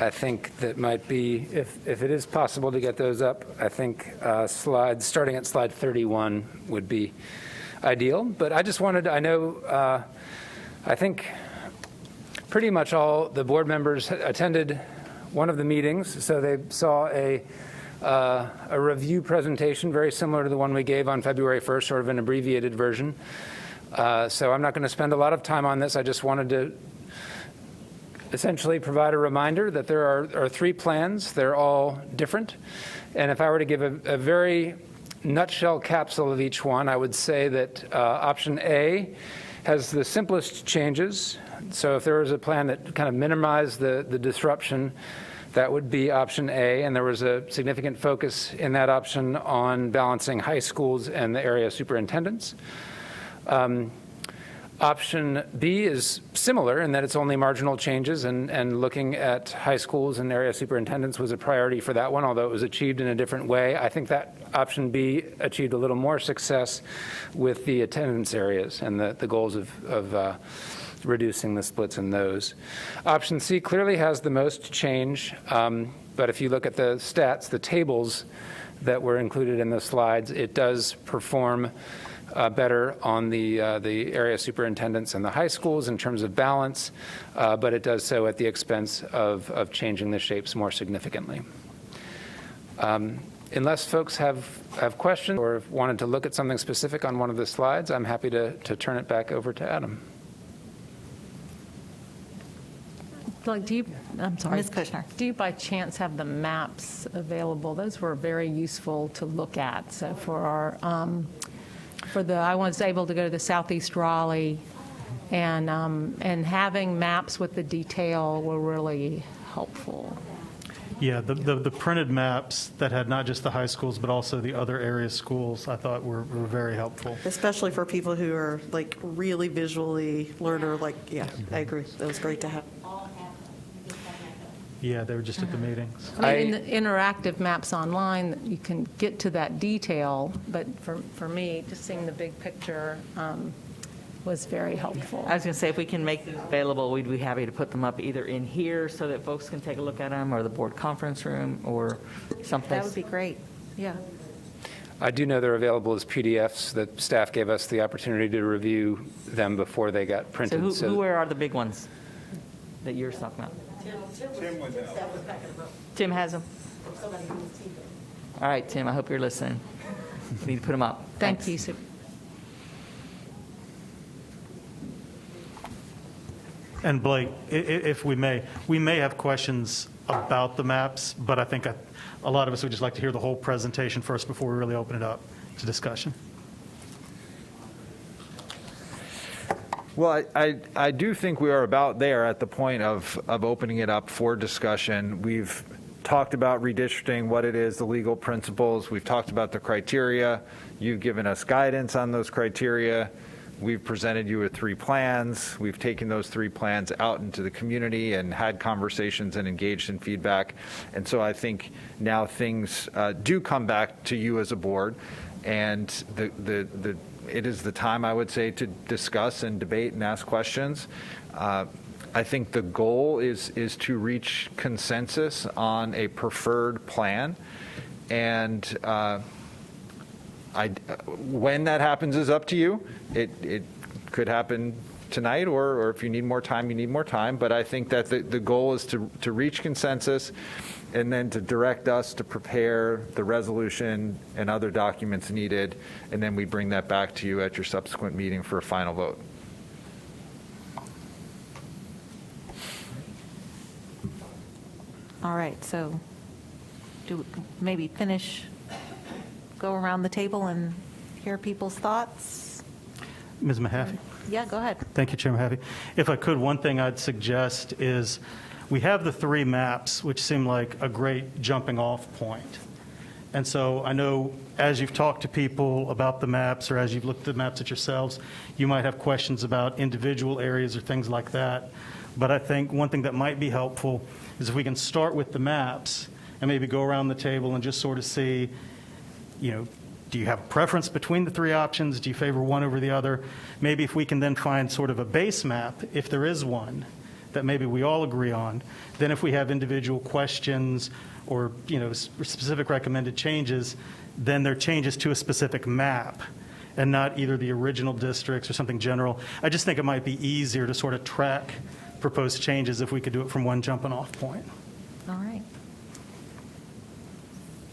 I think that might be, if it is possible to get those up, I think slides, starting at slide 31 would be ideal. But I just wanted, I think pretty much all the board members attended one of the meetings, so they saw a review presentation very similar to the one we gave on February 1st, sort of an abbreviated version. So I'm not going to spend a lot of time on this. I just wanted to essentially provide a reminder that there are three plans. They're all different. And if I were to give a very nutshell capsule of each one, I would say that option A has the simplest changes. So if there was a plan that kind of minimized the disruption, that would be option A. And there was a significant focus in that option on balancing high schools and the area superintendents. Option B is similar in that it's only marginal changes, and looking at high schools and area superintendents was a priority for that one, although it was achieved in a different way. I think that option B achieved a little more success with the attendance areas and the goals of reducing the splits in those. Option C clearly has the most change, but if you look at the stats, the tables that were included in the slides, it does perform better on the area superintendents and the high schools in terms of balance, but it does so at the expense of changing the shapes more significantly. Unless folks have questions or wanted to look at something specific on one of the slides, I'm happy to turn it back over to Adam. Like, I'm sorry. Ms. Kushner. Do you by chance have the maps available? Those were very useful to look at. So for our I was able to go to the Southeast Raleigh, and having maps with the detail were really helpful. Yeah, the printed maps that had not just the high schools but also the other area schools, I thought were very helpful. Especially for people who are like really visually learner, I agree. That was great to have. Yeah, they were just at the meetings. I mean, in the interactive maps online, you can get to that detail, but for me, just seeing the big picture was very helpful. I was going to say, if we can make them available, we'd be happy to put them up either in here so that folks can take a look at them, or the board conference room, or someplace. That would be great. Yeah. I do know they're available as PDFs, that staff gave us the opportunity to review them before they got printed. So who are the big ones that you're talking about? Tim has them. All right, Tim, I hope you're listening. You need to put them up. Thank Thanks. you. And Blake, if we may have questions about the maps, but I think a lot of us would just like to hear the whole presentation first before we really open it up to discussion. Well, I do think we are about there at the point of opening it up for discussion. We've talked about redistricting, what it is, the legal principles. We've talked about the criteria. You've given us guidance on those criteria. We've presented you with 3 plans. We've taken those 3 plans out into the community and had conversations and engaged in feedback. And so I think now things do come back to you as a board, and it is the time, I would say, to discuss and debate and ask questions. I think the goal is to reach consensus on a preferred plan, and when that happens is up to you. It could happen tonight, or if you need more time, you need more time. But I think that the goal is to reach consensus, and then to direct us to prepare the resolution and other documents needed, and then we bring that back to you at your subsequent meeting for a final vote. All right, so do maybe go around the table and hear people's thoughts? Ms. Mahaffey? Yeah, go ahead. Thank you, Chair Mahaffey. If I could, one thing I'd suggest is we have the 3 maps, which seem like a great jumping off point. And so I know as you've talked to people about the maps, or as you've looked at the maps at yourselves, you might have questions about individual areas or things like that. But I think one thing that might be helpful is if we can start with the maps and maybe go around the table and just sort of see, do you have a preference between the 3 options? Do you favor one over the other? Maybe if we can then find sort of a base map, if there is one, that maybe we all agree on, then if we have individual questions or specific recommended changes, then they're changes to a specific map and not either the original districts or something general. I just think it might be easier to sort of track proposed changes if we could do it from one jumping off point. All right.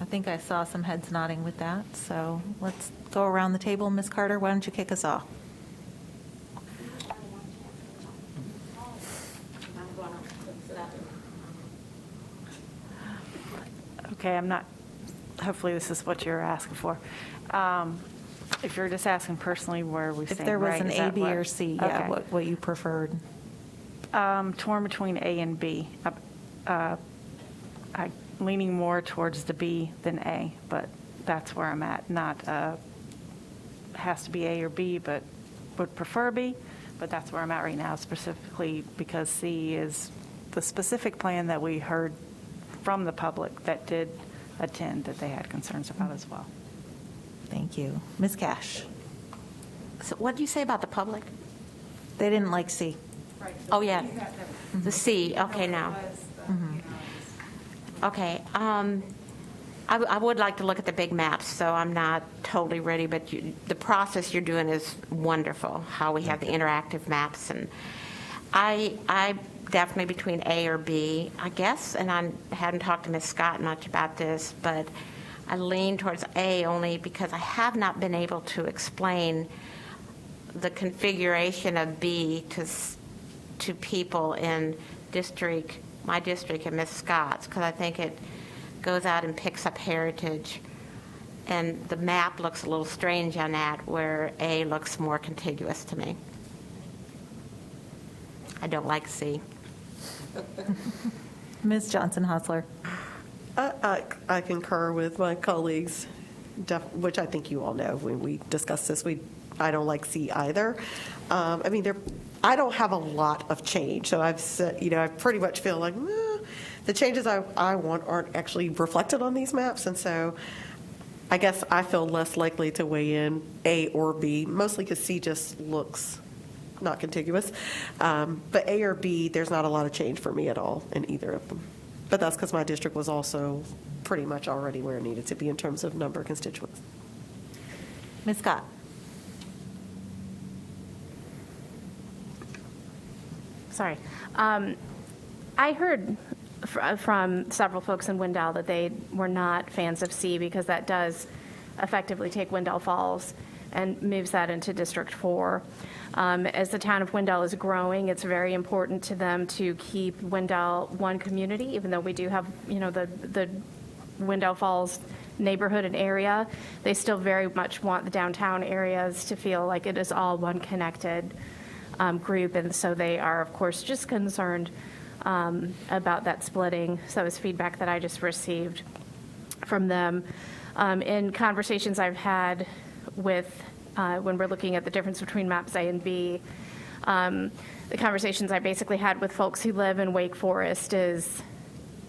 I think I saw some heads nodding with that, so let's go around the table. Ms. Carter, why don't you kick us off? Okay, hopefully this is what you're asking for. If you're just asking personally where we stand, If there was right, an is A, that B, what- or C, yeah, Okay. what you preferred. Torn between A and B. I'm leaning more towards the B than A, but that's where I'm at. Not has to be A or B, but would prefer B, but that's where I'm at right now, specifically because C is the specific plan that we heard from the public that did attend that they had concerns about as well. Thank you. Ms. Cash? So what did you say about the public? They didn't like C. Oh, yeah, the C, okay, now. Okay, I would like to look at the big maps, so I'm not totally ready, but the process you're doing is wonderful, how we have the interactive maps, and I definitely between A or B, I guess, and I hadn't talked to Ms. Scott much about this, but I lean towards A only because I have not been able to explain the configuration of B to people in my district and Ms. Scott's, because I think it goes out and picks up heritage. And the map looks a little strange on that, where A looks more contiguous to me. I don't like C. Ms. Johnson-Hostler? I concur with my colleagues, which I think you all know. When we discussed this, I don't like C either. I don't have a lot of change, so I've said, I pretty much feel like the changes I want aren't actually reflected on these maps, and so I guess I feel less likely to weigh in A or B, mostly because C just looks not contiguous. But A or B, there's not a lot of change for me at all in either of them. But that's because my district was also pretty much already where it needed to be in terms of number of constituents. Ms. Scott? Sorry. I heard from several folks in Wendell that they were not fans of C because that does effectively take Wendell Falls and moves that into District 4. As the town of Wendell is growing, it's very important to them to keep Wendell one community, even though we do have, the Wendell Falls neighborhood and area. They still very much want the downtown areas to feel like it is all one connected group, and so they are, of course, just concerned about that splitting. So that was feedback that I just received from them. In conversations I've had with, when we're looking at the difference between maps A and B, the conversations I basically had with folks who live in Wake Forest is,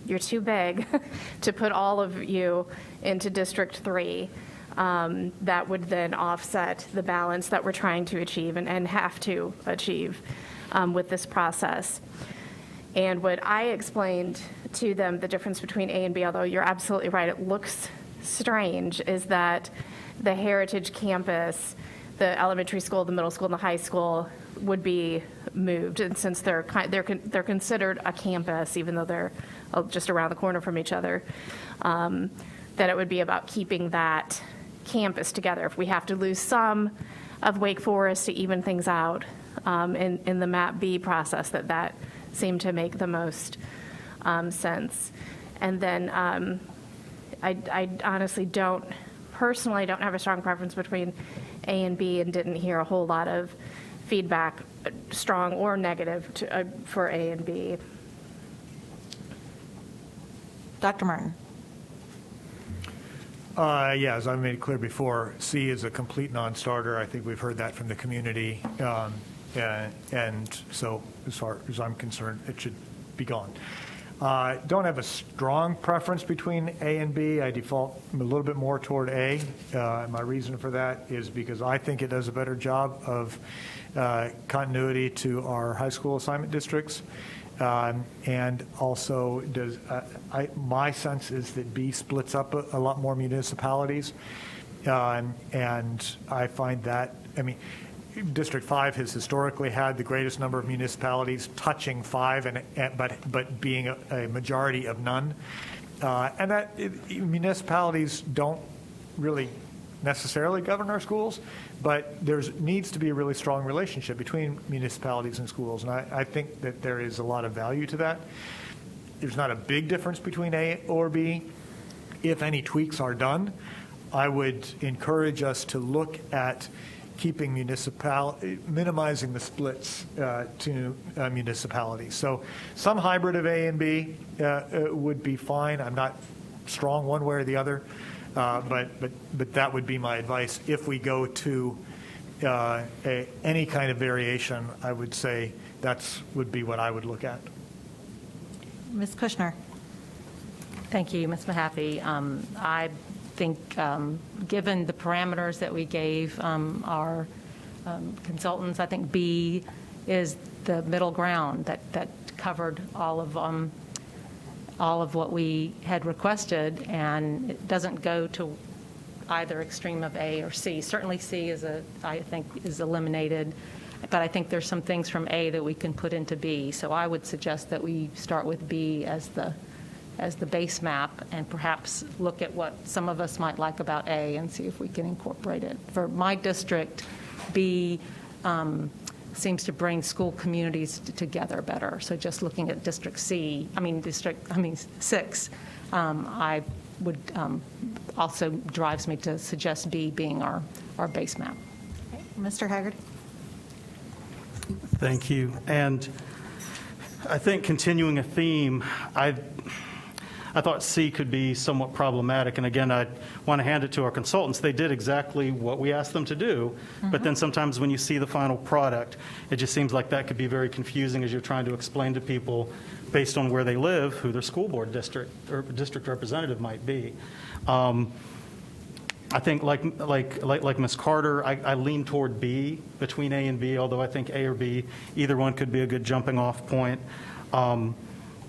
you're too big to put all of you into District 3. That would then offset the balance that we're trying to achieve and have to achieve with this process. And what I explained to them, the difference between A and B, although you're absolutely right, it looks strange, is that the Heritage Campus, the elementary school, the middle school, and the high school would be moved. And since they're considered a campus, even though they're just around the corner from each other, that it would be about keeping that campus together. If we have to lose some of Wake Forest to even things out in the Map B process, that seemed to make the most sense. And then I honestly personally don't have a strong preference between A and B, and didn't hear a whole lot of feedback, strong or negative, for A and B. Dr. Martin. Yeah, as I made it clear before, C is a complete non-starter. I think we've heard that from the community. And so as far as I'm concerned, it should be gone. Don't have a strong preference between A and B. I default a little bit more toward A. My reason for that is because I think it does a better job of continuity to our high school assignment districts. And also, my sense is that B splits up a lot more municipalities. And I find that, District 5 has historically had the greatest number of municipalities touching 5, but being a majority of none. And that municipalities don't really necessarily govern our schools, but there needs to be a really strong relationship between municipalities and schools, and I think that there is a lot of value to that. There's not a big difference between A or B. If any tweaks are done, I would encourage us to look at keeping minimizing the splits to municipalities. So some hybrid of A and B would be fine. I'm not strong one way or the other. But that would be my advice. If we go to any kind of variation, I would say would be what I would look at. Ms. Kushner. Thank you, Ms. Mahaffey. I think given the parameters that we gave our consultants, I think B is the middle ground that covered all of what we had requested, and it doesn't go to either extreme of A or C. Certainly C I think is eliminated, but I think there's some things from A that we can put into B. So I would suggest that we start with B as the base map, and perhaps look at what some of us might like about A and see if we can incorporate it. For my district, B seems to bring school communities together better. So just looking at District 6, I would also drives me to suggest B being our base map. Okay. Mr. Haggard. Thank you. And I think continuing a theme, I thought C could be somewhat problematic. And again, I want to hand it to our consultants. They did exactly what we asked them to do. But then sometimes when you see the final product, it just seems like that could be very confusing as you're trying to explain to people based on where they live, who their school board district or district representative might be. I think like Ms. Carter, I lean toward B, between A and B, although I think A or B, either one could be a good jumping off point.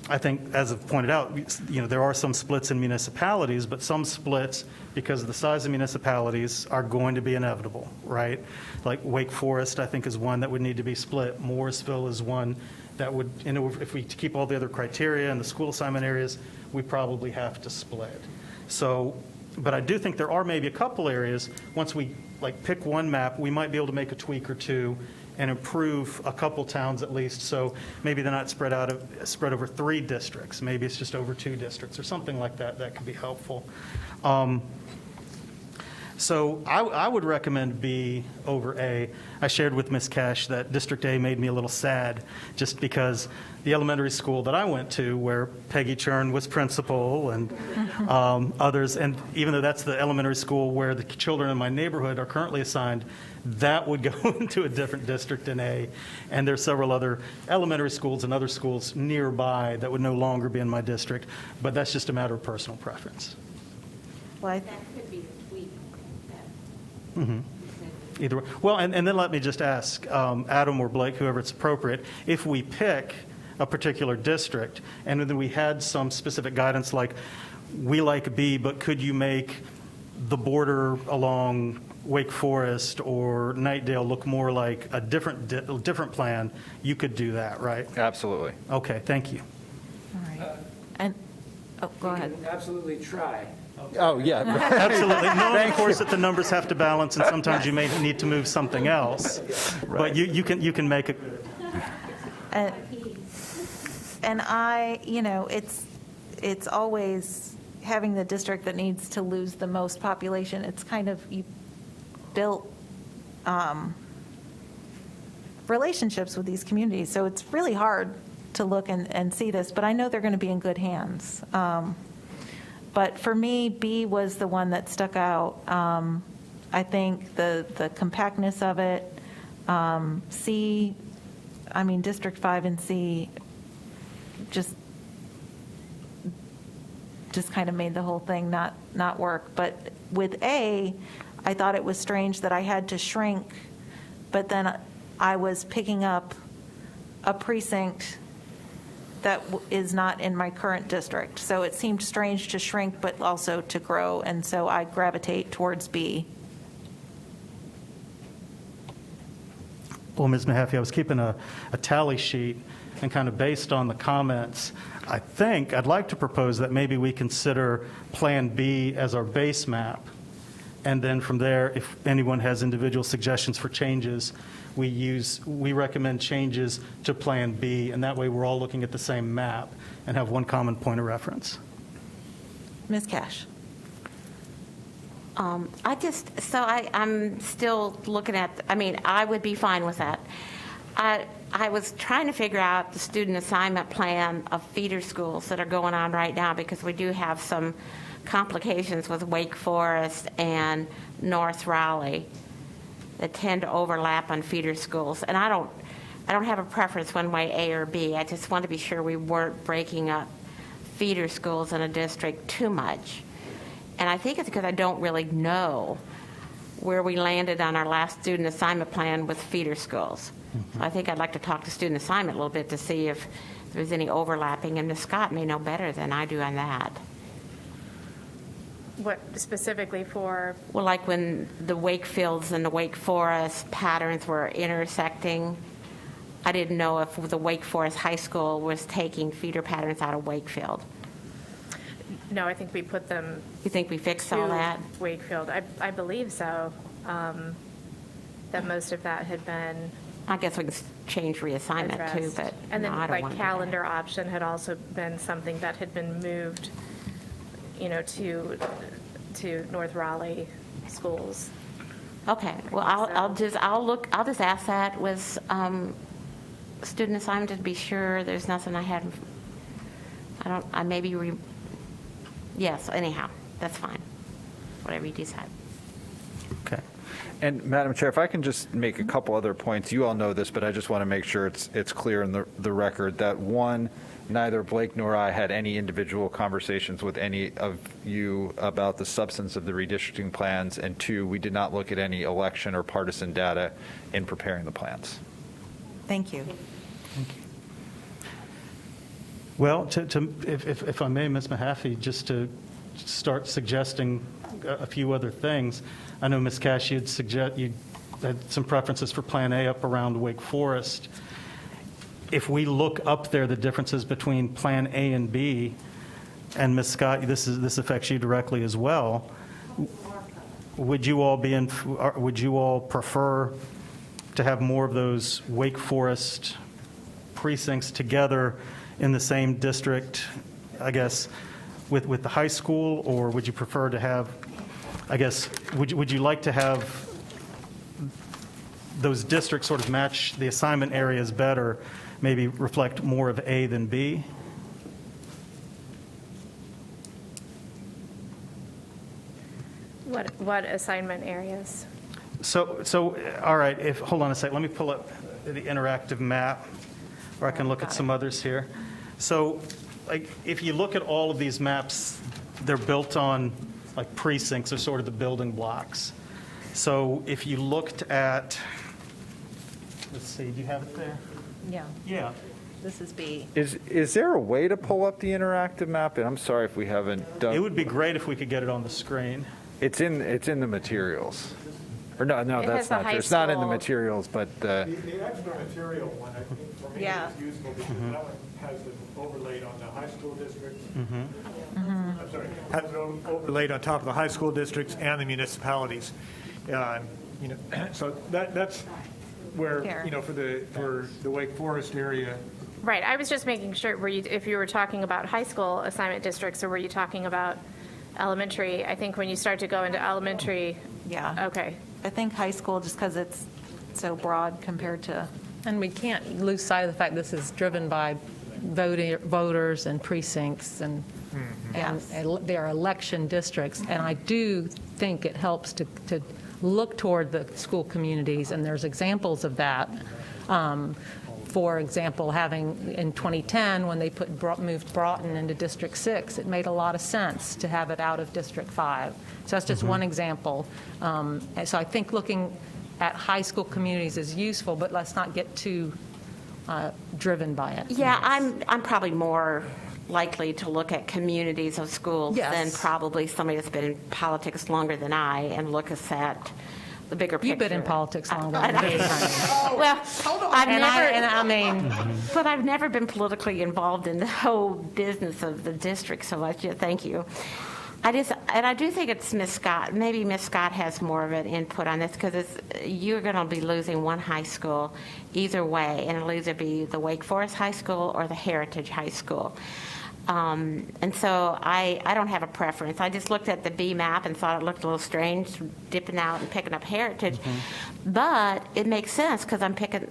I think, as I've pointed out, there are some splits in municipalities, but some splits, because of the size of municipalities, are going to be inevitable, right? Like Wake Forest, I think, is one that would need to be split. Morrisville is one that would, if we keep all the other criteria and the school assignment areas, we probably have to split. So, but I do think there are maybe a couple areas, once we pick one map, we might be able to make a tweak or two and improve a couple towns at least, so maybe they're not spread over 3 districts. Maybe it's just over 2 districts or something like that. That could be helpful. So I would recommend B over A. I shared with Ms. Cash that District A made me a little sad, just because the elementary school that I went to, where Peggy Churn was principal and others, and even though that's the elementary school where the children in my neighborhood are currently assigned, that would go into a different district in A. And there's several other elementary schools and other schools nearby that would no longer be in my district, but that's just a matter of personal preference. Well, that could be a tweak. Either way. Well, and then let me just ask Adam or Blake, whoever it's appropriate, if we pick a particular district and then we had some specific guidance like, we like B, but could you make the border along Wake Forest or Nightdale look more like a different plan, you could do that, right? Absolutely. Okay, thank you. All right. Go ahead. Absolutely try. Oh, yeah. Absolutely. Knowing, of course, that the numbers have to balance, and sometimes you may need to move something else. But you can make it. And it's always having the district that needs to lose the most population. It's kind of, you built relationships with these communities, so it's really hard to look and see this, but I know they're going to be in good hands. But for me, B was the one that stuck out. I think the compactness of it, C, District 5 and C just kind of made the whole thing not work. But with A, I thought it was strange that I had to shrink, but then I was picking up a precinct that is not in my current district. So it seemed strange to shrink, but also to grow, and so I gravitate towards B. Well, Ms. Mahaffey, I was keeping a tally sheet, and kind of based on the comments, I think I'd like to propose that maybe we consider Plan B as our base map, and then from there, if anyone has individual suggestions for changes, we recommend changes to Plan B, and that way we're all looking at the same map and have one common point of reference. Ms. Cash. I'm still looking at, I would be fine with that. I was trying to figure out the student assignment plan of feeder schools that are going on right now, because we do have some complications with Wake Forest and North Raleigh that tend to overlap on feeder schools. And I don't have a preference one way, A or B. I just want to be sure we weren't breaking up feeder schools in a district too much. And I think it's because I don't really know where we landed on our last student assignment plan with feeder schools. So I think I'd like to talk to student assignment a little bit to see if there's any overlapping, and Ms. Scott may know better than I do on that. What specifically for? Well, like when the Wakefields and the Wake Forest patterns were intersecting, I didn't know if the Wake Forest High School was taking feeder patterns out of Wakefield. No, I think we put them. You think we fixed all that? Wakefield, I believe so. That most of that had been. I guess we can change reassignment addressed. too, but and then no, I don't want to do that. calendar option had also been something that had been moved, to North Raleigh schools. Okay. Well, I'll just ask that with student assignment to be sure there's nothing I had. Yes. Anyhow, that's fine. Whatever you decide. Okay. And Madam Chair, if I can just make a couple other points. You all know this, but I just want to make sure it's clear in the record that, one, neither Blake nor I had any individual conversations with any of you about the substance of the redistricting plans, and two, we did not look at any election or partisan data in preparing the plans. Thank you. Well, if I may, Ms. Mahaffey, just to start suggesting a few other things. I know, Ms. Cash, you had some preferences for Plan A up around Wake Forest. If we look up there, the differences between Plan A and B, and Ms. Scott, this affects you directly as well. Would you all prefer to have more of those Wake Forest precincts together in the same district, I guess, with the high school, or would you prefer to have, I guess, would you like to have those districts sort of match the assignment areas better, maybe reflect more of A than B? What assignment areas? So all right, hold on a sec. Let me pull up the interactive map, or I can look at some others here. So, like, if you look at all of these maps, they're built on, like, precincts are sort of the building blocks. So if you looked at, let's see, do you have it there? Yeah. Yeah. This is B. Is there a way to pull up the interactive map? And I'm sorry if we haven't done. It would be great if we could get it on the screen. It's in the materials. Or no, It that's has the not high true. It's not in the school. materials, but The extra material one, I think, for me, Yeah. is useful because that one has it overlaid on the high school districts. Mm-hmm. I'm sorry, has it overlaid on top of the high school districts and the municipalities. So that's where, for the Wake Forest area. Right, I was just making sure, if you were talking about high school assignment districts, or were you talking about elementary? I think when you start to go into elementary. Yeah. Okay. I think high school, just because it's so broad compared to. And we can't lose sight of the fact this is driven by voters and precincts, and there are election districts. And I do think it helps to look toward the school communities, and there's examples of that. For example, having in 2010, when they moved Broughton into District 6, it made a lot of sense to have it out of District 5. So that's just one example. And so I think looking at high school communities is useful, but let's not get too driven by it. Yeah, I'm probably more likely to look at communities of schools than probably somebody that's been in politics longer than I, and look at the bigger picture. You've been in politics longer than me. Well, but I've never been politically involved in the whole business of the district, so thank you. I do think it's Ms. Scott. Maybe Ms. Scott has more of an input on this, because you're going to be losing one high school either way, and it'll either be the Wake Forest High School or the Heritage High School. And so I don't have a preference. I just looked at the B map and thought it looked a little strange, dipping out and picking up Heritage. But it makes sense, because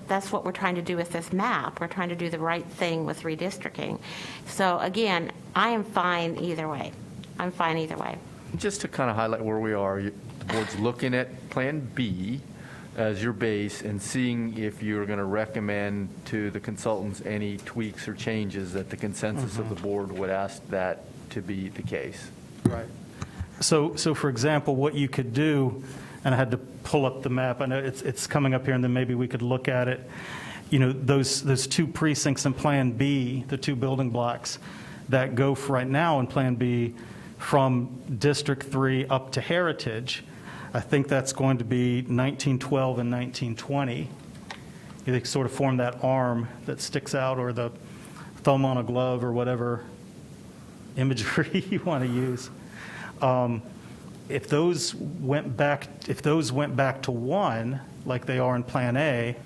that's what we're trying to do with this map. We're trying to do the right thing with redistricting. So again, I am fine either way. I'm fine either way. Just to kind of highlight where we are, the board's looking at Plan B as your base and seeing if you're going to recommend to the consultants any tweaks or changes that the consensus of the board would ask that to be the case. Right. So for example, what you could do, and I had to pull up the map, I know it's coming up here, and then maybe we could look at it. Those two precincts in Plan B, the two building blocks that go for right now in Plan B from District 3 up to Heritage, I think that's going to be 1912 and 1920. They sort of form that arm that sticks out, or the thumb on a glove, or whatever imagery you want to use. If those went back to 1, like they are in Plan A,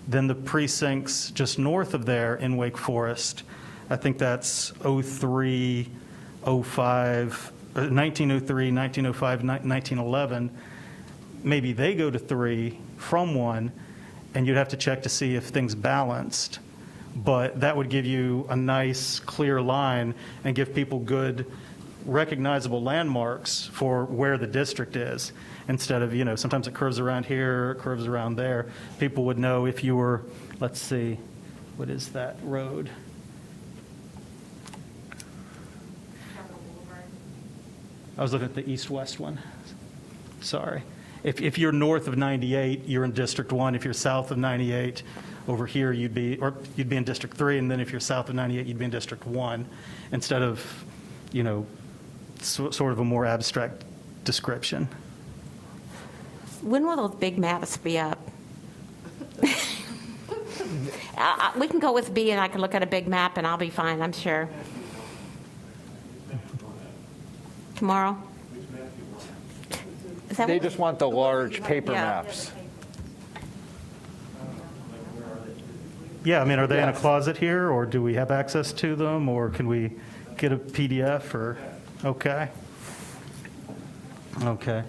then the precincts just north of there in Wake Forest, I think that's 03, 05, 1903, 1905, 1911, maybe they go to 3 from 1, and you'd have to check to see if things balanced. But that would give you a nice, clear line and give people good, recognizable landmarks for where the district is, instead of, sometimes it curves around here, it curves around there. People would know if you were, let's see, what is that road? I was looking at the east-west one. Sorry. If you're north of 98, you're in District 1. If you're south of 98, over here you'd be in District 3, and then if you're south of 98, you'd be in District 1, instead of, sort of a more abstract description. When will those big maps be up? We can go with B, and I can look at a big map, and I'll be fine, I'm sure. Tomorrow? Is that They what- just want the large paper Yeah. maps. Yeah, I mean, are they in a Yes. closet here, or do we have access to them, or can we get a PDF, or, okay. Okay.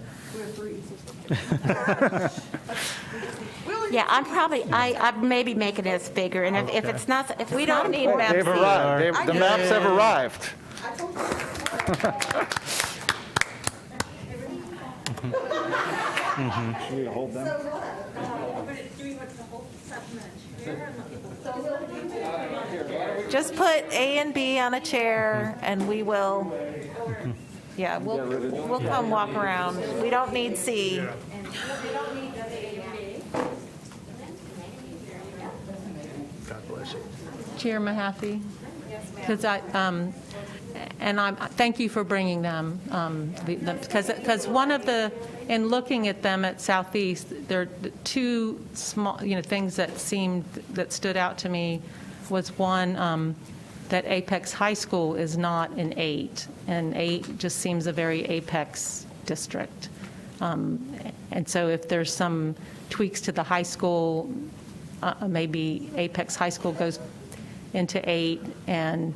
Yeah, I'm maybe making this bigger, and if it's not, if We it's not don't need maps. They've arrived. The maps have arrived. Should we hold them? Just put A and B on a chair, and we will, yeah, we'll come walk around. We don't need C. Chair Mahaffey? Because thank you for bringing them, because one of the, in looking at them at Southeast, there are two small, things that stood out to me was one, that Apex High School is not an 8, and 8 just seems a very Apex district. And so if there's some tweaks to the high school, maybe Apex High School goes into 8, and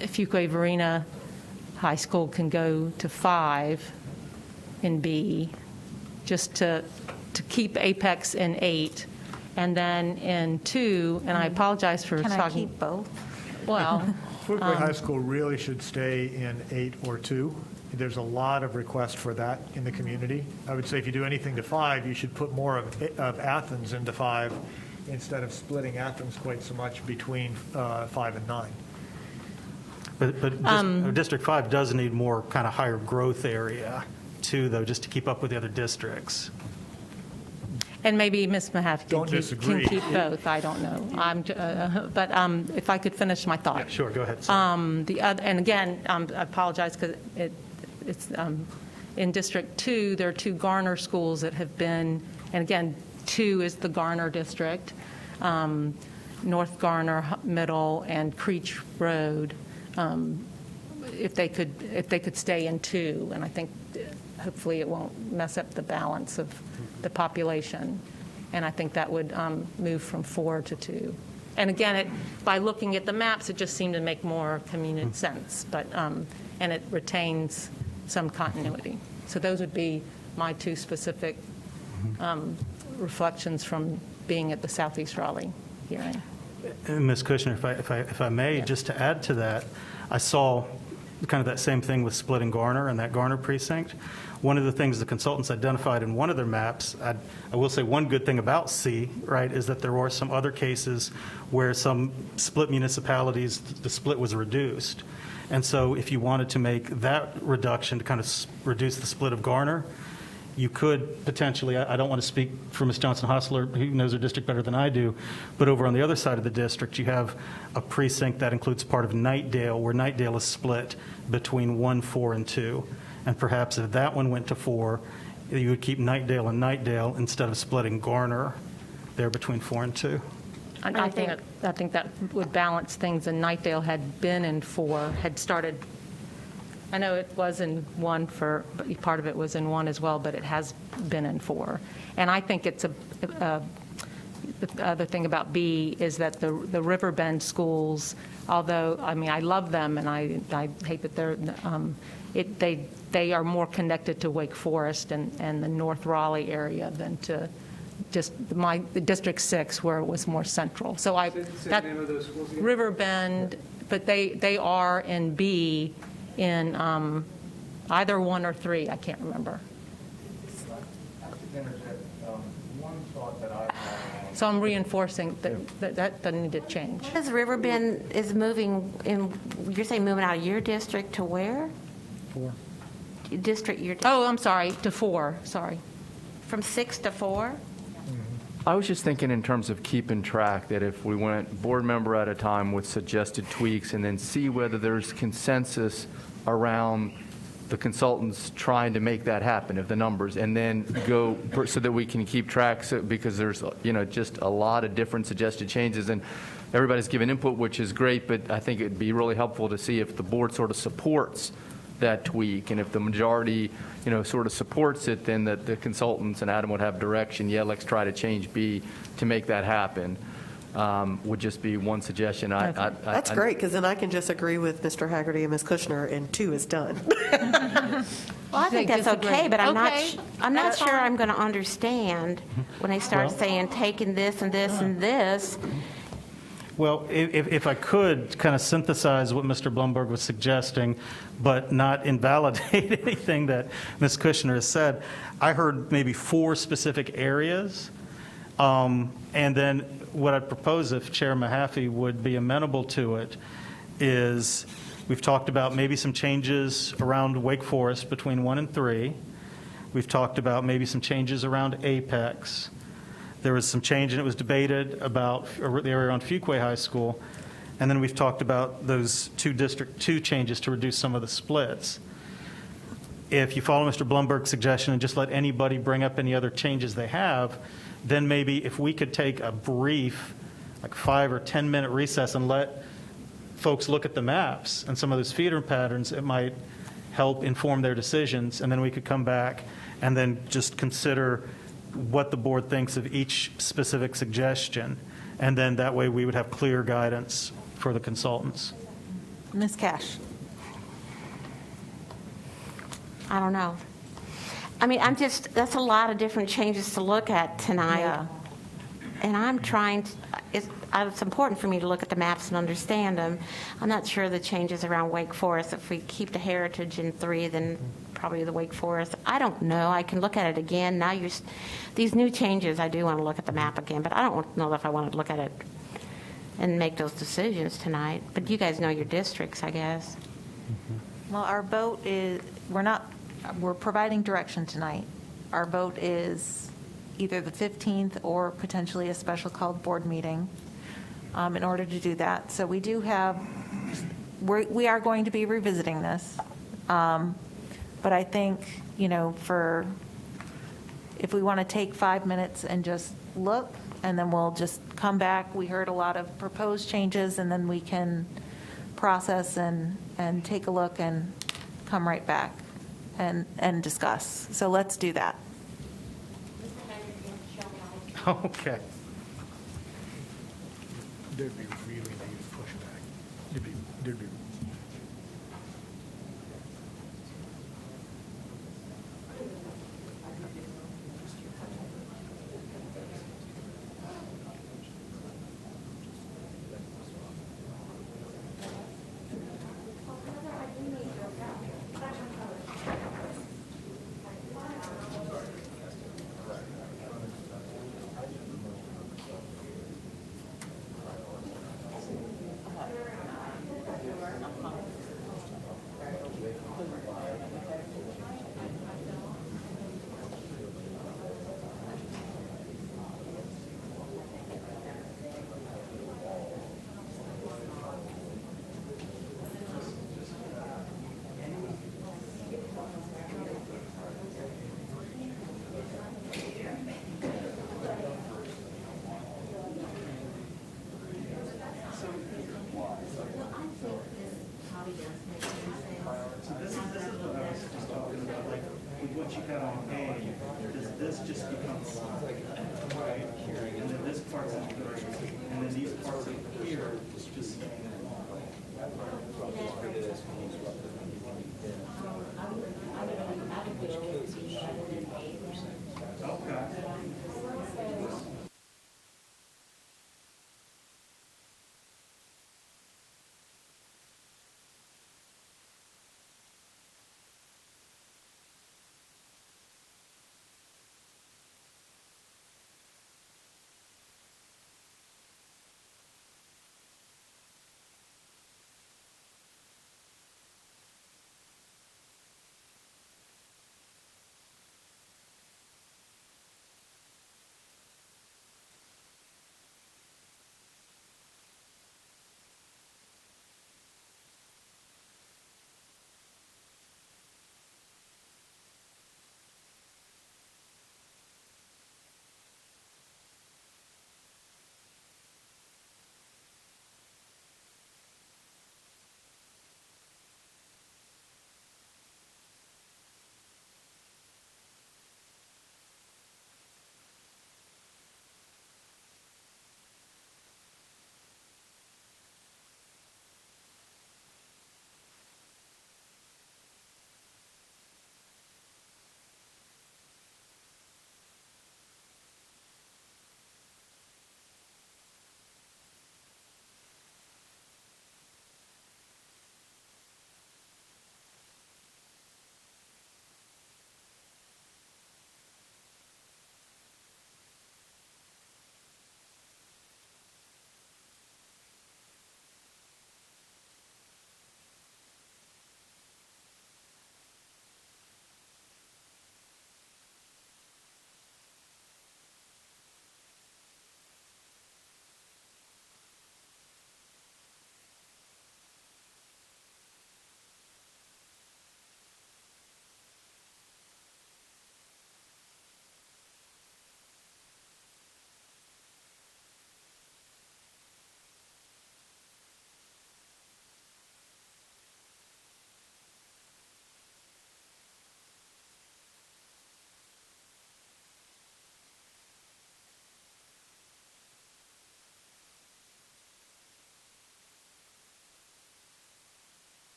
Fuquay Varina High School can go to 5 in B, just to keep Apex in 8. And then in 2, and I apologize for Can talking. I keep both? Well, Fuquay High School really should stay in 8 or 2. There's a lot of requests for that in the community. I would say if you do anything to 5, you should put more of Athens into 5 instead of splitting Athens quite so much between 5 and 9. But District 5 does need more kind of higher growth area, too, though, just to keep up with the other districts. and maybe Ms. Mahaffey Don't can disagree. keep both, I don't know. But if I could finish my thought. Yeah, sure, go ahead. The other, and again, I apologize because it's in District 2, there are 2 Garner schools that have been, and again, 2 is the Garner district, North Garner Middle and Creech Road. If they could stay in 2, and I think hopefully it won't mess up the balance of the population, and I think that would move from 4 to 2. And again, by looking at the maps, it just seemed to make more community sense, but and it retains some continuity. So those would be my 2 specific reflections from being at the Southeast Raleigh hearing. And Ms. Kushner, if I may, just to add to that, I saw kind of that same thing with splitting Garner and that Garner precinct. One of the things the consultants identified in one of their maps, I will say one good thing about C, right, is that there were some other cases where some split municipalities, the split was reduced. And so if you wanted to make that reduction to kind of reduce the split of Garner, you could potentially, I don't want to speak for Ms. Johnson-Hostler, who knows her district better than I do, but over on the other side of the district, you have a precinct that includes part of Knightdale, where Knightdale is split between 1, 4, and 2. And perhaps if that one went to 4, you would keep Knightdale and Knightdale instead of splitting Garner there between 4 and 2. I think that would balance things, and Knightdale had been in 4, had started, I know it was in 1 but part of it was in 1 as well, but it has been in 4. And I think it's the other thing about B is that the Riverbend schools, although, I mean, I love them, and I hate that they are more connected to Wake Forest and the North Raleigh area than to just the District 6, where it was more central. So Riverbend, but they are in B in either 1 or 3, I can't remember. So I'm reinforcing that doesn't need to change. Because Riverbend is moving in, you're saying moving out of your district to where? 4. District, your. Oh, I'm sorry, to 4, sorry. From 6 to 4? I was just thinking in terms of keeping track, that if we went board member at a time with suggested tweaks and then see whether there's consensus around the consultants trying to make that happen, of the numbers, and then go so that we can keep track, because there's, just a lot of different suggested changes, and everybody's given input, which is great, but I think it'd be really helpful to see if the board sort of supports that tweak, and if the majority, sort of supports it, then that the consultants and Adam would have direction, let's try to change B to make that happen. Would just be one suggestion. That's great, because then I can just agree with Mr. Haggerty and Ms. Kushner, and 2 is done. Well, I think that's okay, but I'm not sure I'm going to understand when they start saying taking this and this and this. Well, if I could kind of synthesize what Mr. Blumberg was suggesting, but not invalidate anything that Ms. Kushner has said, I heard maybe 4 specific areas. And then what I'd propose, if Chair Mahaffey would be amenable to it, is we've talked about maybe some changes around Wake Forest between 1 and 3. We've talked about maybe some changes around Apex. There was some change, and it was debated about the area around Fuquay High School. And then we've talked about those 2 District 2 changes to reduce some of the splits. If you follow Mr. Blumberg's suggestion and just let anybody bring up any other changes they have, then maybe if we could take a brief, like 5 or 10-minute recess and let folks look at the maps and some of those feeder patterns, it might help inform their decisions. And then we could come back and then just consider what the board thinks of each specific suggestion. And then that way we would have clear guidance for the consultants. Ms. Cash. I don't know. I mean, that's a lot of different changes to look at tonight. Yeah. And I'm trying to, it's important for me to look at the maps and understand them. I'm not sure the changes around Wake Forest, if we keep the heritage in 3, then probably the Wake Forest. I don't know. I can look at it again. Now these new changes, I do want to look at the map again, but I don't know if I want to look at it and make those decisions tonight. But you guys know your districts, I guess. Well, our vote is, we're providing direction tonight. Our vote is either the 15th or potentially a special called board meeting in order to do that. So we do have, we are going to be revisiting this. But I think, if we want to take 5 minutes and just look, and then we'll just come back. We heard a lot of proposed changes, and then we can process and take a look and come right back and discuss. So let's do that. Okay. There'd be really negative pushback. There'd be what you got on A, does this just become right here, and then this part's in here, and then these parts in here is just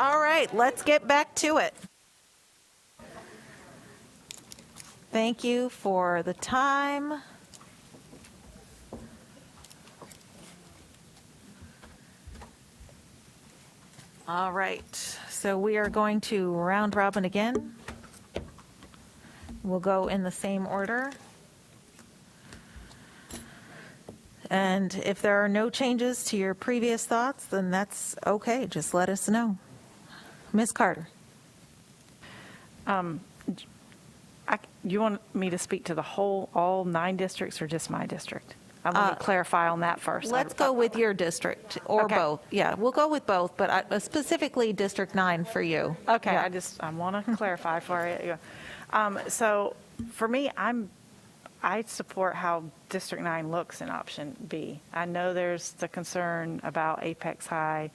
All right, let's get back to it. Thank you for the time. All right, so we are going to round robin again. We'll go in the same order. And if there are no changes to your previous thoughts, then that's okay. Just let us know. Ms. Carter. You want me to speak to all 9 districts or just my district? I want to clarify on that first. Let's go with your district or Okay. both. Yeah, we'll go with both, but specifically District 9 for you. Okay, Yeah. I want to clarify for you. So for me, I support how District 9 looks in option B. I know there's the concern about Apex High,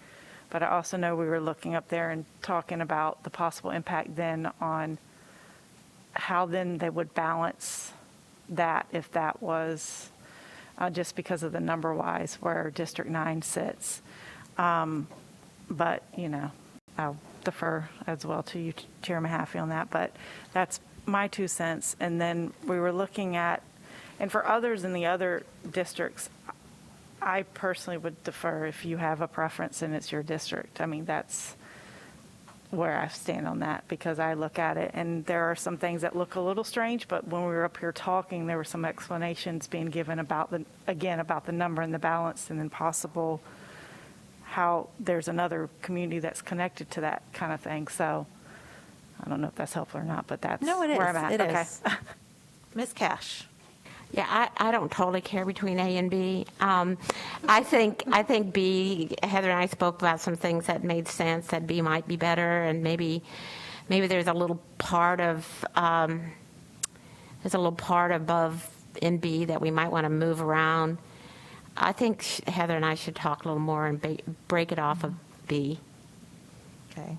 but I also know we were looking up there and talking about the possible impact then on how then they would balance that if that was just because of the number-wise where District 9 sits. But, I'll defer as well to you, Chair Mahaffey, on that. But that's my 2 cents. And then we were looking at, and for others in the other districts, I personally would defer if you have a preference and it's your district. I mean, that's where I stand on that, because I look at it and there are some things that look a little strange, but when we were up here talking, there were some explanations being given about the number and the balance, and then possible how there's another community that's connected to that kind of thing. So I don't know if that's helpful or not, but that's where I'm at. It Okay. is. Ms. Cash. Yeah, I don't totally care between A and B. I think B, Heather and I spoke about some things that made sense, that B might be better, and maybe there's a little part above in B that we might want to move around. I think Heather and I should talk a little more and break it off of B. Okay.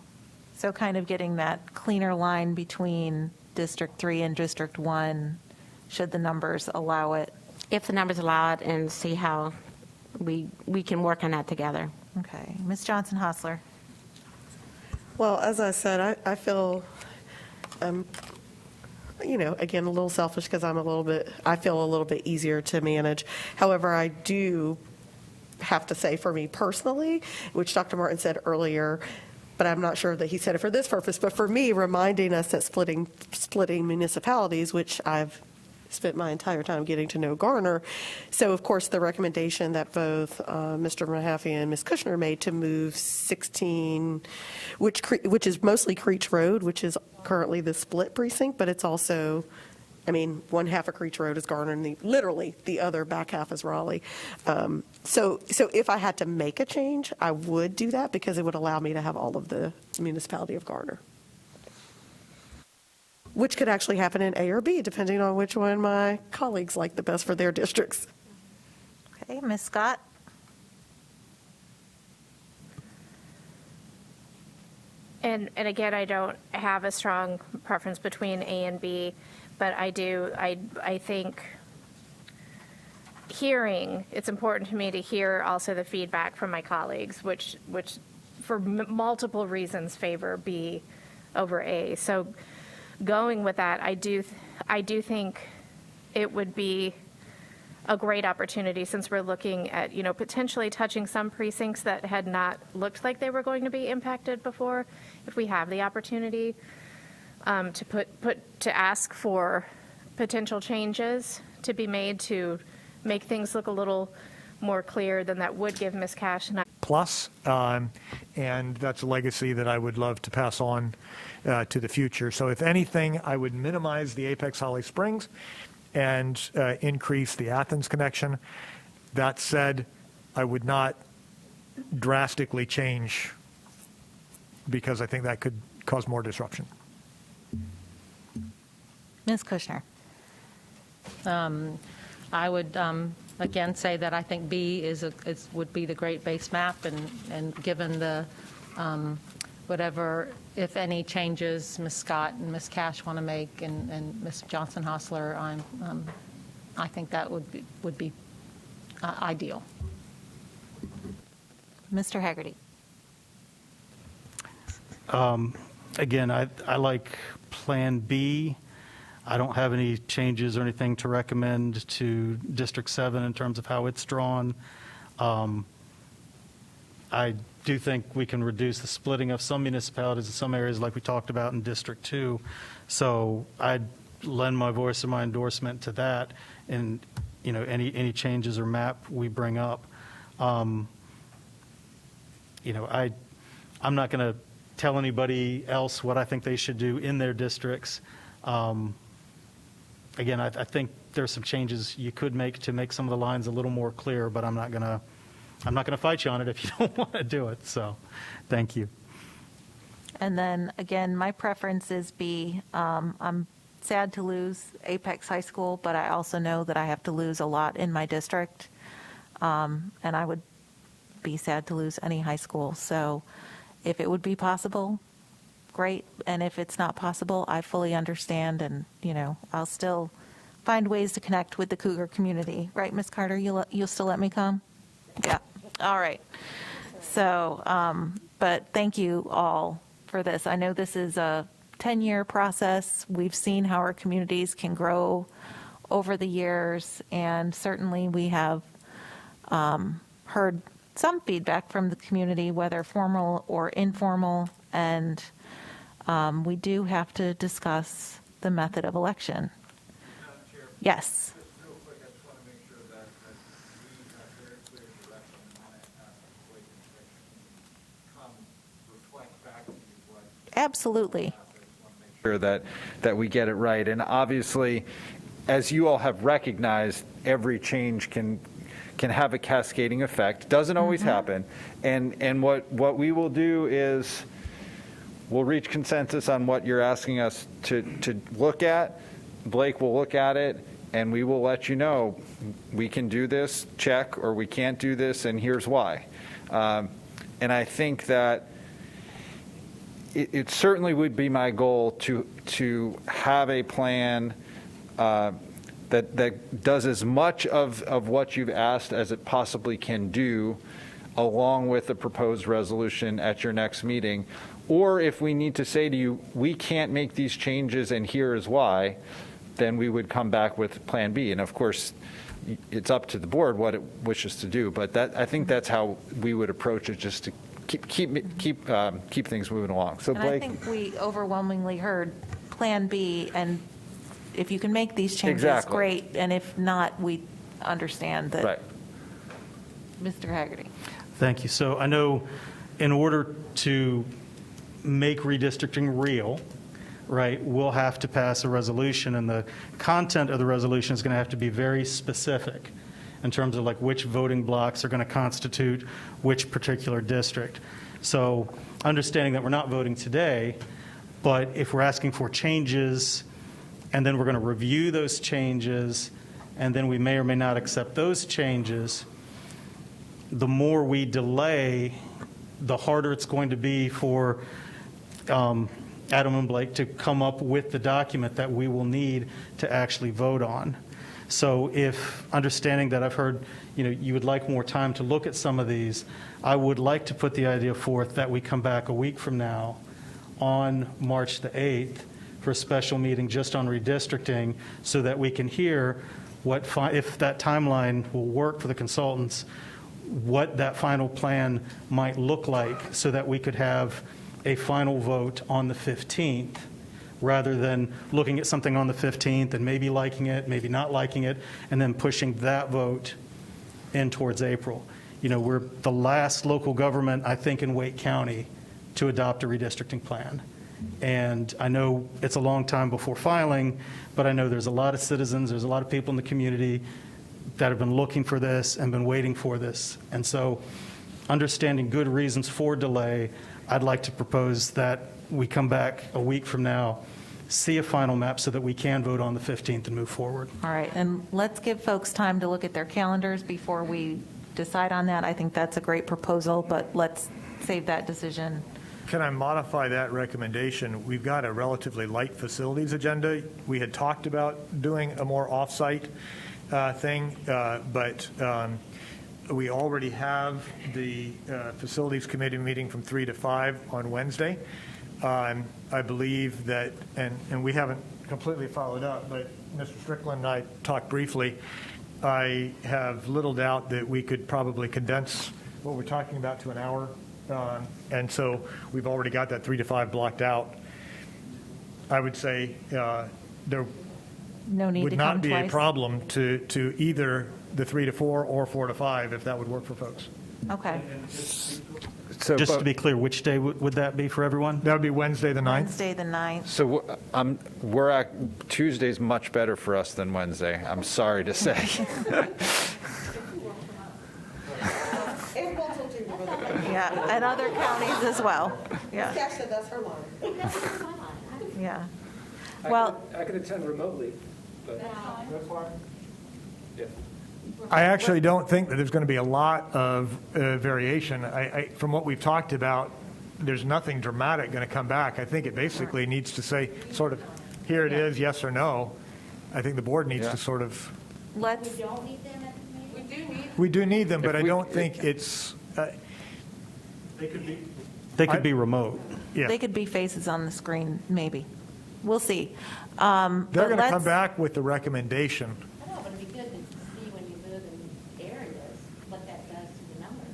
So kind of getting that cleaner line between District 3 and District 1, should the numbers allow it? If the numbers allow it, and see how we can work on that together. Okay. Ms. Johnson-Hostler. Well, as I said, I feel, again, a little selfish because I feel a little bit easier to manage. However, I do have to say, for me personally, which Dr. Martin said earlier, but I'm not sure that he said it for this purpose, but for me, reminding us that splitting municipalities, which I've spent my entire time getting to know Garner. So, of course, the recommendation that both Mr. Mahaffey and Ms. Kushner made to move 16, which is mostly Creech Road, which is currently the split precinct, but it's also, one half of Creech Road is Garner, and literally the other back half is Raleigh. So if I had to make a change, I would do that because it would allow me to have all of the municipality of Garner, which could actually happen in A or B, depending on which one my colleagues like the best for their districts. Okay, Ms. Scott? And again, I don't have a strong preference between A and B, but I think it's important to me to hear also the feedback from my colleagues, which for multiple reasons favor B over A. So going with that, I do think it would be a great opportunity, since we're looking at, potentially touching some precincts that had not looked like they were going to be impacted before. If we have the opportunity to ask for potential changes to be made to make things look a little more clear, then that would give Ms. Cash and I plus, and that's a legacy that I would love to pass on to the future. So if anything, I would minimize the Apex Holly Springs and increase the Athens connection. That said, I would not drastically change, because I think that could cause more disruption. Ms. Kushner. I would again say that I think B would be the great base map, and given the whatever, if any, changes Ms. Scott and Ms. Cash want to make, and Ms. Johnson-Hostler, I think that would be ideal. Mr. Haggerty. Again, I like Plan B. I don't have any changes or anything to recommend to District 7 in terms of how it's drawn. I do think we can reduce the splitting of some municipalities in some areas like we talked about in District 2. So I'd lend my voice and my endorsement to that and, any changes or map we bring up. I'm not going to tell anybody else what I think they should do in their districts. Again, I think there's some changes you could make to make some of the lines a little more clear, but I'm not going to fight you on it if you don't want to do it. So, thank you. And then, again, my preference is B. I'm sad to lose Apex High School, but I also know that I have to lose a lot in my district. And I would be sad to lose any high school. So if it would be possible, great. And if it's not possible, I fully understand. And, I'll still find ways to connect with the Cougar community. Right, Ms. Carter? You'll still let me come? Yeah. All right. So, but thank you all for this. I know this is a 10-year process. We've seen how our communities can grow over the years, and certainly we have heard some feedback from the community, whether formal or informal, and we do have to discuss the method of election. Yes. Absolutely. That we get it right. And obviously, as you all have recognized, every change can have a cascading effect. Doesn't always happen. And what we will do is we'll reach consensus on what you're asking us to look at. Blake will look at it, and we will let you know we can do this, check, or we can't do this, and here's why. And I think that it certainly would be my goal to have a plan that does as much of what you've asked as it possibly can do, along with the proposed resolution at your next meeting. Or if we need to say to you, we can't make these changes and here is why, then we would come back with Plan B. And of course, it's up to the board what it wishes to do. But I think that's how we would approach it, just to keep things moving along. So, And Blake, I think we overwhelmingly heard Plan B, and if you can make these changes, Exactly. great. And if not, we understand that. Right. Mr. Haggerty. Thank you. So I know in order to make redistricting real, right, we'll have to pass a resolution, and the content of the resolution is going to have to be very specific in terms of like which voting blocks are going to constitute which particular district. So understanding that we're not voting today, but if we're asking for changes and then we're going to review those changes and then we may or may not accept those changes, the more we delay, the harder it's going to be for Adam and Blake to come up with the document that we will need to actually vote on. So if, understanding that I've heard, you would like more time to look at some of these, I would like to put the idea forth that we come back a week from now on March the 8th for a special meeting just on redistricting, so that we can hear if that timeline will work for the consultants, what that final plan might look like, so that we could have a final vote on the 15th, rather than looking at something on the 15th and maybe liking it, maybe not liking it, and then pushing that vote in towards April. We're the last local government, I think, in Wake County to adopt a redistricting plan. And I know it's a long time before filing, but I know there's a lot of citizens, there's a lot of people in the community that have been looking for this and been waiting for this. And so, understanding good reasons for delay, I'd like to propose that we come back a week from now, see a final map so that we can vote on the 15th and move forward. All right, and let's give folks time to look at their calendars before we decide on that. I think that's a great proposal, but let's save that decision. Can I modify that recommendation? We've got a relatively light facilities agenda. We had talked about doing a more off-site thing, but we already have the facilities committee meeting from 3 to 5 on Wednesday. I believe that, and we haven't completely followed up, but Mr. Strickland and I talked briefly. I have little doubt that we could probably condense what we're talking about to an hour. And so we've already got that 3 to 5 blocked out. I would say there No need would to not come be a twice. problem to either the 3 to 4 or 4 to 5, if that would work for folks. Okay. So, Just to be clear, which day would that be for everyone? That would be Wednesday the 9th. Wednesday, the 9th. So we're at, Tuesday's much better for us than Wednesday, I'm sorry to say. Yeah, and other counties as well. Yeah. Cash said that's her line. Yeah. Well, I could attend remotely, but I actually don't think that there's going to be a lot of variation. From what we've talked about, there's nothing dramatic going to come back. I think it basically needs to say sort of, here it is, yes or no. I think the board needs to sort of. let's, We do need them, but I don't think it's. They could be remote. Yeah. they could be faces on the screen, maybe. We'll see. They're But going to come let's- back with the recommendation. I know, but it'd be good to see when you live in areas, what that does to the numbers.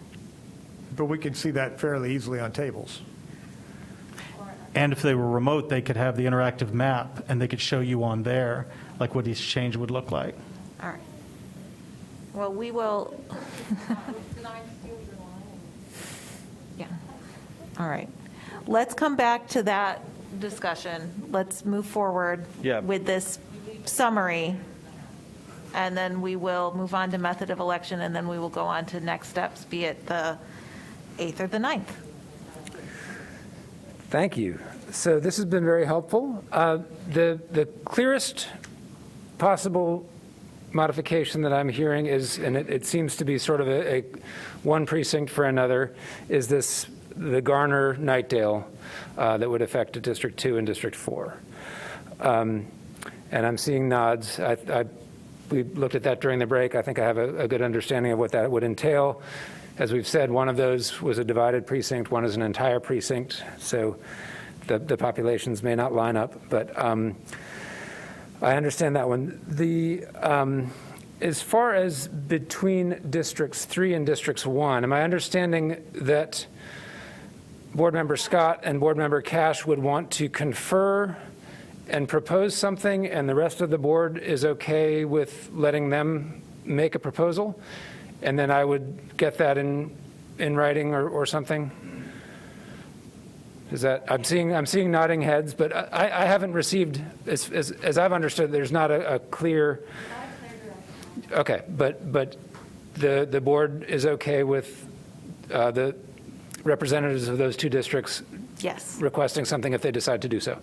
But we can see that fairly easily on tables. And if they were remote, they could have the interactive map, and they could show you on there, like what each change would look like. All right. Well, we will. Yeah. All right. Let's come back to that discussion. Let's move forward Yeah. with this summary, and then we will move on to method of election, and then we will go on to next steps, be it the 8th or the 9th. Thank you. So this has been very helpful. The clearest possible modification that I'm hearing is, and it seems to be sort of a one precinct for another, is the Garner-Knightdale that would affect District 2 and District 4. And I'm seeing nods. We looked at that during the break. I think I have a good understanding of what that would entail. As we've said, one of those was a divided precinct, one is an entire precinct, so the populations may not line up, but I understand that one. As far as between Districts 3 and Districts 1, am I understanding that Board Member Scott and Board Member Cash would want to confer and propose something, and the rest of the board is okay with letting them make a proposal? And then I would get that in writing or something? Is that, I'm seeing nodding heads, but I haven't received, as I've understood, there's not a clear, okay, but the board is okay with the representatives of those two districts Yes. requesting something if they decide to do so?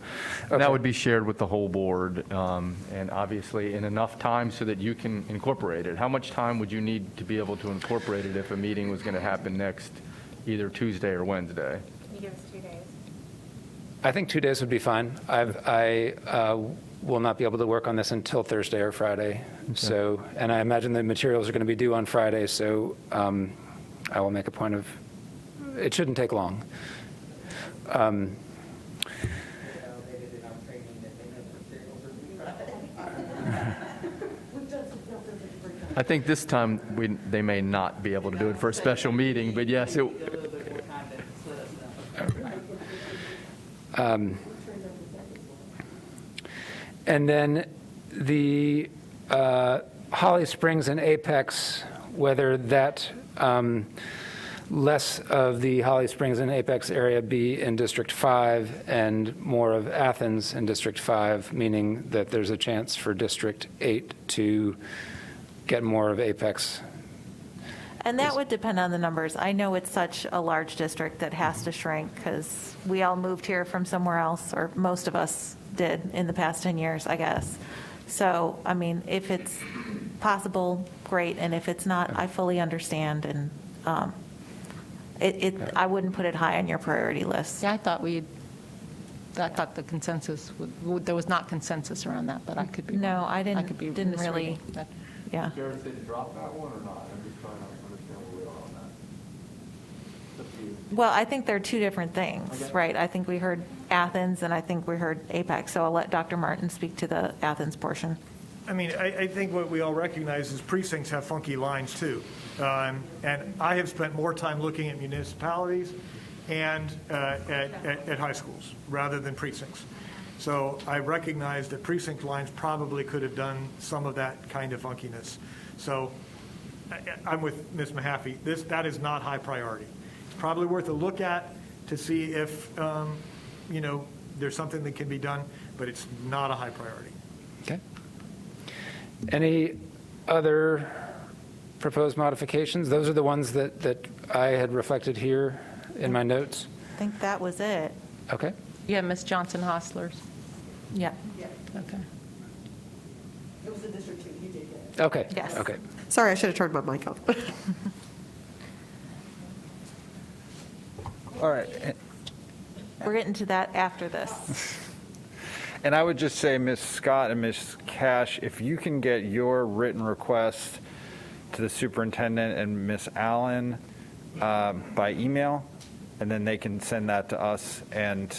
Okay. That would be shared with the whole board, and obviously in enough time so that you can incorporate it. How much time would you need to be able to incorporate it if a meeting was going to happen next, either Tuesday or Wednesday? Can you give us 2 days? I think 2 days would be fine. I will not be able to work on this until Thursday or Friday. So, and I imagine the materials are going to be due on Friday, so I will make a point of, it shouldn't take long. I think this time they may not be able to do it for a special meeting, but yes, and then the Holly Springs and Apex, whether that less of the Holly Springs and Apex area be in District 5 and more of Athens in District 5, meaning that there's a chance for District 8 to get more of Apex. And that would depend on the numbers. I know it's such a large district that has to shrink because we all moved here from somewhere else, or most of us did in the past 10 years, I guess. So, I mean, if it's possible, great, and if it's not, I fully understand, and I wouldn't put it high on your priority list. Yeah, I thought the consensus, there was not consensus around that, but I could be. No, I didn't misreading really, that. yeah. Care to say to drop that one or not? I'm just trying to understand where we are on Well, I think they're two different things, Okay. right? I think we heard Athens, and I think we heard Apex, so I'll let Dr. Martin speak to the Athens portion. I mean, I think what we all recognize is precincts have funky lines too. And I have spent more time looking at municipalities and at high schools rather than precincts. So I recognize that precinct lines probably could have done some of that kind of funkiness. So I'm with Ms. Mahaffey. That is not high priority. It's probably worth a look at to see if, there's something that can be done, but it's not a high priority. Okay. Any other proposed modifications? Those are the ones that I had reflected here in my notes. I think that was it. Okay. Yeah, Ms. Johnson-Hostlers. Yeah. Okay. It was a District 2, you did get it. Okay. Yes. Okay. Sorry, I should have turned my mic off. All right. We're getting to that after this. And I would just say, Ms. Scott and Ms. Cash, if you can get your written request to the superintendent and Ms. Allen by email, and then they can send that to us and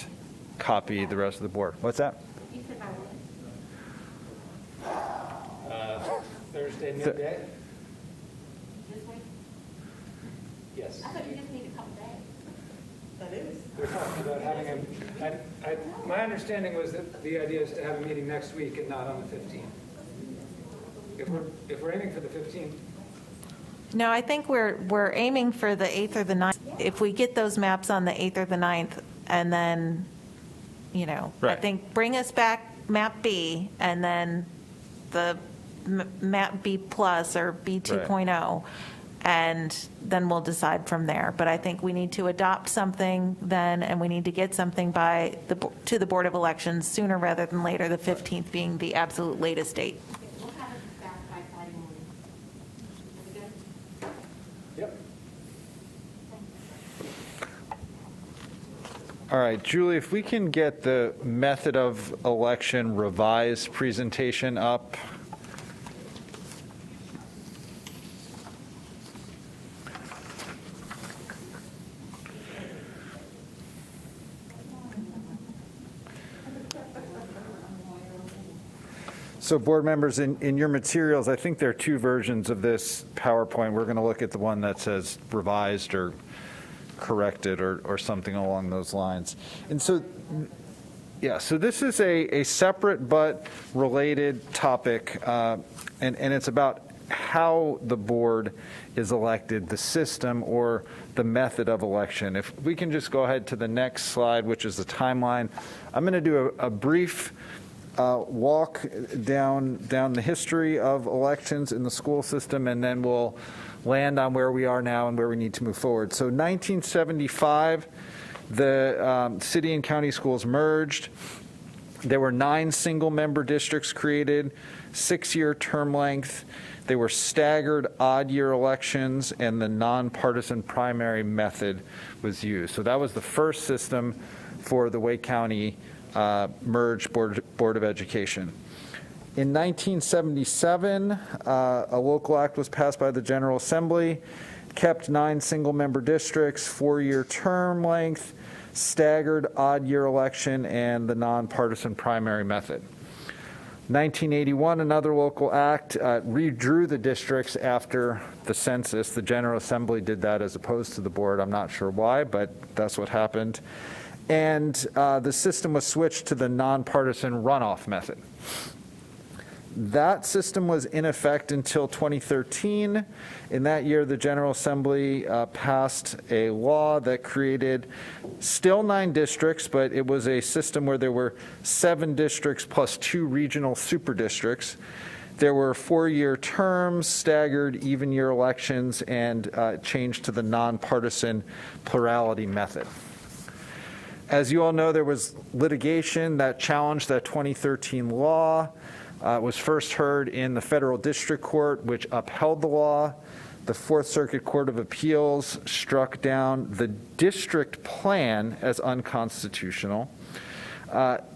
copy the rest of the board. What's that? You said by when? Thursday midday? This week? Yes. I thought you just need a couple days. That is. We're talking about having my understanding was that the idea is to have a meeting next week and not on the 15th. If we're aiming for the 15th. No, I think we're aiming for the 8th or the 9th. If we get those maps on the 8th or the 9th, and then, I Right. think bring us back map B, and then the map B plus or B 2.0, and then we'll decide from there. But I think we need to adopt something then, and we need to get something to the Board of Elections sooner rather than later, the 15th being the absolute latest date. We'll have it back by Friday morning. Are we good? Yep. All right, Julie, if we can get the method of election revised presentation up. So board members, in your materials, I think there are two versions of this PowerPoint. We're going to look at the one that says revised or corrected or something along those lines. And so, so this is a separate but related topic, and it's about how the board is elected, the system or the method of election. If we can just go ahead to the next slide, which is the timeline. I'm going to do a brief walk down the history of elections in the school system, and then we'll land on where we are now and where we need to move forward. So 1975, the city and county schools merged. There were 9 single-member districts created, 6-year term length. They were staggered odd-year elections, and the nonpartisan primary method was used. So that was the first system for the Wake County merged Board of Education. In 1977, a local act was passed by the General Assembly, kept 9 single-member districts, 4-year term length, staggered odd-year election, and the nonpartisan primary method. 1981, another local act redrew the districts after the census. The General Assembly did that as opposed to the board. I'm not sure why, but that's what happened. And the system was switched to the nonpartisan runoff method. That system was in effect until 2013. In that year, the General Assembly passed a law that created still 9 districts, but it was a system where there were 7 districts plus 2 regional super districts. There were 4-year terms, staggered even-year elections, and changed to the nonpartisan plurality method. As you all know, there was litigation that challenged that 2013 law. It was first heard in the Federal District Court, which upheld the law. The Fourth Circuit Court of Appeals struck down the district plan as unconstitutional.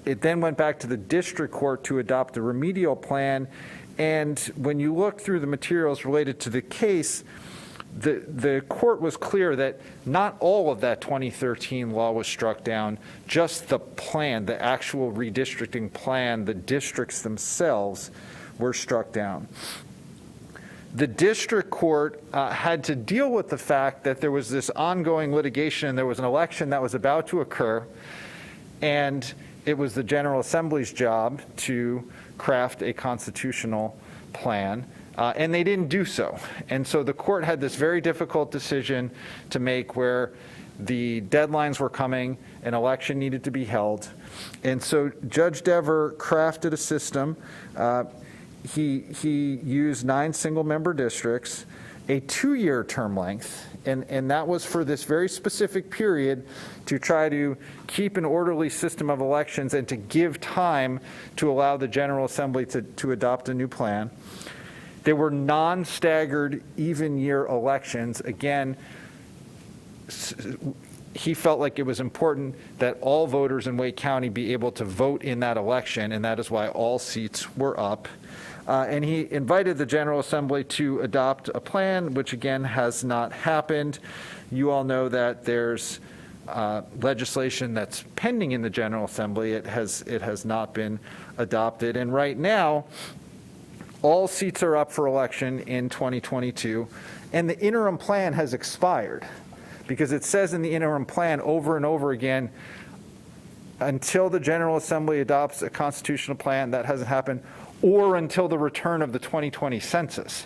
It then went back to the district court to adopt the remedial plan. And when you look through the materials related to the case, the court was clear that not all of that 2013 law was struck down, just the plan, the actual redistricting plan, the districts themselves were struck down. The district court had to deal with the fact that there was this ongoing litigation and there was an election that was about to occur, and it was the General Assembly's job to craft a constitutional plan. And they didn't do so. And so the court had this very difficult decision to make where the deadlines were coming, an election needed to be held. And so Judge Dever crafted a system. He used 9 single-member districts, a 2-year term length, and that was for this very specific period to try to keep an orderly system of elections and to give time to allow the General Assembly to adopt a new plan. There were non-staggered even-year elections. Again, he felt like it was important that all voters in Wake County be able to vote in that election, and that is why all seats were up. And he invited the General Assembly to adopt a plan, which again has not happened. You all know that there's legislation that's pending in the General Assembly. It has not been adopted. And right now, all seats are up for election in 2022, and the interim plan has expired because it says in the interim plan over and over again, until the General Assembly adopts a constitutional plan, that hasn't happened, or until the return of the 2020 census.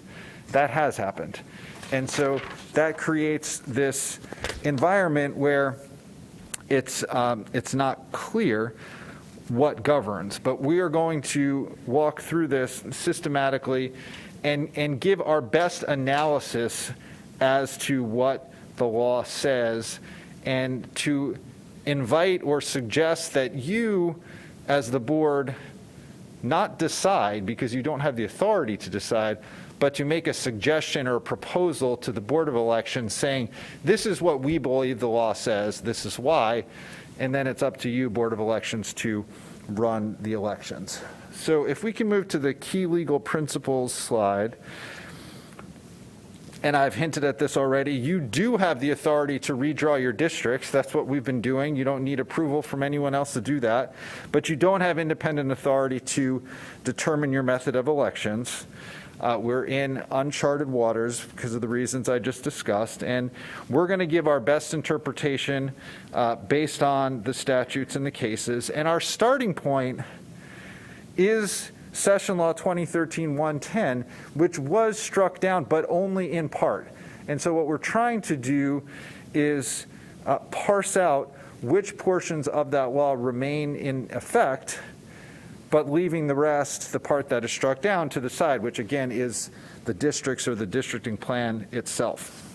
That has happened. And so that creates this environment where it's not clear what governs. But we are going to walk through this systematically and give our best analysis as to what the law says, and to invite or suggest that you, as the board, not decide, because you don't have the authority to decide, but to make a suggestion or a proposal to the Board of Elections saying, this is what we believe the law says, this is why, and then it's up to you, Board of Elections, to run the elections. So if we can move to the key legal principles slide, and I've hinted at this already, you do have the authority to redraw your districts. That's what we've been doing. You don't need approval from anyone else to do that. But you don't have independent authority to determine your method of elections. We're in uncharted waters because of the reasons I just discussed, and we're going to give our best interpretation based on the statutes and the cases. And our starting point is Session Law 2013-110, which was struck down, but only in part. And so what we're trying to do is parse out which portions of that law remain in effect, but leaving the rest, the part that is struck down, to the side, which again is the districts or the districting plan itself.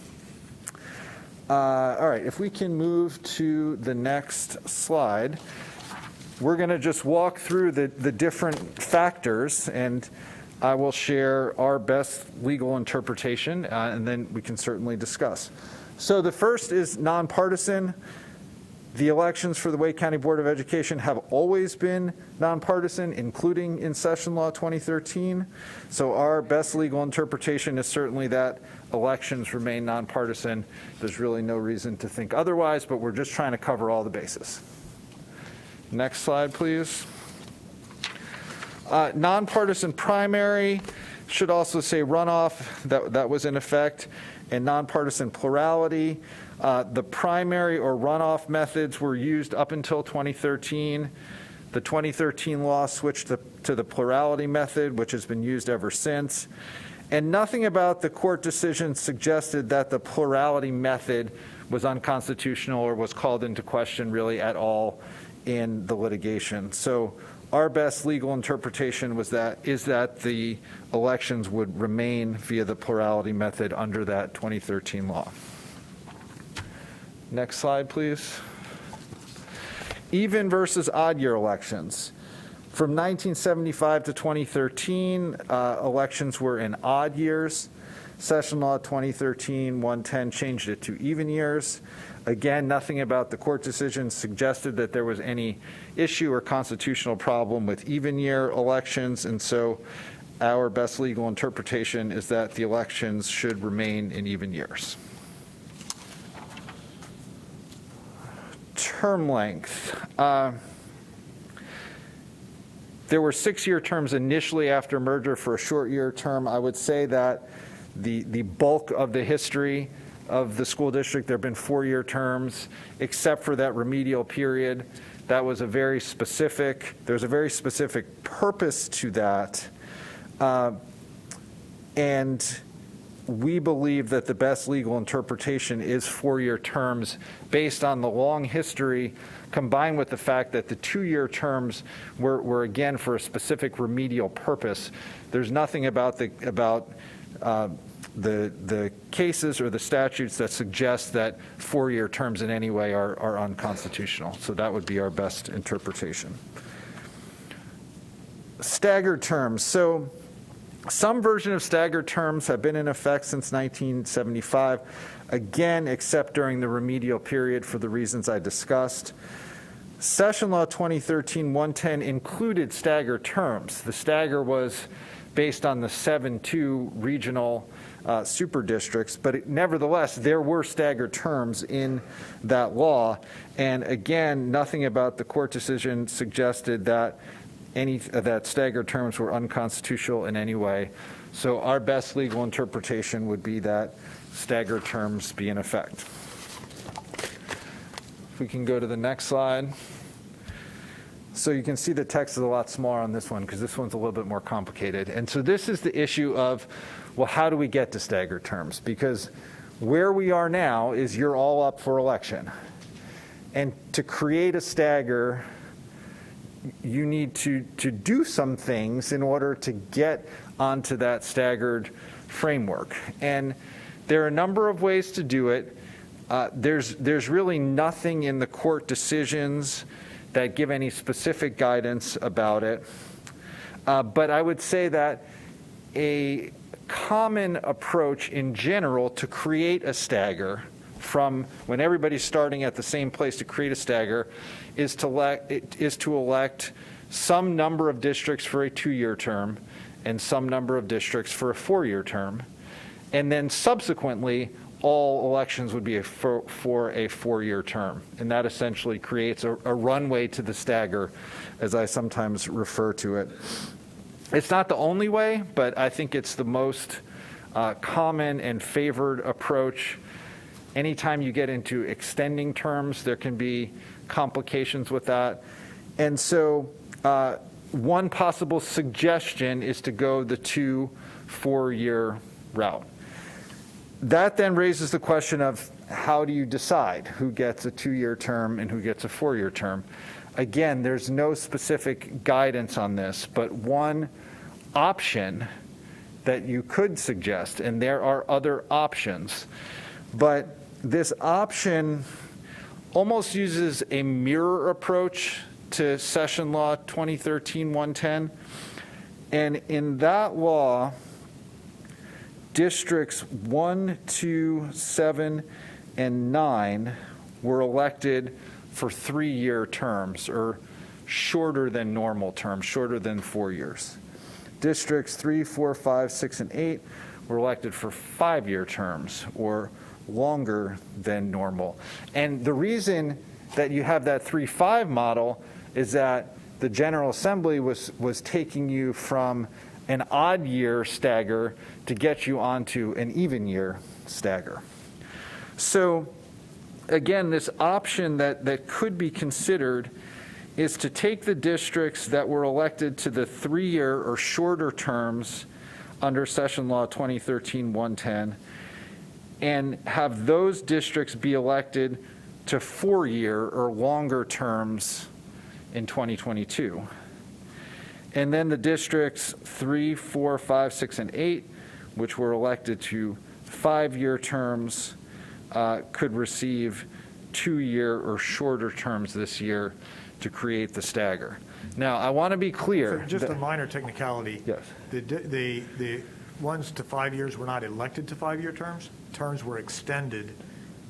All right, if we can move to the next slide. We're going to just walk through the different factors, and I will share our best legal interpretation, and then we can certainly discuss. So the first is nonpartisan. The elections for the Wake County Board of Education have always been nonpartisan, including in Session Law 2013. So our best legal interpretation is certainly that elections remain nonpartisan. There's really no reason to think otherwise, but we're just trying to cover all the bases. Next slide, please. Nonpartisan primary should also say runoff. That was in effect. And nonpartisan plurality. The primary or runoff methods were used up until 2013. The 2013 law switched to the plurality method, which has been used ever since. And nothing about the court decision suggested that the plurality method was unconstitutional or was called into question really at all in the litigation. So our best legal interpretation is that the elections would remain via the plurality method under that 2013 law. Next slide, please. Even versus odd year elections. From 1975 to 2013, elections were in odd years. Session Law 2013-110 changed it to even years. Again, nothing about the court decision suggested that there was any issue or constitutional problem with even year elections, and so our best legal interpretation is that the elections should remain in even years. Term length. There were 6-year terms initially after merger for a short year term. I would say that the bulk of the history of the school district, there have been 4-year terms, except for that remedial period. That was there's a very specific purpose to that. And we believe that the best legal interpretation is 4-year terms based on the long history, combined with the fact that the 2-year terms were again for a specific remedial purpose. There's nothing about the cases or the statutes that suggest that 4-year terms in any way are unconstitutional. So that would be our best interpretation. Staggered terms. So some version of staggered terms have been in effect since 1975, again, except during the remedial period for the reasons I discussed. Session Law 2013-110 included staggered terms. The stagger was based on the 7-2 regional super districts, but nevertheless, there were staggered terms in that law. And again, nothing about the court decision suggested that that staggered terms were unconstitutional in any way. So our best legal interpretation would be that staggered terms be in effect. If we can go to the next slide. So you can see the text is a lot smaller on this one because this one's a little bit more complicated. And so this is the issue of, well, how do we get to staggered terms? Because where we are now is you're all up for election. And to create a stagger, you need to do some things in order to get onto that staggered framework. And there are a number of ways to do it. There's really nothing in the court decisions that give any specific guidance about it. But I would say that a common approach in general to create a stagger from when everybody's starting at the same place to create a stagger is to elect some number of districts for a 2-year term and some number of districts for a 4-year term. And then subsequently, all elections would be for a 4-year term. And that essentially creates a runway to the stagger, as I sometimes refer to it. It's not the only way, but I think it's the most common and favored approach. Anytime you get into extending terms, there can be complications with that. And so one possible suggestion is to go the 2 4-year route. That then raises the question of how do you decide who gets a 2-year term and who gets a 4-year term? Again, there's no specific guidance on this, but one option that you could suggest, and there are other options, but this option almost uses a mirror approach to Session Law 2013-110. And in that law, districts 1, 2, 7, and 9 were elected for 3-year terms, or shorter than normal terms, shorter than 4 years. Districts 3, 4, 5, 6, and 8 were elected for 5-year terms, or longer than normal. And the reason that you have that 3-5 model is that the General Assembly was taking you from an odd year stagger to get you onto an even year stagger. So again, this option that could be considered is to take the districts that were elected to the 3-year or shorter terms under Session Law 2013-110 and have those districts be elected to 4-year or longer terms in 2022. And then the districts 3, 4, 5, 6, and 8, which were elected to 5-year terms, could receive 2-year or shorter terms this year to create the stagger. Now, I want to be clear. So just a minor technicality. Yes. The ones to 5 years were not elected to 5-year terms. Terms were extended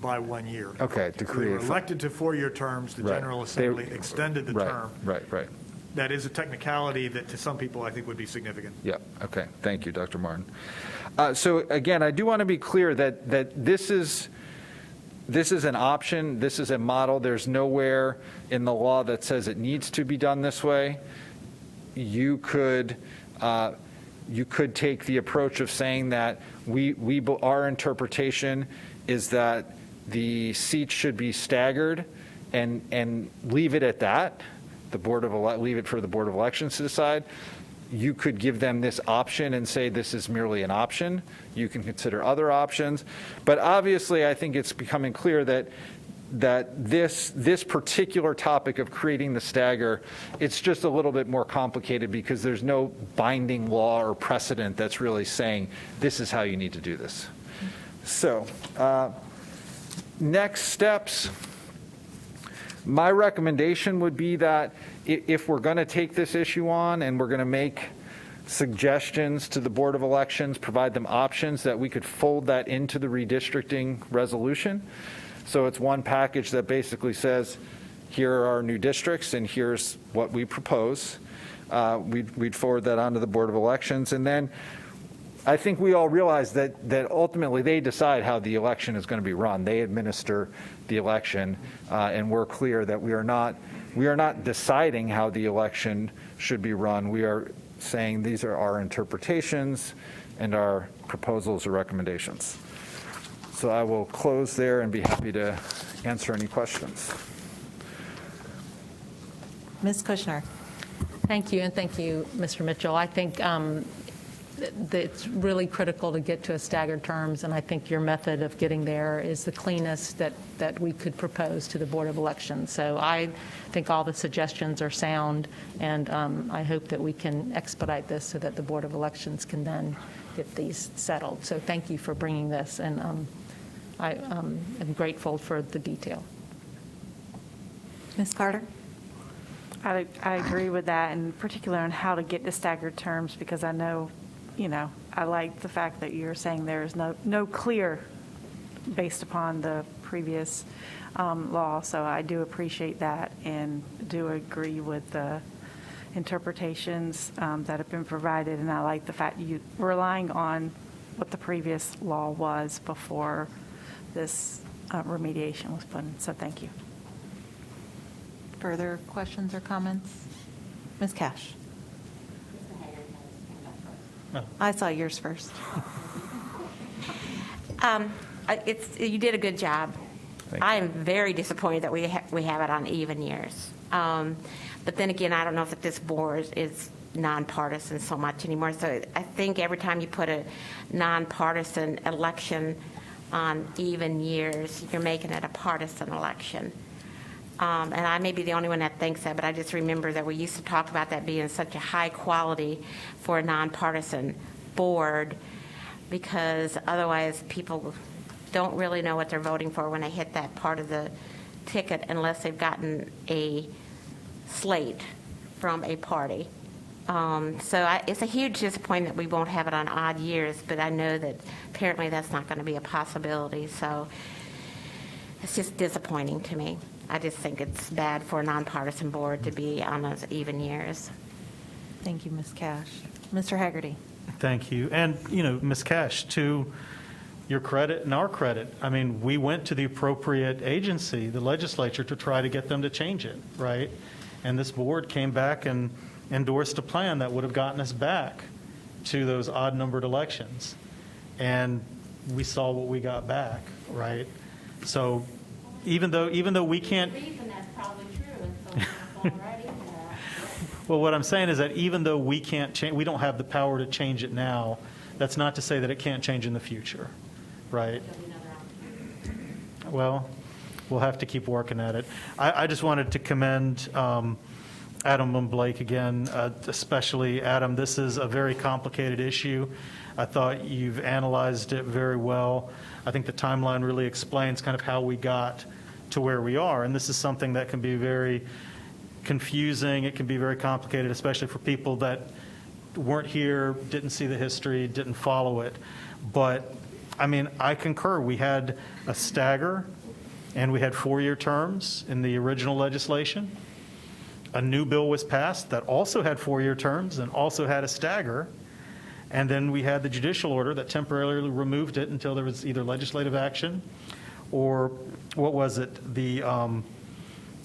by 1 year. Okay, to So create. they were elected to 4-year terms. The Right. General Assembly extended the Right, term. Right. that is a technicality that to some people I think would be significant. Yeah, okay. Thank you, Dr. Martin. So again, I do want to be clear that this is an option, this is a model. There's nowhere in the law that says it needs to be done this way. You could take the approach of saying that our interpretation is that the seats should be staggered and leave it at that. Leave it for the Board of Elections to decide. You could give them this option and say this is merely an option. You can consider other options. But obviously, I think it's becoming clear that this particular topic of creating the stagger, it's just a little bit more complicated because there's no binding law or precedent that's really saying this is how you need to do this. So next steps. My recommendation would be that if we're going to take this issue on and we're going to make suggestions to the Board of Elections, provide them options, that we could fold that into the redistricting resolution. So it's one package that basically says, here are our new districts and here's what we propose. We'd forward that on to the Board of Elections. And then I think we all realize that ultimately they decide how the election is going to be run. They administer the election, and we're clear that we are not deciding how the election should be run. We are saying these are our interpretations and our proposals or recommendations. So I will close there and be happy to answer any questions. Ms. Kushner. Thank you, and thank you, Mr. Mitchell. I think it's really critical to get to a staggered terms, and I think your method of getting there is the cleanest that we could propose to the Board of Elections. So I think all the suggestions are sound, and I hope that we can expedite this so that the Board of Elections can then get these settled. So thank you for bringing this, and I am grateful for the detail. Ms. Carter? I agree with that, in particular on how to get to staggered terms, because I know, I like the fact that you're saying there is no clear based upon the previous law. So I do appreciate that and do agree with the interpretations that have been provided. And I like the fact you're relying on what the previous law was before this remediation was put in. So thank you. Further questions or comments? Ms. Cash? I saw yours first. You did a good job. I am very disappointed that we have it on even years. But then again, I don't know if this board is nonpartisan so much anymore. So I think every time you put a nonpartisan election on even years, you're making it a partisan election. And I may be the only one that thinks that, but I just remember that we used to talk about that being such a high quality for a nonpartisan board, because otherwise people don't really know what they're voting for when they hit that part of the ticket unless they've gotten a slate from a party. It's a huge disappointment that we won't have it on odd years, but I know that apparently that's not going to be a possibility. So it's just disappointing to me. I just think it's bad for a nonpartisan board to be on those even years. Thank you, Ms. Cash. Mr. Haggerty. Thank you. And, Ms. Cash, to your credit and our credit, I mean, we went to the appropriate agency, the legislature, to try to get them to change it, right? And this board came back and endorsed a plan that would have gotten us back to those odd-numbered elections. And we saw what we got back, right? So even though we can't... That's probably true, and so we're going to fall right into that. Well, what I'm saying is that even though we can't change, we don't have the power to change it now, that's not to say that it can't change in the future, right? Well, we'll have to keep working at it. I just wanted to commend Adam and Blake again, especially Adam. This is a very complicated issue. I thought you've analyzed it very well. I think the timeline really explains kind of how we got to where we are. And this is something that can be very confusing. It can be very complicated, especially for people that weren't here, didn't see the history, didn't follow it. But, I mean, I concur. We had a stagger, and we had 4-year terms in the original legislation. a new bill was passed that also had 4-year terms and also had a stagger. And then we had the judicial order that temporarily removed it until there was either legislative action or, what was it, the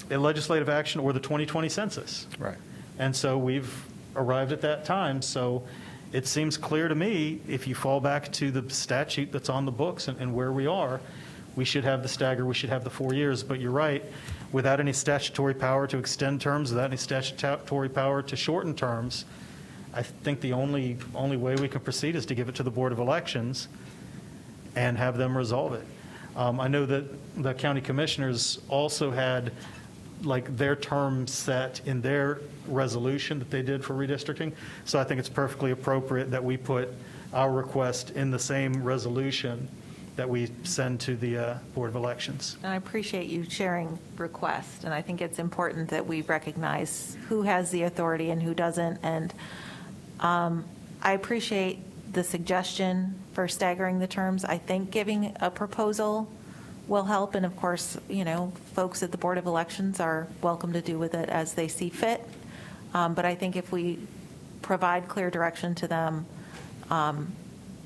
legislative action or the 2020 census. Right. And so we've arrived at that time. So it seems clear to me, if you fall back to the statute that's on the books and where we are, we should have the stagger, we should have the 4 years. But you're right, without any statutory power to extend terms, without any statutory power to shorten terms, I think the only way we can proceed is to give it to the Board of Elections and have them resolve it. I know that the county commissioners also had like their term set in their resolution that they did for redistricting. So I think it's perfectly appropriate that we put our request in the same resolution that we send to the Board of Elections. And I appreciate you sharing requests, and I think it's important that we recognize who has the authority and who doesn't. And I appreciate the suggestion for staggering the terms. I think giving a proposal will help, and of course, folks at the Board of Elections are welcome to do with it as they see fit. But I think if we provide clear direction to them,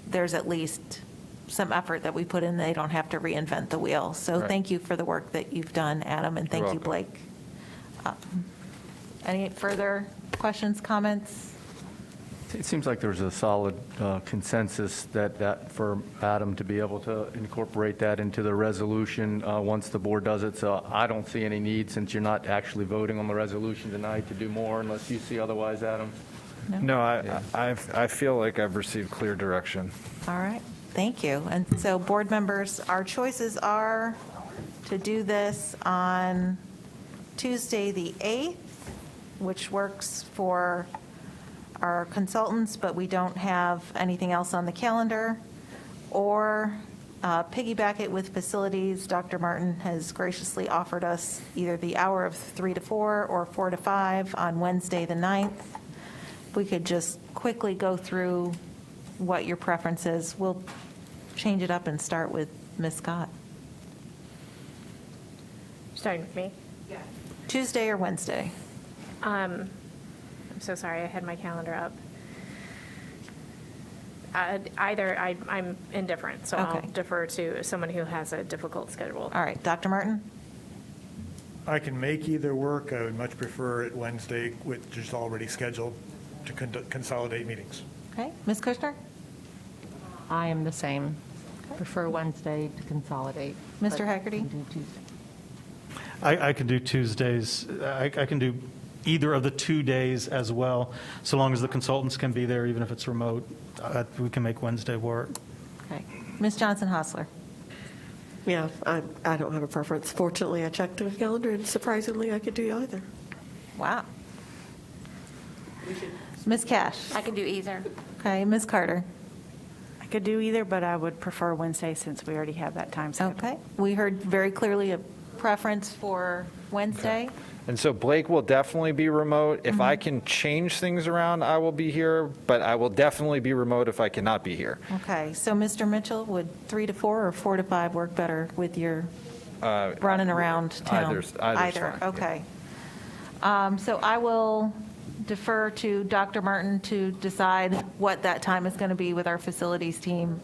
there's at least some effort that we put in. They don't have to reinvent the wheel. So Right. Thank you for the work that you've done, Adam, and thank You're you, welcome. Blake. Any further questions, comments? It seems like there's a solid consensus that for Adam to be able to incorporate that into the resolution once the board does it. So I don't see any need, since you're not actually voting on the resolution tonight, to do more unless you see otherwise, Adam. No, I feel like I've received clear direction. All right, thank you. And so, board members, our choices are to do this on Tuesday, the 8th, which works for our consultants, but we don't have anything else on the calendar, or piggyback it with facilities. Dr. Martin has graciously offered us either the hour of 3 to 4 or 4 to 5 on Wednesday, the 9th. We could just quickly go through what your preference is. We'll change it up and start with Ms. Scott. Starting with me. Tuesday or Wednesday? I'm so sorry, I had my calendar up. I'm indifferent, so I'll Okay. defer to someone who has a difficult schedule. All right, Dr. Martin? I can make either work. I would much prefer it Wednesday, which is already scheduled to consolidate meetings. Okay, Ms. Kushner? I am the same. Prefer Wednesday to consolidate. Mr. but Haggerty? can do Tuesday. I can do Tuesdays. I can do either of the 2 days as well, so long as the consultants can be there, even if it's remote. We can make Wednesday work. Okay. Ms. Johnson-Hostler? Yeah, I don't have a preference. Fortunately, I checked the calendar, and surprisingly, I could do either. Wow. Ms. Cash? I can do either. Okay, Ms. Carter? I could do either, but I would prefer Wednesday since we already have that time scheduled. Okay, we heard very clearly a preference for Wednesday. And so Blake will definitely be remote. If I can change things around, I will be here, but I will definitely be remote if I cannot be here. Okay, so Mr. Mitchell, would 3 to 4 or 4 to 5 work better with your running around town? Either's fine, yeah. Okay. So I will defer to Dr. Martin to decide what that time is going to be with our facilities team.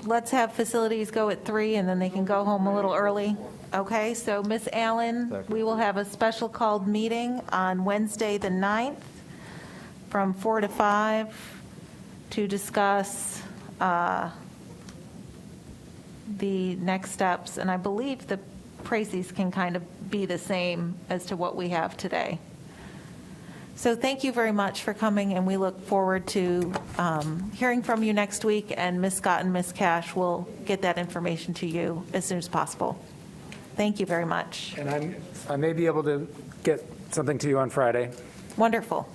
Let's have facilities go at 3, and then they can go home a little early. Okay, so Ms. Allen, we will have a special called meeting on Wednesday, the 9th, from 4 to 5 to discuss the next steps. And I believe the Precies can kind of be the same as to what we have today. So thank you very much for coming, and we look forward to hearing from you next week, and Ms. Scott and Ms. Cash will get that information to you as soon as possible. Thank you very much. And I may be able to get something to you on Friday. Wonderful.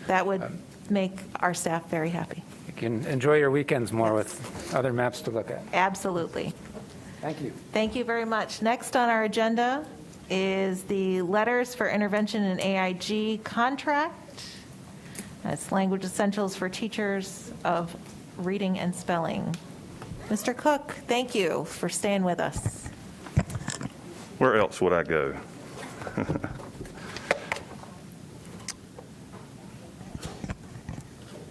That would make our staff very happy. You can enjoy your weekends more with other maps to look at. Absolutely. Thank you. Thank you very much. Next on our agenda is the letters for intervention in AIG contract. That's language essentials for teachers of reading and spelling. Mr. Cook, thank you for staying with us. Where else would I go?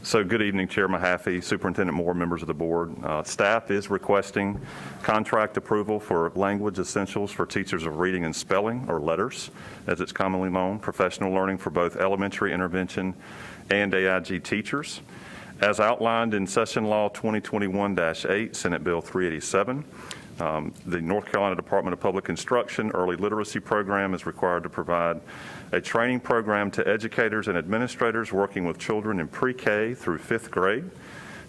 So good evening, Chair Mahaffey, Superintendent Moore, members of the board. Staff is requesting contract approval for language essentials for teachers of reading and spelling, or letters, as it's commonly known, professional learning for both elementary intervention and AIG teachers. As outlined in Session Law 2021-8, Senate Bill 387, the North Carolina Department of Public Instruction Early Literacy Program is required to provide a training program to educators and administrators working with children in pre-K through 5th grade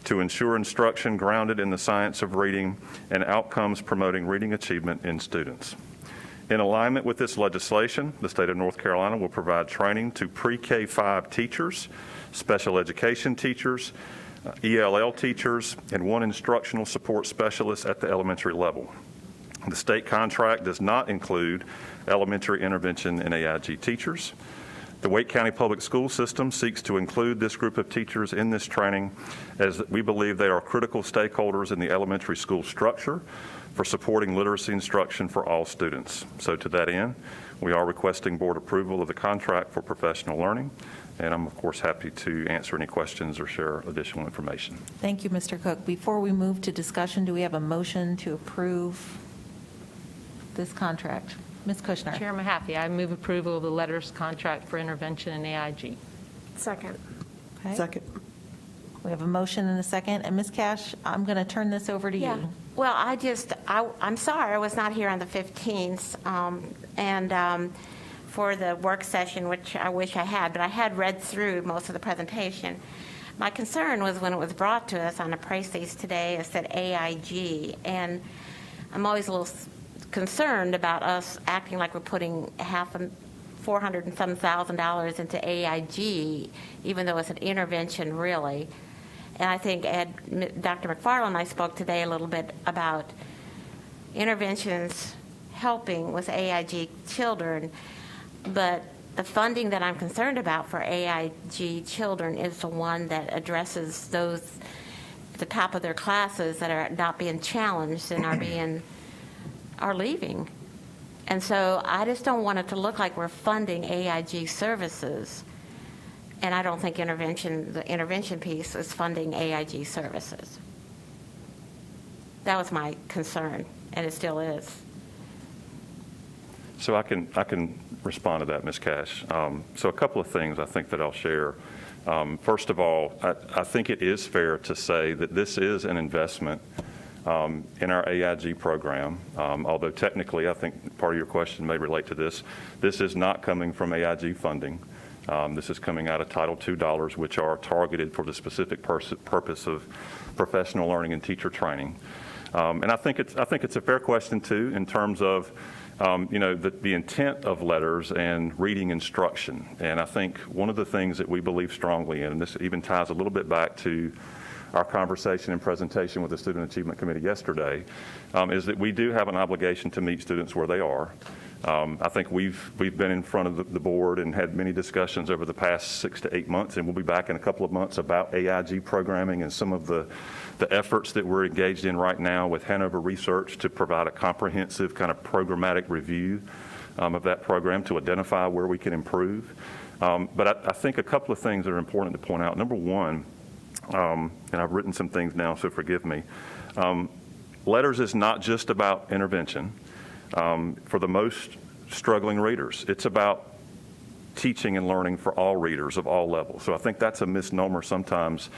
to ensure instruction grounded in the science of reading and outcomes promoting reading achievement in students. In alignment with this legislation, the state of North Carolina will provide training to pre-K 5 teachers, special education teachers, ELL teachers, and 1 instructional support specialist at the elementary level. The state contract does not include elementary intervention and AIG teachers. The Wake County Public School System seeks to include this group of teachers in this training, as we believe they are critical stakeholders in the elementary school structure for supporting literacy instruction for all students. So to that end, we are requesting board approval of the contract for professional learning, and I'm of course happy to answer any questions or share additional information. Thank you, Mr. Cook. Before we move to discussion, do we have a motion to approve this contract? Ms. Kushner. Chair Mahaffey, I move approval of the letters contract for intervention in AIG. Second. Okay. Second. We have a motion and a second. And Ms. Cash, I'm going to turn this over to you. Well, I'm sorry I was not here on the 15th, and for the work session, which I wish I had, but I had read through most of the presentation. My concern was when it was brought to us on the price list today, it said AIG, and I'm always a little concerned about us acting like we're putting $400,000 and some thousand into AIG, even though it's an intervention, really. And I think Dr. McFarland and I spoke today a little bit about interventions helping with AIG children, but the funding that I'm concerned about for AIG children is the one that addresses those at the top of their classes that are not being challenged and are leaving. And so I just don't want it to look like we're funding AIG services. And I don't think the intervention piece is funding AIG services. That was my concern, and it still is. So I can respond to that, Ms. Cash. So a couple of things I think that I'll share. First of all, I think it is fair to say that this is an investment in our AIG program, although technically I think part of your question may relate to this. This is not coming from AIG funding. This is coming out of Title II dollars, which are targeted for the specific purpose of professional learning and teacher training. And I think it's a fair question too, in terms of the intent of letters and reading instruction. And I think one of the things that we believe strongly in, and this even ties a little bit back to our conversation and presentation with the Student Achievement Committee yesterday, is that we do have an obligation to meet students where they are. I think we've been in front of the board and had many discussions over the past 6 to 8 months, and we'll be back in a couple of months about AIG programming and some of the efforts that we're engaged in right now with Hanover Research to provide a comprehensive kind of programmatic review of that program to identify where we can improve. But I think a couple of things that are important to point out. Number one, and I've written some things now, so forgive me. Letters is not just about intervention. For the most struggling readers, it's about teaching and learning for all readers of all levels. So I think that's a misnomer sometimes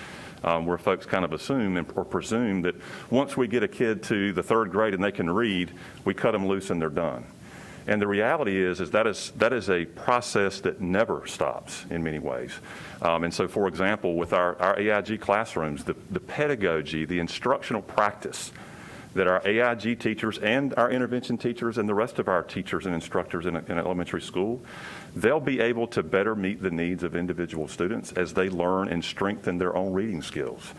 where folks kind of assume or presume that once we get a kid to the 3rd grade and they can read, we cut them loose and they're done. And the reality is that is a process that never stops in many ways. And so, for example, with our AIG classrooms, the pedagogy, the instructional practice that our AIG teachers and our intervention teachers and the rest of our teachers and instructors in elementary school, they'll be able to better meet the needs of individual students as they learn and strengthen their own reading skills.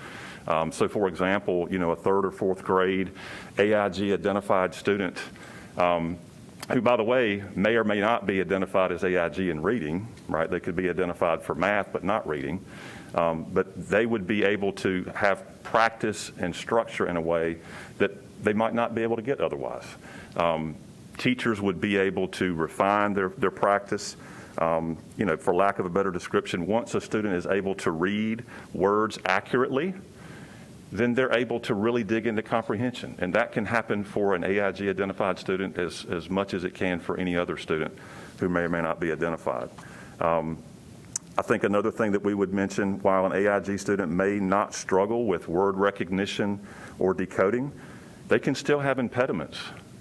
So, for example, a 3rd or 4th grade AIG identified student who, by the way, may or may not be identified as AIG in reading, right? They could be identified for math but not reading. But they would be able to have practice and structure in a way that they might not be able to get otherwise. Teachers would be able to refine their practice. For lack of a better description, once a student is able to read words accurately, then they're able to really dig into comprehension. And that can happen for an AIG identified student as much as it can for any other student who may or may not be identified. I think another thing that we would mention, while an AIG student may not struggle with word recognition or decoding, they can still have impediments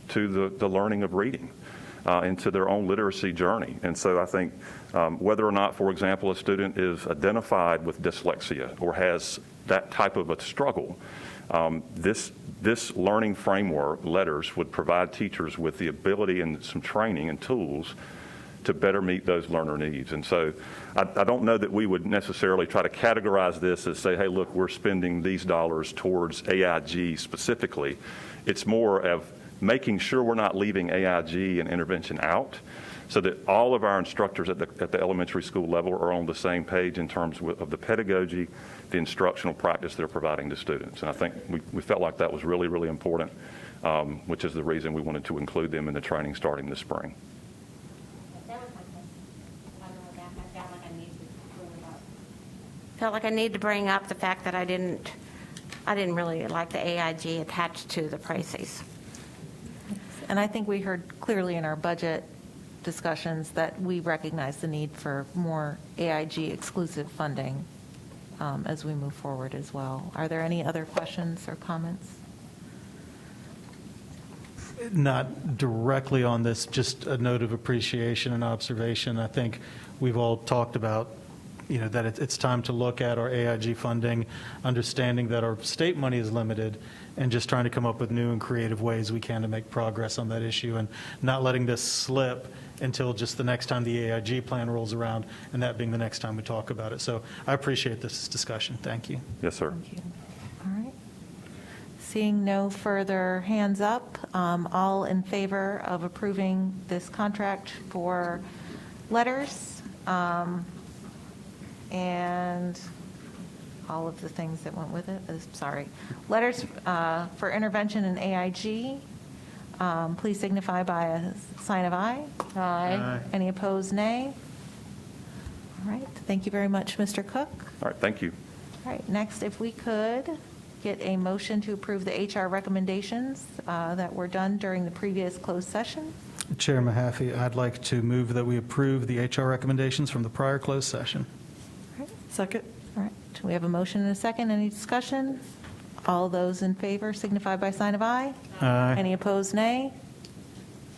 to the learning of reading and to their own literacy journey. And so I think whether or not, for example, a student is identified with dyslexia or has that type of a struggle, this learning framework, LETTERS, would provide teachers with the ability and some training and tools to better meet those learner needs. And so I don't know that we would necessarily try to categorize this as say, hey, look, we're spending these dollars towards AIG specifically. It's more of making sure we're not leaving AIG and intervention out, so that all of our instructors at the elementary school level are on the same page in terms of the pedagogy, the instructional practice they're providing to students. And I think we felt like that was really, really important, which is the reason we wanted to include them in the training starting this spring. Felt like I need to bring up the fact that I didn't really like the AIG attached to the prices. And I think we heard clearly in our budget discussions that we recognize the need for more AIG exclusive funding as we move forward as well. Are there any other questions or comments? Not directly on this, just a note of appreciation and observation. I think we've all talked about that it's time to look at our AIG funding, understanding that our state money is limited, and just trying to come up with new and creative ways we can to make progress on that issue, and not letting this slip until just the next time the AIG plan rolls around, and that being the next time we talk about it. So I appreciate this discussion. Thank you. Yes, sir. Thank you. All right. Seeing no further hands up, all in favor of approving this contract for LETTERS, and all of the things that went with it. LETTERS for intervention in AIG. Please signify by a sign of aye. Aye. Any opposed, nay? All right. Thank you very much, Mr. Cook. All right, thank you. All right. Next, if we could get a motion to approve the HR recommendations that were done during the previous closed session. Chair Mahaffey, I'd like to move that we approve the HR recommendations from the prior closed session. Second. All right, we have a motion and a second. Any discussion? All those in favor signify by sign of aye. Aye. Any opposed, nay?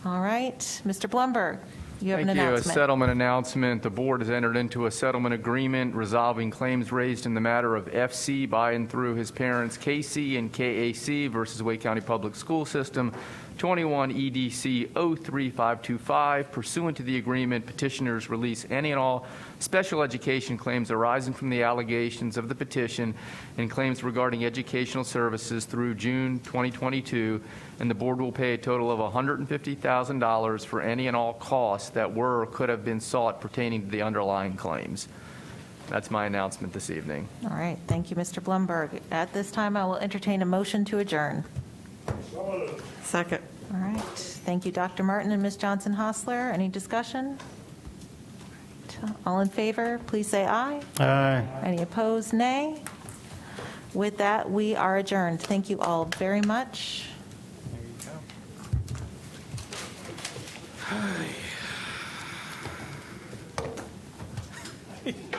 All right, Mr. Blumberg, you have an Thank you. A announcement. settlement announcement. The board has entered into a settlement agreement resolving claims raised in the matter of FC by and through his parents KC and KAC versus Wake County Public School System, 21 EDC 03525. Pursuant to the agreement, petitioners release any and all special education claims arising from the allegations of the petition and claims regarding educational services through June 2022, and the board will pay a total of $150,000 for any and all costs that were or could have been sought pertaining to the underlying claims. That's my announcement this evening. All right, thank you, Mr. Blumberg. At this time, I will entertain a motion to adjourn. Second. All right, thank you, Dr. Martin and Ms. Johnson-Hostler. Any discussion? All in favor, please say aye. Aye. Any opposed, nay? With that, we are adjourned. Thank you all very much. There you go.